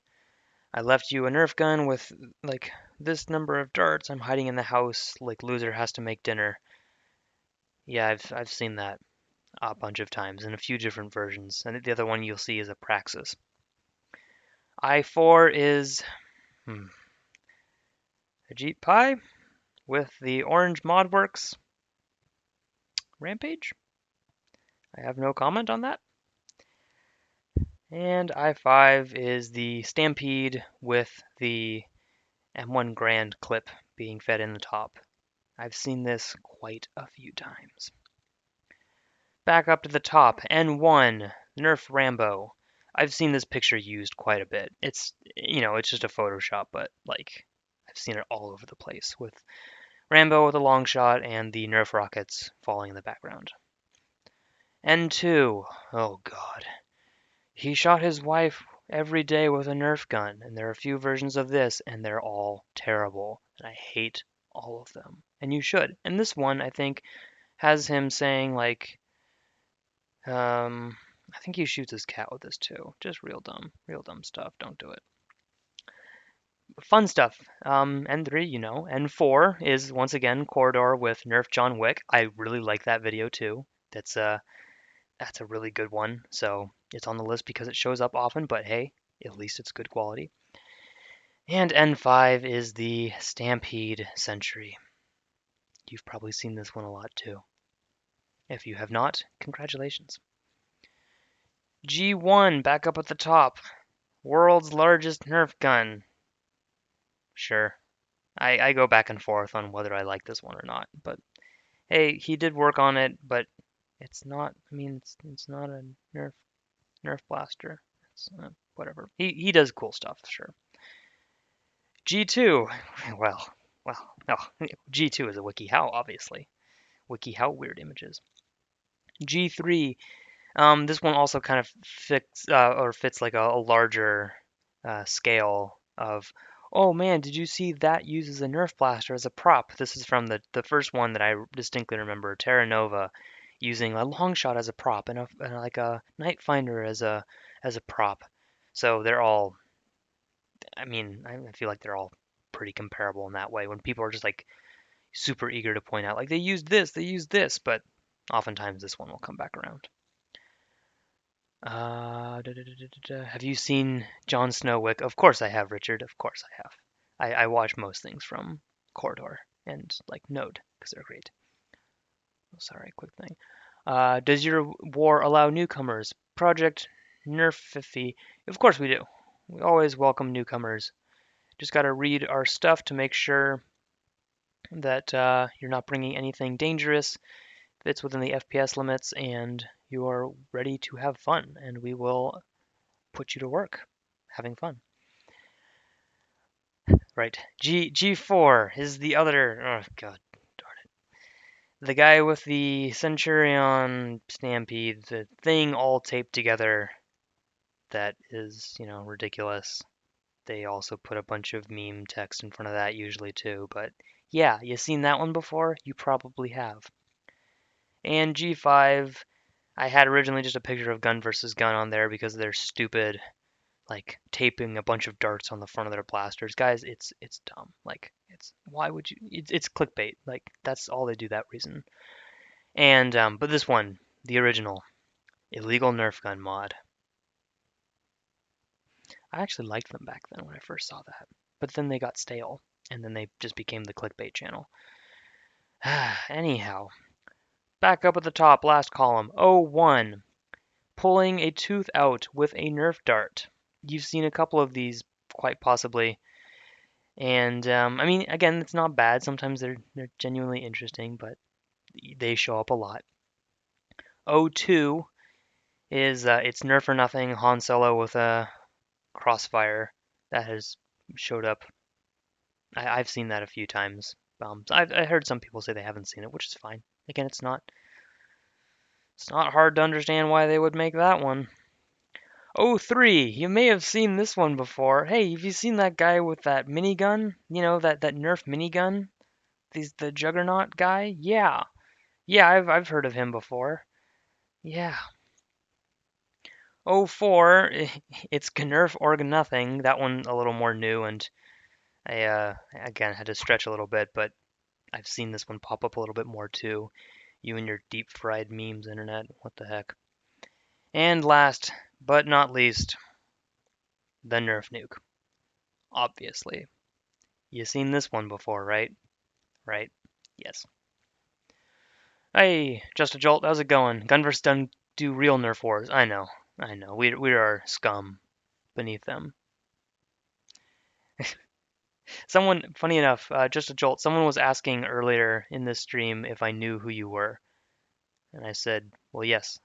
I left you a Nerf gun with like this number of darts. I'm hiding in the house like loser has to make dinner. Yeah, I've seen that a bunch of times in a few different versions. And the other one you'll see is a Praxis. I4 is a Jeep Pie with the orange Modworks Rampage. I have no comment on that. And I-5 is the Stampede with the M1 Grand clip being fed in the top. I've seen this quite a few times. Back up to the top, N1, Nerf Rambo. I've seen this picture used quite a bit. It's just a Photoshop, but like, I've seen it all over the place with Rambo with a long shot and the Nerf rockets falling in the background. N2, oh god. He shot his wife every day with a Nerf gun, and there are a few versions of this, and they're all terrible, and I hate all of them. And you should. And this one, I think, has him saying like, I think he shoots his cat with this too. Just real dumb stuff. Don't do it. Fun stuff. N3, N4 is once again Corridor with Nerf John Wick. I really like that video too. That's a really good one. So it's on the list because it shows up often, but hey, at least it's good quality. And N5 is the Stampede Century. You've probably seen this one a lot too. If you have not, congratulations. G1 back up at the top. World's largest Nerf gun. Sure. I go back and forth on whether I like this one or not, but hey, he did work on it, but it's not. I mean, it's not a Nerf blaster. It's whatever. He does cool stuff, sure. G2, no, G2 is a WikiHow, obviously. WikiHow weird images. G3, this one also kind of fits like a larger scale of, oh man, did you see that uses a Nerf blaster as a prop? This is from the first one that I distinctly remember, Terra Nova, using a long shot as a prop and like a Night Finder as a prop. So they're all, I mean, I feel like they're all pretty comparable in that way. When people are just like super eager to point out, like they used this, but oftentimes this one will come back around. Have you seen Jon Snowwick? Of course I have, Richard. Of course I have. I watch most things from Corridor and like Node because they're great. Oh, sorry, quick thing. Does your war allow newcomers? Project Nerf 50. Of course we do. We always welcome newcomers. Just got to read our stuff to make sure that you're not bringing anything dangerous, fits within the FPS limits, and you are ready to have fun. And we will put you to work having fun. Right. G4 is the other. Oh god, darn it. The guy with the Centurion Stampede, the thing all taped together that is, ridiculous. They also put a bunch of meme text in front of that usually too, but yeah, you seen that one before? You probably have. And G5, I had originally just a picture of gun versus gun on there because they're stupid, like taping a bunch of darts on the front of their blasters. Guys, it's dumb. Like it's why would you? It's clickbait. Like that's all they do that reason. And but this one, the original illegal Nerf gun mod, I actually liked them back then when I first saw that. But then they got stale, and then they just became the clickbait channel. Anyhow, back up at the top, last column. Oh, 01. Pulling a tooth out with a Nerf dart. You've seen a couple of these, quite possibly. And I mean, again, it's not bad. Sometimes they're genuinely interesting, but they show up a lot. Oh, 02 is it's Nerf or nothing Han Solo with a crossfire that has showed up. I've seen that a few times. I heard some people say they haven't seen it, which is fine. Again, it's not hard to understand why they would make that one. Oh, 03, you may have seen this one before. Hey, have you seen that guy with that minigun? That Nerf minigun? The Juggernaut guy? Yeah. Yeah, I've heard of him before. Yeah. Oh, 04, it's Nerf or nothing. That one a little more new, and I again had to stretch a little bit, but I've seen this one pop up a little bit more too. You and your deep fried memes, internet. What the heck? And last but not least, the Nerf nuke. Obviously. You seen this one before, right? Right? Yes. Hey, Just a Jolt, how's it going? Gun vs. Gun do real Nerf wars. I know. I know, we are scum beneath them. Someone, funny enough, just a jolt, someone was asking earlier in this stream if I knew who you were. And I said, well, yes.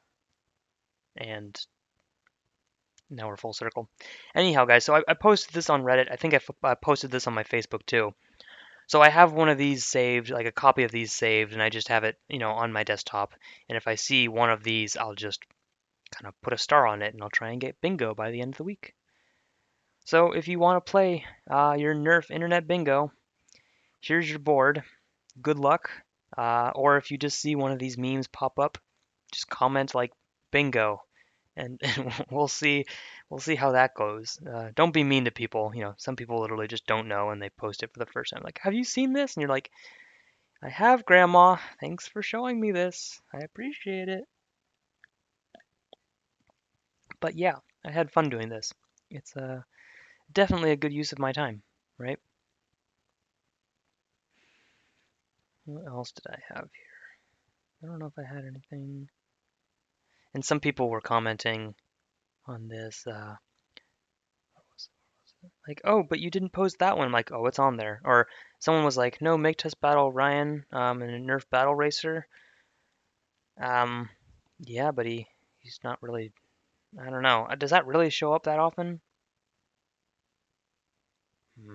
And now we're full circle. Anyhow, guys, so I posted this on Reddit. I think I posted this on my Facebook too. So I have one of these saved, like a copy of these saved, and I just have it, on my desktop. And if I see one of these, I'll just kind of put a star on it, and I'll try and get bingo by the end of the week. So if you want to play your Nerf Internet Bingo, here's your board. Good luck. Or if you just see one of these memes pop up, just comment like bingo, and we'll see how that goes. Don't be mean to people. Some people literally just don't know and they post it for the first time. Like, have you seen this? And you're like, I have, Grandma. Thanks for showing me this. I appreciate it. But yeah, I had fun doing this. It's definitely a good use of my time, right? What else did I have here? I don't know if I had anything. And some people were commenting on this. Like, oh, but you didn't post that one. I'm like, oh, it's on there. Or someone was like, no, make test battle Ryan in a Nerf battle racer. Um, yeah, but he's not really. I don't know. Does that really show up that often? Hmm,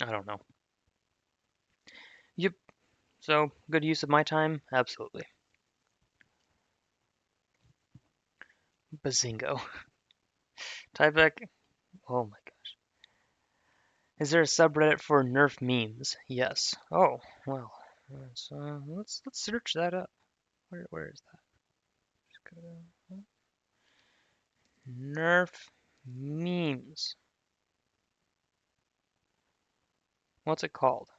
I don't know. Yep. So good use of my time, absolutely. Bazingo. Tyvek. Oh my god. Is there a subreddit for Nerf memes? Yes. Oh well. Let's search that up. Where is that? Just go to Nerf memes. What's it called?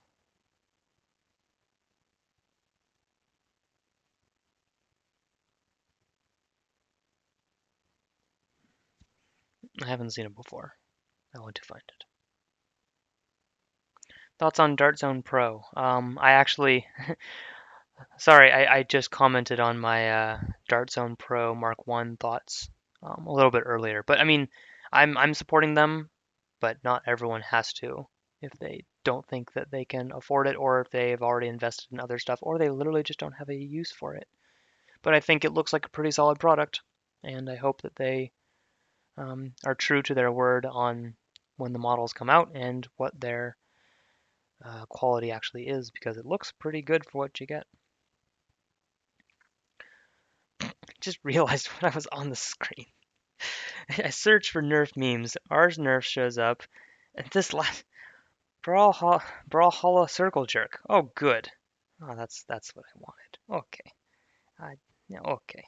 I haven't seen it before. I want to find it. Thoughts on Dart Zone Pro? I actually, sorry, I just commented on my Dart Zone Pro Mark One thoughts a little bit earlier. But I mean, I'm supporting them, but not everyone has to if they don't think that they can afford it, or if they've already invested in other stuff, or they literally just don't have a use for it. But I think it looks like a pretty solid product, and I hope that they are true to their word on when the models come out and what their quality actually is, because it looks pretty good for what you get. Just realized when I was on the screen. I searched for Nerf memes. Ours Nerf shows up, and this last Brawlhalla Circle Jerk. Oh, good. Oh, that's what I wanted. Okay. Yeah, okay.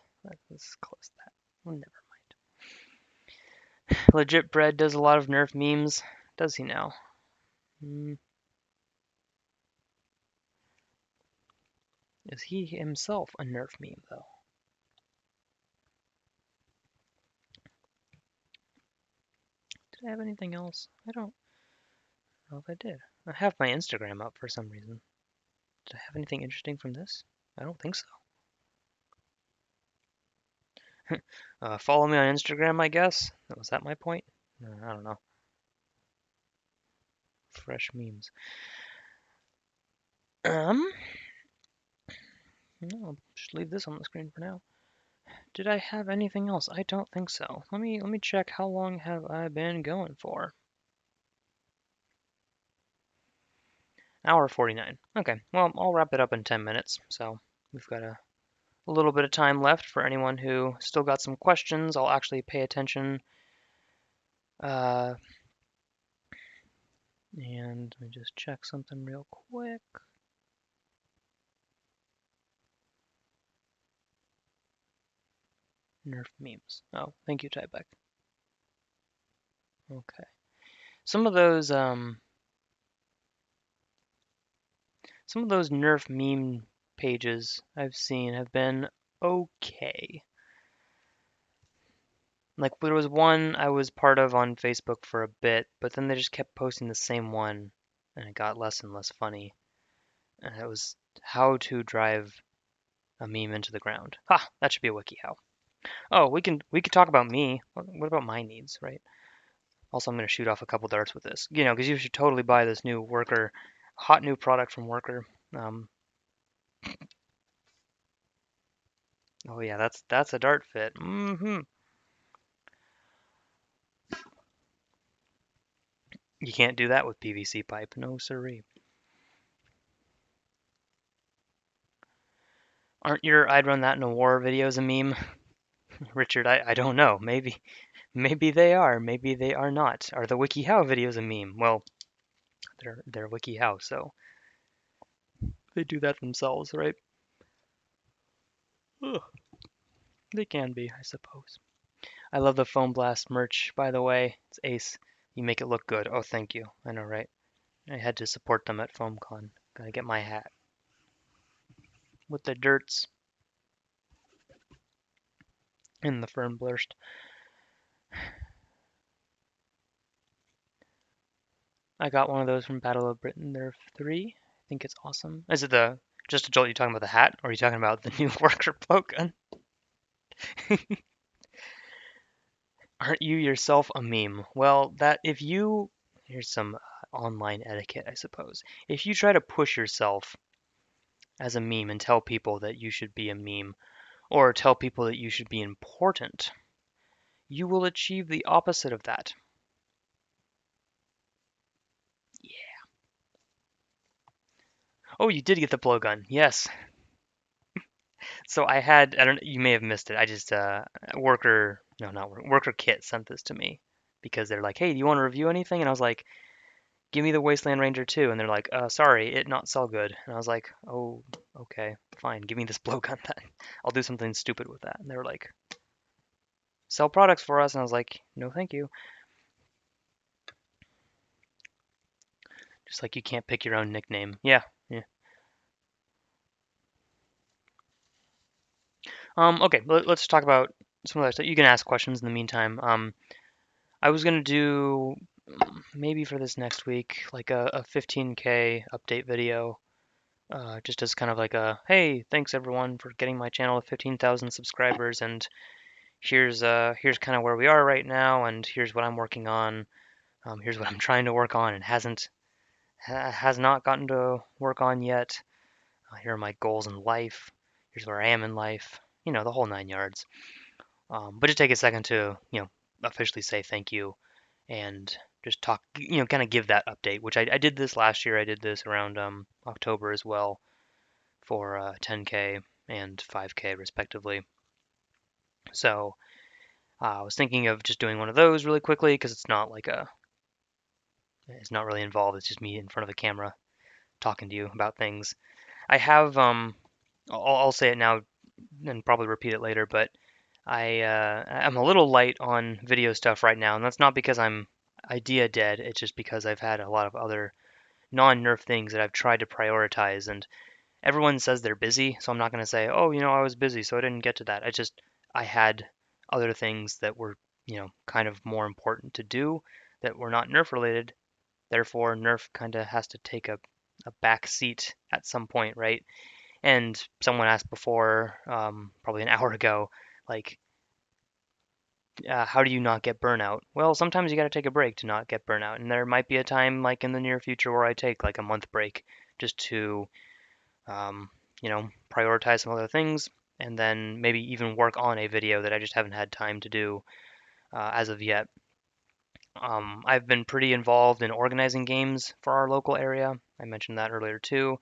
Let's close that. Well, never mind. Legit Bread does a lot of Nerf memes. Does he now? Hmm. Is he himself a Nerf meme, though? Did I have anything else? I don't know if I did. I have my Instagram up for some reason. Did I have anything interesting from this? I don't think so. Follow me on Instagram, I guess. Was that my point? I don't know. Fresh memes. Um, no, I'll just leave this on the screen for now. Did I have anything else? I don't think so. Let me check. How long have I been going for? Hour 49. Okay, well, I'll wrap it up in 10 minutes. So we've got a little bit of time left for anyone who still got some questions. I'll actually pay attention. Uh, and let me just check something real quick. Nerf memes. Oh, thank you, Typeback. Okay. Some of those Nerf meme pages I've seen have been okay. Like there was one I was part of on Facebook for a bit, but then they just kept posting the same one and it got less and less funny. And it was how to drive a meme into the ground. Ha! That should be a WikiHow. Oh, we could talk about me. What about my needs, right? Also, I'm gonna shoot off a couple darts with this, because you should totally buy this new Worker, hot new product from Worker. Um, oh yeah, that's a dart fit. You can't do that with PVC pipe, no siree. Aren't your I'd run that in a war videos a meme? Richard, I don't know. Maybe they are. Maybe they are not. Are the WikiHow videos a meme? Well, they're WikiHow, so they do that themselves, right? Ugh, they can be, I suppose. I love the Foam Blast merch, by the way. It's ace. You make it look good. Oh, thank you. I know, right? I had to support them at FoamCon. Gotta get my hat with the dirts and the firm burst. I got one of those from Battle of Britain. Nerf 3. I think it's awesome. Is it the just a jolt? You talking about the hat, or are you talking about the new worker blowgun? Aren't you yourself a meme? Well, that if you here's some online etiquette, I suppose. If you try to push yourself as a meme and tell people that you should be a meme, or tell people that you should be important, you will achieve the opposite of that. Yeah. Oh, you did get the blowgun. Yes. So I don't you may have missed it. I just worker no not worker, worker kit sent this to me because they're like, "Hey, do you want to review anything?" And I was like, "Give me the Wasteland Ranger 2." And they're like, sorry, it not sell good." And I was like, "Oh, okay, fine. Give me this blowgun then. I'll do something stupid with that." And they were like, "Sell products for us." And I was like, "No, thank you." Just like you can't pick your own nickname. Yeah, yeah. Okay, let's talk about some other stuff. You can ask questions in the meantime. I was gonna do maybe for this next week, like a 15K update video, just as kind of like a hey, thanks everyone for getting my channel to 15,000 subscribers, and here's kind of where we are right now, and here's what I'm working on. Here's what I'm trying to work on and has not gotten to work on yet. Here are my goals in life. Here's where I am in life. The whole 9 yards. But just take a second to officially say thank you and just talk, kind of give that update, which I did this last year. I did this around October as well for 10K and 5K respectively. So I was thinking of just doing one of those really quickly because it's not really involved. It's just me in front of a camera talking to you about things. I have, I'll say it now and probably repeat it later, but I'm a little light on video stuff right now, and that's not because I'm idea dead. It's just because I've had a lot of other non-Nerf things that I've tried to prioritize, and everyone says they're busy, so I'm not going to say, oh, I was busy, so I didn't get to that. I had other things that were, kind of more important to do that were not Nerf related. Therefore, Nerf kind of has to take a back seat at some point, right? And someone asked before, probably an hour ago, like, how do you not get burnout? Well, sometimes you got to take a break to not get burnout, and there might be a time like in the near future where I take like a month break just to, um, prioritize some other things, and then maybe even work on a video that I just haven't had time to do as of yet. I've been pretty involved in organizing games for our local area. I mentioned that earlier too,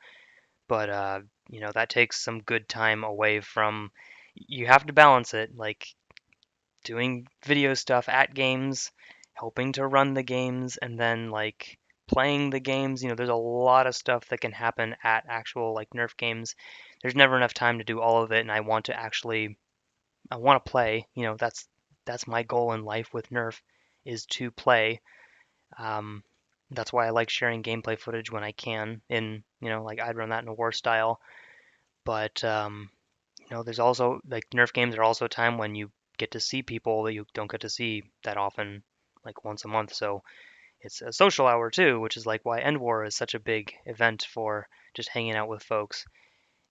but that takes some good time away from. You have to balance it, like doing video stuff at games, helping to run the games, and then like playing the games. There's a lot of stuff that can happen at actual like Nerf games. There's never enough time to do all of it, and I want to play. That's my goal in life with Nerf is to play. Um, that's why I like sharing gameplay footage when I can in, like I'd run that in a war style. But there's also like Nerf games are also a time when you get to see people that you don't get to see that often, like once a month. So it's a social hour too, which is like why End War is such a big event for just hanging out with folks.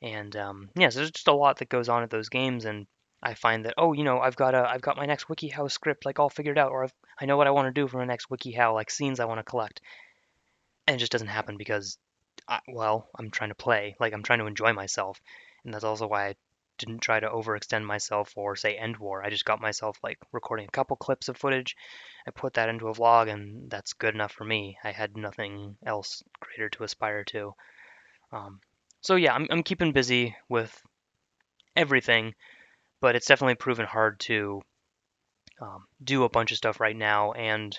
And yeah, so there's just a lot that goes on at those games, and I find that, oh, I've got my next WikiHow script like all figured out, or I know what I want to do for my next WikiHow, like scenes I want to collect, and it just doesn't happen because, well, I'm trying to play, like I'm trying to enjoy myself, and that's also why I didn't try to overextend myself or say end war. I just got myself like recording a couple clips of footage. I put that into a vlog, and that's good enough for me. I had nothing else greater to aspire to. Um, so yeah, I'm keeping busy with everything, but it's definitely proven hard to do a bunch of stuff right now and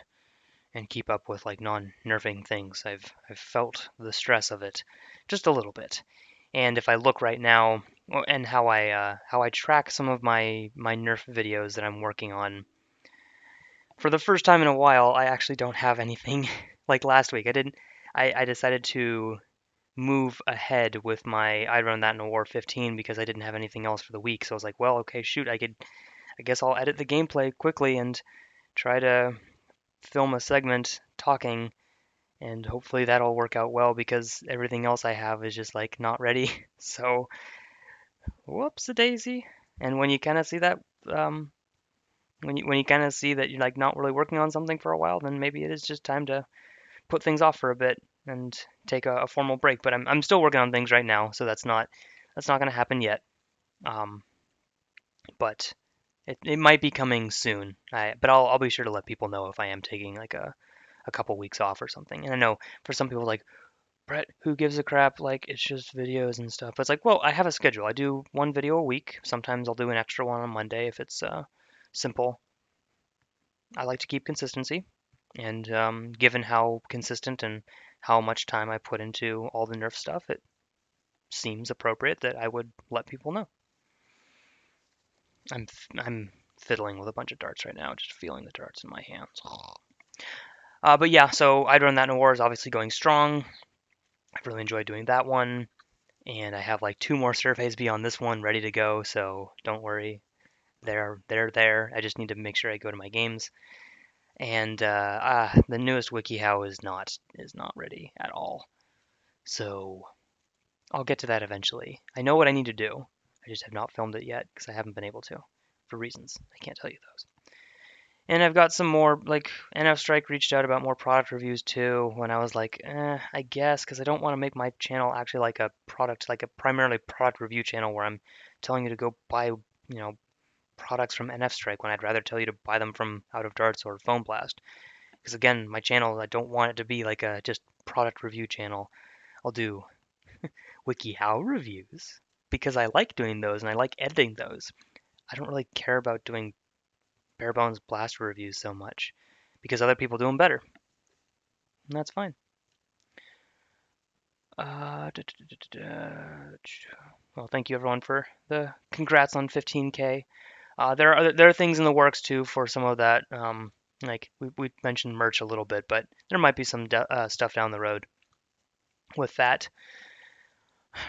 keep up with like non-nerfing things. I've felt the stress of it just a little bit. And if I look right now and how I track some of my Nerf videos that I'm working on, for the first time in a while, I actually don't have anything like last week. I decided to move ahead with my I'd Run That in a War 15 because I didn't have anything else for the week. So I was like, well, okay, shoot, I guess I'll edit the gameplay quickly and try to film a segment talking, and hopefully that'll work out well because everything else I have is just like not ready. So, whoops a daisy. And when you kind of see that, um, when you kind of see that you're like not really working on something for a while, then maybe it is just time to put things off for a bit and take a formal break. But I'm still working on things right now, so that's not going to happen yet. Um, but it might be coming soon. But I'll be sure to let people know if I am taking like a couple weeks off or something. And I know for some people like, Brett, who gives a crap? Like it's just videos and stuff. But it's like, well, I have a schedule. I do one video a week. Sometimes I'll do an extra one on Monday if it's simple. I like to keep consistency, and given how consistent and how much time I put into all the Nerf stuff, it seems appropriate that I would let people know. I'm fiddling with a bunch of darts right now, just feeling the darts in my hands. But yeah, so I'd Run That in a War is obviously going strong. I've really enjoyed doing that one, and I have like two more surveys beyond this one ready to go. So don't worry, they're there. I just need to make sure I go to my games. And the newest WikiHow is not ready at all. So I'll get to that eventually. I know what I need to do. I just have not filmed it yet because I haven't been able to, for reasons I can't tell you those. And I've got some more, like NF Strike reached out about more product reviews too. When I was like, I guess, because I don't want to make my channel actually like a product, like a primarily product review channel where I'm telling you to go buy, products from NF Strike when I'd rather tell you to buy them from Out of Darts or Foam Blast. Because again, my channel, I don't want it to be like a just product review channel. I'll do WikiHow reviews because I like doing those and I like editing those. I don't really care about doing bare bones blaster reviews so much because other people do them better, and that's fine. Well, thank you everyone for the congrats on 15K. There are things in the works too for some of that. Like we mentioned merch a little bit, but there might be some stuff down the road with that.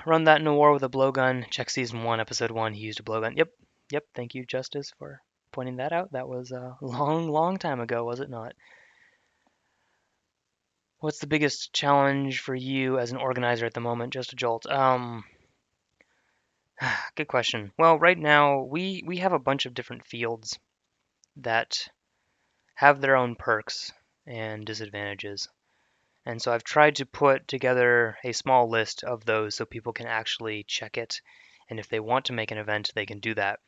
Run that in a war with a blowgun. Check season 1, episode 1. He used a blowgun. Yep, yep. Thank you, Justice, for pointing that out. That was a long, long time ago, was it not? What's the biggest challenge for you as an organizer at the moment? Just a jolt. Good question. Well, right now we have a bunch of different fields that have their own perks and disadvantages. And so I've tried to put together a small list of those so people can actually check it. And if they want to make an event, they can do that.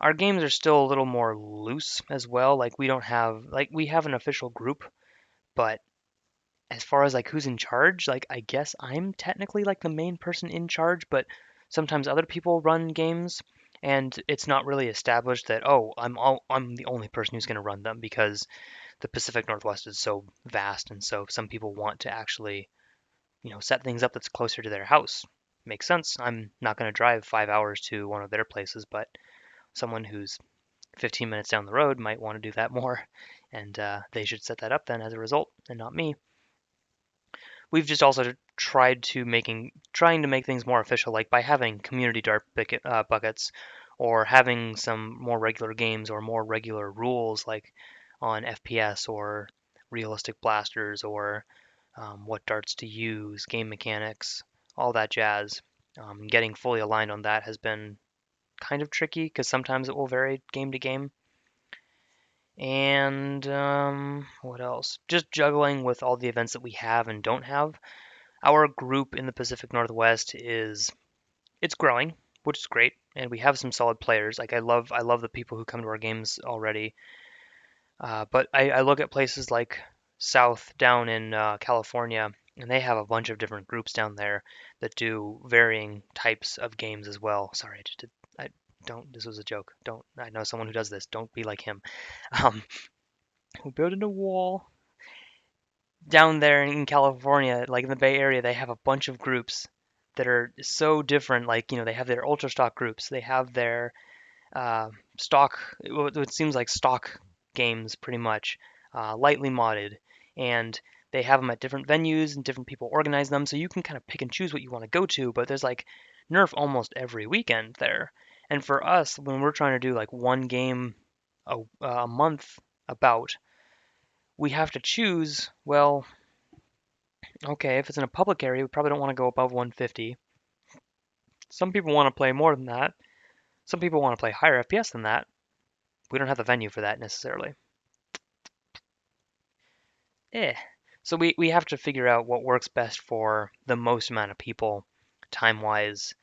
Our games are still a little more loose as well. Like we have an official group, but as far as like who's in charge, like I guess I'm technically like the main person in charge, but sometimes other people run games and it's not really established that I'm the only person who's going to run them because the Pacific Northwest is so vast and so some people want to actually, set things up that's closer to their house. Makes sense. I'm not going to drive 5 hours to one of their places, but someone who's 15 minutes down the road might want to do that more, and they should set that up then as a result, and not me. We've just also trying to make things more official, like by having community dart buckets, or having some more regular games or more regular rules, like on FPS or realistic blasters or what darts to use, game mechanics, all that jazz. Getting fully aligned on that has been kind of tricky because sometimes it will vary game to game. And what else? Just juggling with all the events that we have and don't have. Our group in the Pacific Northwest is it's growing, which is great, and we have some solid players. Like I love the people who come to our games already. But I look at places like South down in California, and they have a bunch of different groups down there that do varying types of games as well. Sorry, I just did. I don't. This was a joke. Don't. I know someone who does this. Don't be like him. Um, we're building a wall down there in California, like in the Bay Area. They have a bunch of groups that are so different. Like they have their ultra stock groups. They have their uh, stock, what seems like stock games pretty much, lightly modded, and they have them at different venues and different people organize them, so you can kind of pick and choose what you want to go to. But there's like Nerf almost every weekend there, and for us, when we're trying to do like one game a month about, we have to choose. Well, okay, if it's in a public area, we probably don't want to go above 150. Some people want to play more than that. Some people want to play higher FPS than that. We don't have the venue for that necessarily. Eh. So we have to figure out what works best for the most amount of people, time wise,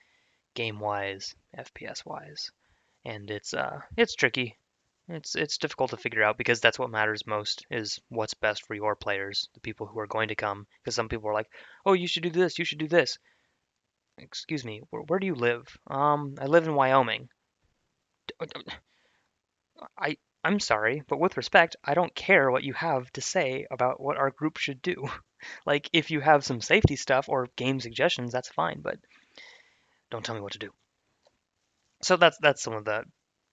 game wise, FPS wise, and it's tricky. It's difficult to figure out because that's what matters most is what's best for your players, the people who are going to come. Because some people are like, oh, you should do this, you should do this. Excuse me, where do you live? I live in Wyoming. I I'm sorry, but with respect, I don't care what you have to say about what our group should do. Like, if you have some safety stuff or game suggestions, that's fine, but don't tell me what to do. So that's some of the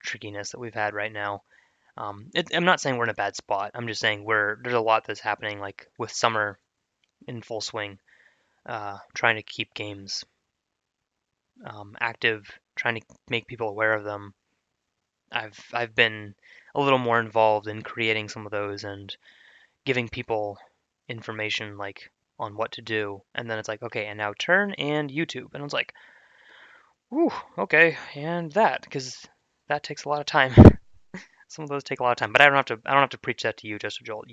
trickiness that we've had right now. I'm not saying we're in a bad spot. I'm just saying there's a lot that's happening, like with summer in full swing, trying to keep games active, trying to make people aware of them. I've been a little more involved in creating some of those and giving people information like on what to do. And then it's like, okay, and now turn and YouTube. And it's like, whew, okay, and that because that takes a lot of time. Some of those take a lot of time, but I don't have to preach that to you, Just Joel.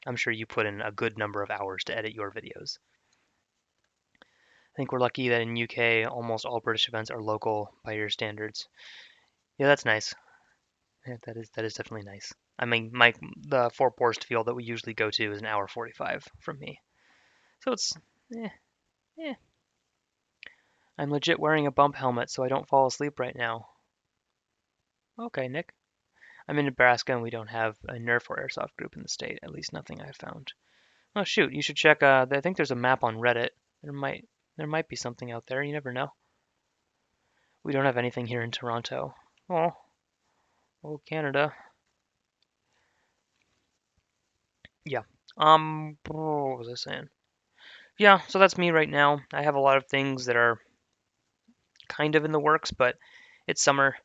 I'm sure you put in a good number of hours to edit your videos. I think we're lucky that in UK almost all British events are local by your standards. Yeah, that's nice. Yeah, that is definitely nice. I mean, the Fort Borst field that we usually go to is an hour 45 from me, so it's eh, eh. I'm legit wearing a bump helmet so I don't fall asleep right now. Okay, Nick. I'm in Nebraska and we don't have a Nerf or airsoft group in the state. At least nothing I've found. Oh shoot, you should check. I think there's a map on Reddit. There might be something out there. You never know. We don't have anything here in Toronto. Oh, oh Canada. Yeah. What was I saying? Yeah. So that's me right now. I have a lot of things that are kind of in the works, but it's summer.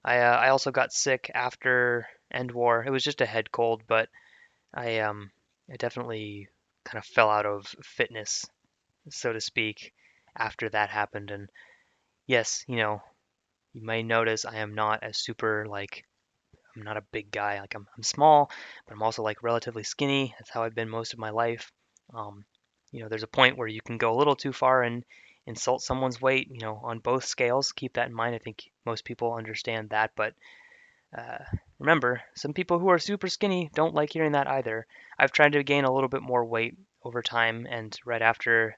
I also got sick after End War. It was just a head cold, but I definitely kind of fell out of fitness, so to speak, after that happened. And yes, you may notice I am not as super like I'm not a big guy. Like I'm small, but I'm also like relatively skinny. That's how I've been most of my life. Um, there's a point where you can go a little too far and insult someone's weight, on both scales. Keep that in mind. I think most people understand that, but uh, remember, some people who are super skinny don't like hearing that either. I've tried to gain a little bit more weight over time, and right after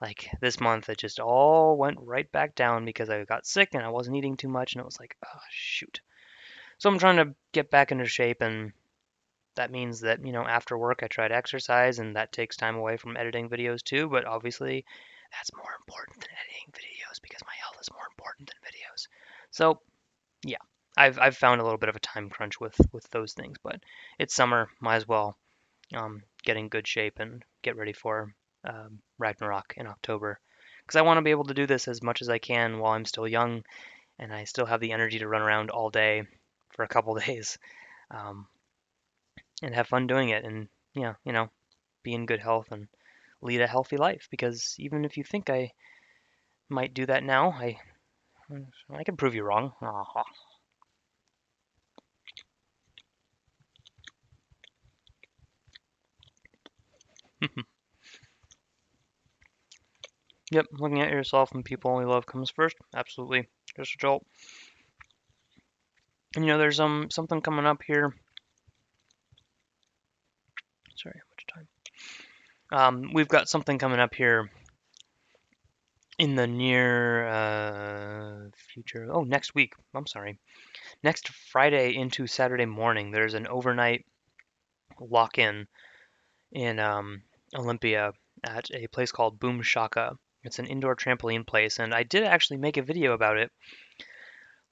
like this month, it just all went right back down because I got sick and I wasn't eating too much, and it was like, oh shoot. So I'm trying to get back into shape, and that means that, after work I try to exercise, and that takes time away from editing videos too, but obviously that's more important than editing videos because my health is more important than videos. So yeah, I've found a little bit of a time crunch with those things, but it's summer, might as well get in good shape and get ready for Ragnarok in October. Because I want to be able to do this as much as I can while I'm still young and I still have the energy to run around all day for a couple days um, and have fun doing it and yeah, be in good health and lead a healthy life. Because even if you think I might do that now. I can prove you wrong. Aw. Yep, looking at yourself and people only love comes first. Absolutely. Just a jolt. And there's something coming up here. Sorry, how much time? We've got something coming up here in the near future. Oh, next week. I'm sorry. Next Friday into Saturday morning, there's an overnight lock-in in Olympia at a place called Boom Shaka. It's an indoor trampoline place, and I did actually make a video about it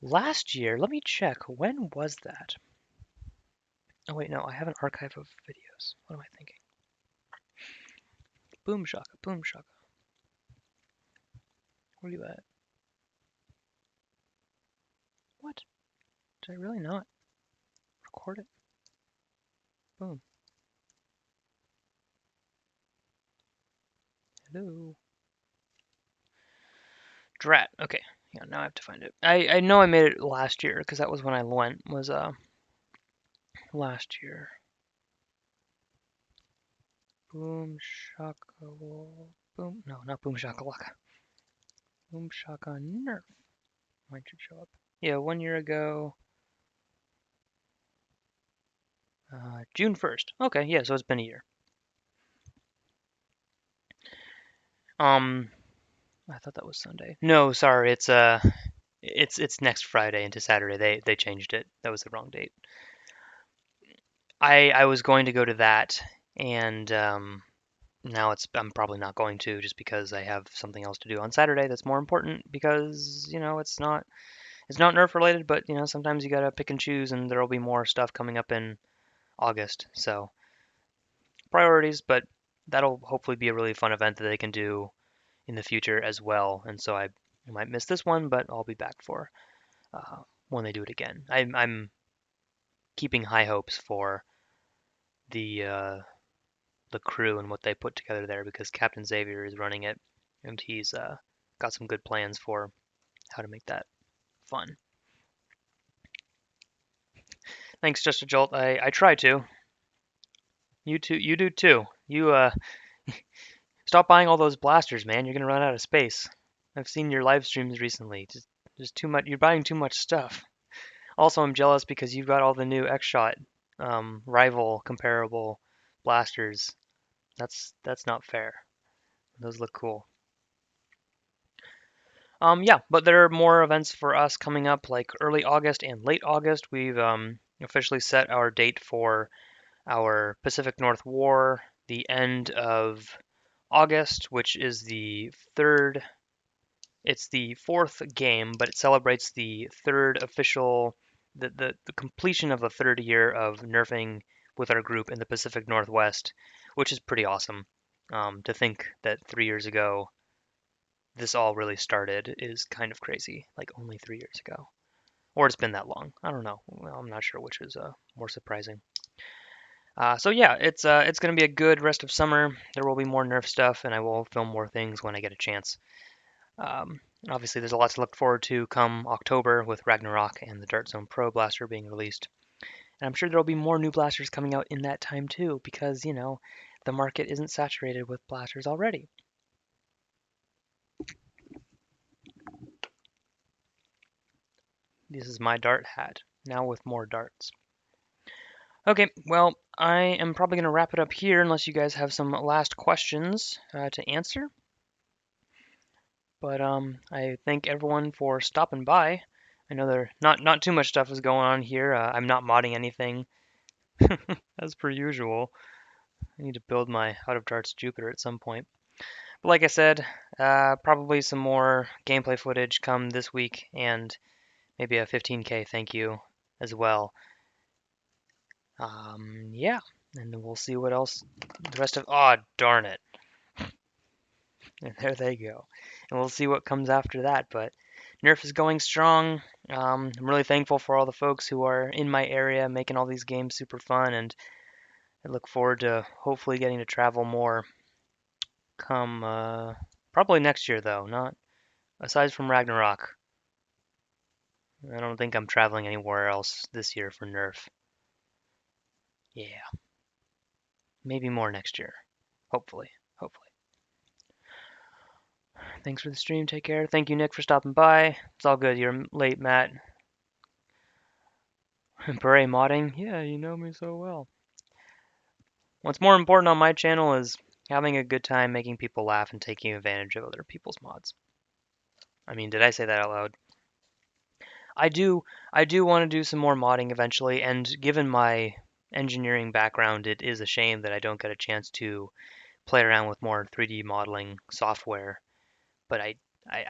last year. Let me check. When was that? Oh wait, no, I have an archive of videos. What am I thinking? Boom Shaka, Boom Shaka. Where are you at? What? Did I really not record it? Boom. Hello. Drat. Okay. Yeah, now I have to find it. I know I made it last year because that was when I went. Was last year. Boom Shaka. Boom. No, not Boom Shakalaka. Boom Shaka Nerf. Mine should show up. Yeah, 1 year ago. June 1st. Okay, yeah, so it's been a year. Um, I thought that was Sunday. No, sorry, it's next Friday into Saturday. They changed it. That was the wrong date. I was going to go to that, and now I'm probably not going to just because I have something else to do on Saturday that's more important because it's not Nerf related, but sometimes you gotta pick and choose, and there'll be more stuff coming up in August. So priorities, but that'll hopefully be a really fun event that they can do in the future as well. And so I might miss this one, but I'll be back for when they do it again. I'm keeping high hopes for the uh, the crew and what they put together there because Captain Xavier is running it, and he's got some good plans for how to make that fun. Thanks, Just a Jolt. I try to. You too. You do too. You stop buying all those blasters, man. You're gonna run out of space. I've seen your live streams recently. Just too much. You're buying too much stuff. Also, I'm jealous because you've got all the new X-Shot rival comparable blasters. That's not fair. Those look cool. Yeah, but there are more events for us coming up, like early August and late August. We've officially set our date for our Pacific North War, the end of August, which is the third. It's the fourth game, but it celebrates the third official, the completion of the third year of nerfing with our group in the Pacific Northwest, which is pretty awesome. To think that 3 years ago this all really started is kind of crazy. Like only 3 years ago, or it's been that long. I don't know. Well, I'm not sure which is more surprising. So yeah, it's gonna be a good rest of summer. There will be more Nerf stuff, and I will film more things when I get a chance. Um, Obviously, there's a lot to look forward to come October with Ragnarok and the Dart Zone Pro blaster being released. And I'm sure there'll be more new blasters coming out in that time too, because the market isn't saturated with blasters already. This is my dart hat, now with more darts. Okay, well, I am probably going to wrap it up here unless you guys have some last questions to answer. But I thank everyone for stopping by. I know there not too much stuff is going on here. I'm not modding anything as per usual. I need to build my Out of Darts Jupiter at some point. But like I said, probably some more gameplay footage come this week and maybe a 15K thank you as well. Yeah, and we'll see what else the rest of. Oh, darn it. And there they go. And we'll see what comes after that. But Nerf is going strong. I'm really thankful for all the folks who are in my area making all these games super fun. And I look forward to hopefully getting to travel more come probably next year, though. Not Aside from Ragnarok, I don't think I'm traveling anywhere else this year for Nerf. Yeah, maybe more next year. Hopefully. Hopefully. Thanks for the stream. Take care. Thank you, Nick, for stopping by. It's all good. You're late, Matt. Beret modding? Yeah, you know me so well. What's more important on my channel is having a good time, making people laugh, and taking advantage of other people's mods. I mean, did I say that out loud? I do I do want to do some more modding eventually, and given my engineering background, it is a shame that I don't get a chance to play around with more 3D modeling software, but I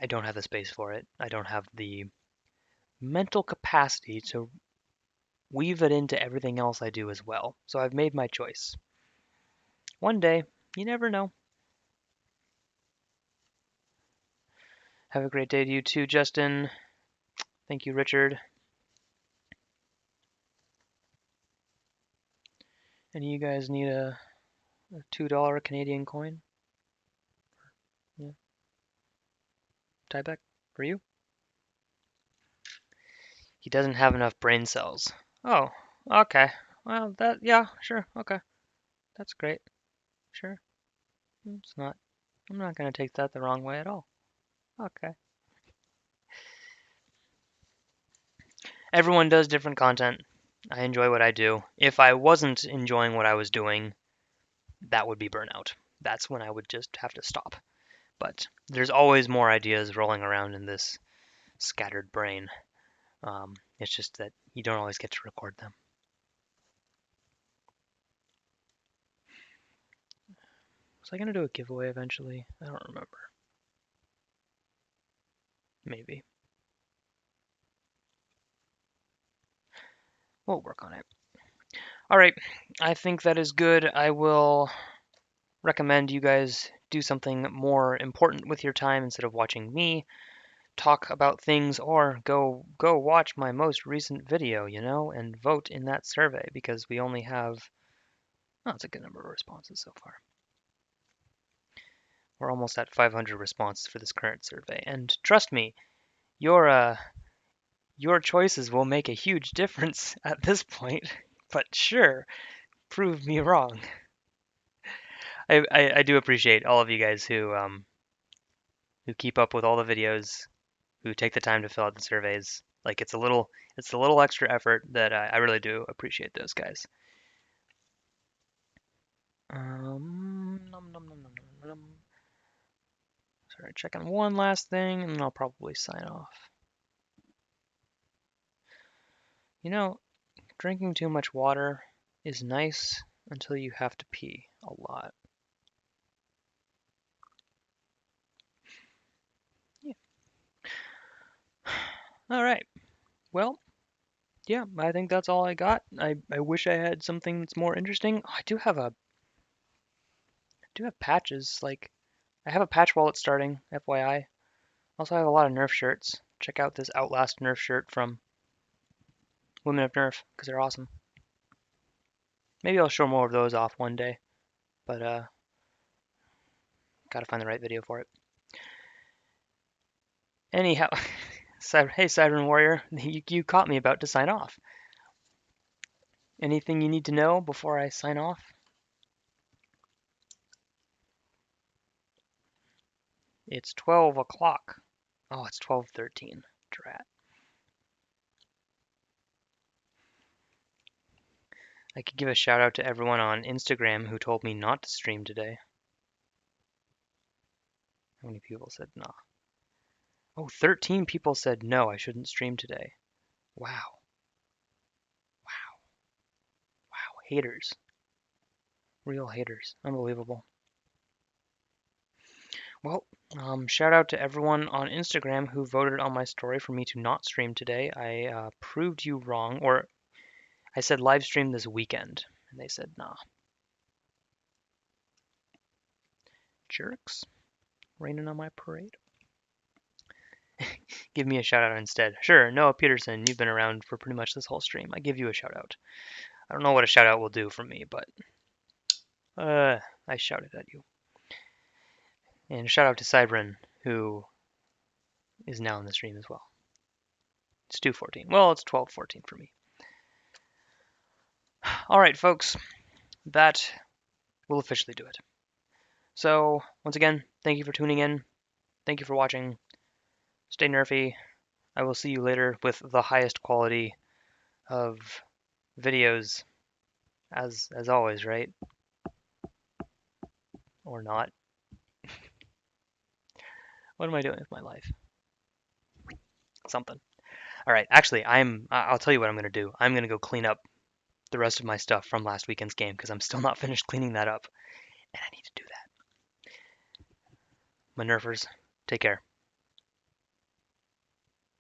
don't have the space for it. I don't have the mental capacity to weave it into everything else I do as well. So I've made my choice. One day, you never know. Have a great day to you too, Justin. Thank you, Richard. Any of you guys need a $2 Canadian coin? Yeah, Tyvek for you? He doesn't have enough brain cells. Oh, okay. Well, yeah, sure, okay. That's great. Sure. It's not, I'm not gonna take that the wrong way at all. Okay. Everyone does different content. I enjoy what I do. If I wasn't enjoying what I was doing, that would be burnout. That's when I would just have to stop. But there's always more ideas rolling around in this scattered brain. It's just that you don't always get to record them. Was I gonna do a giveaway eventually? I don't remember. Maybe. We'll work on it. All right, I think that is good. I will recommend you guys do something more important with your time instead of watching me talk about things, or go watch my most recent video, and vote in that survey because we only have, oh, it's a good number of responses so far. We're almost at 500 responses for this current survey, and trust me, your choices will make a huge difference at this point. But sure, prove me wrong. I do appreciate all of you guys who keep up with all the videos, who take the time to fill out the surveys. Like it's a little extra effort that I really do appreciate those guys. Nom, nom, nom, nom, nom, nom. Sorry, checking one last thing, and then I'll probably sign off. You know, drinking too much water is nice until you have to pee a lot. Yeah. All right. Well, yeah, I think that's all I got. I wish I had something that's more interesting. Oh, I do have patches. Like I have a patch wallet starting, FYI. Also, I have a lot of Nerf shirts. Check out this Outlast Nerf shirt from Women of Nerf because they're awesome. Maybe I'll show more of those off one day, but gotta find the right video for it. Anyhow, hey Siren Warrior, you caught me about to sign off. Anything you need to know before I sign off? It's 12 o'clock. Oh, it's 12:13. Drat. I could give a shout out to everyone on Instagram who told me not to stream today. How many people said nah? Oh, 13 people said no, I shouldn't stream today. Wow. Wow. Wow. Haters. Real haters. Unbelievable. Well, shout out to everyone on Instagram who voted on my story for me to not stream today. I proved you wrong, or I said live stream this weekend, and they said nah. Jerks. Raining on my parade. Give me a shout out instead. Sure, Noah Peterson, you've been around for pretty much this whole stream. I give you a shout out. I don't know what a shout out will do for me, but I shouted at you. And shout out to Cybrin, who is now in the stream as well. It's 2:14. Well, it's 12:14 for me. All right, folks, that will officially do it. So, once again, thank you for tuning in. Thank you for watching. Stay nerfy. I will see you later with the highest quality of videos, as always, right? Or not. What am I doing with my life? Something. All right, actually, I'll tell you what I'm going to do. I'm going to go clean up the rest of my stuff from last weekend's game because I'm still not finished cleaning that up, and I need to do that. My nerfers, take care.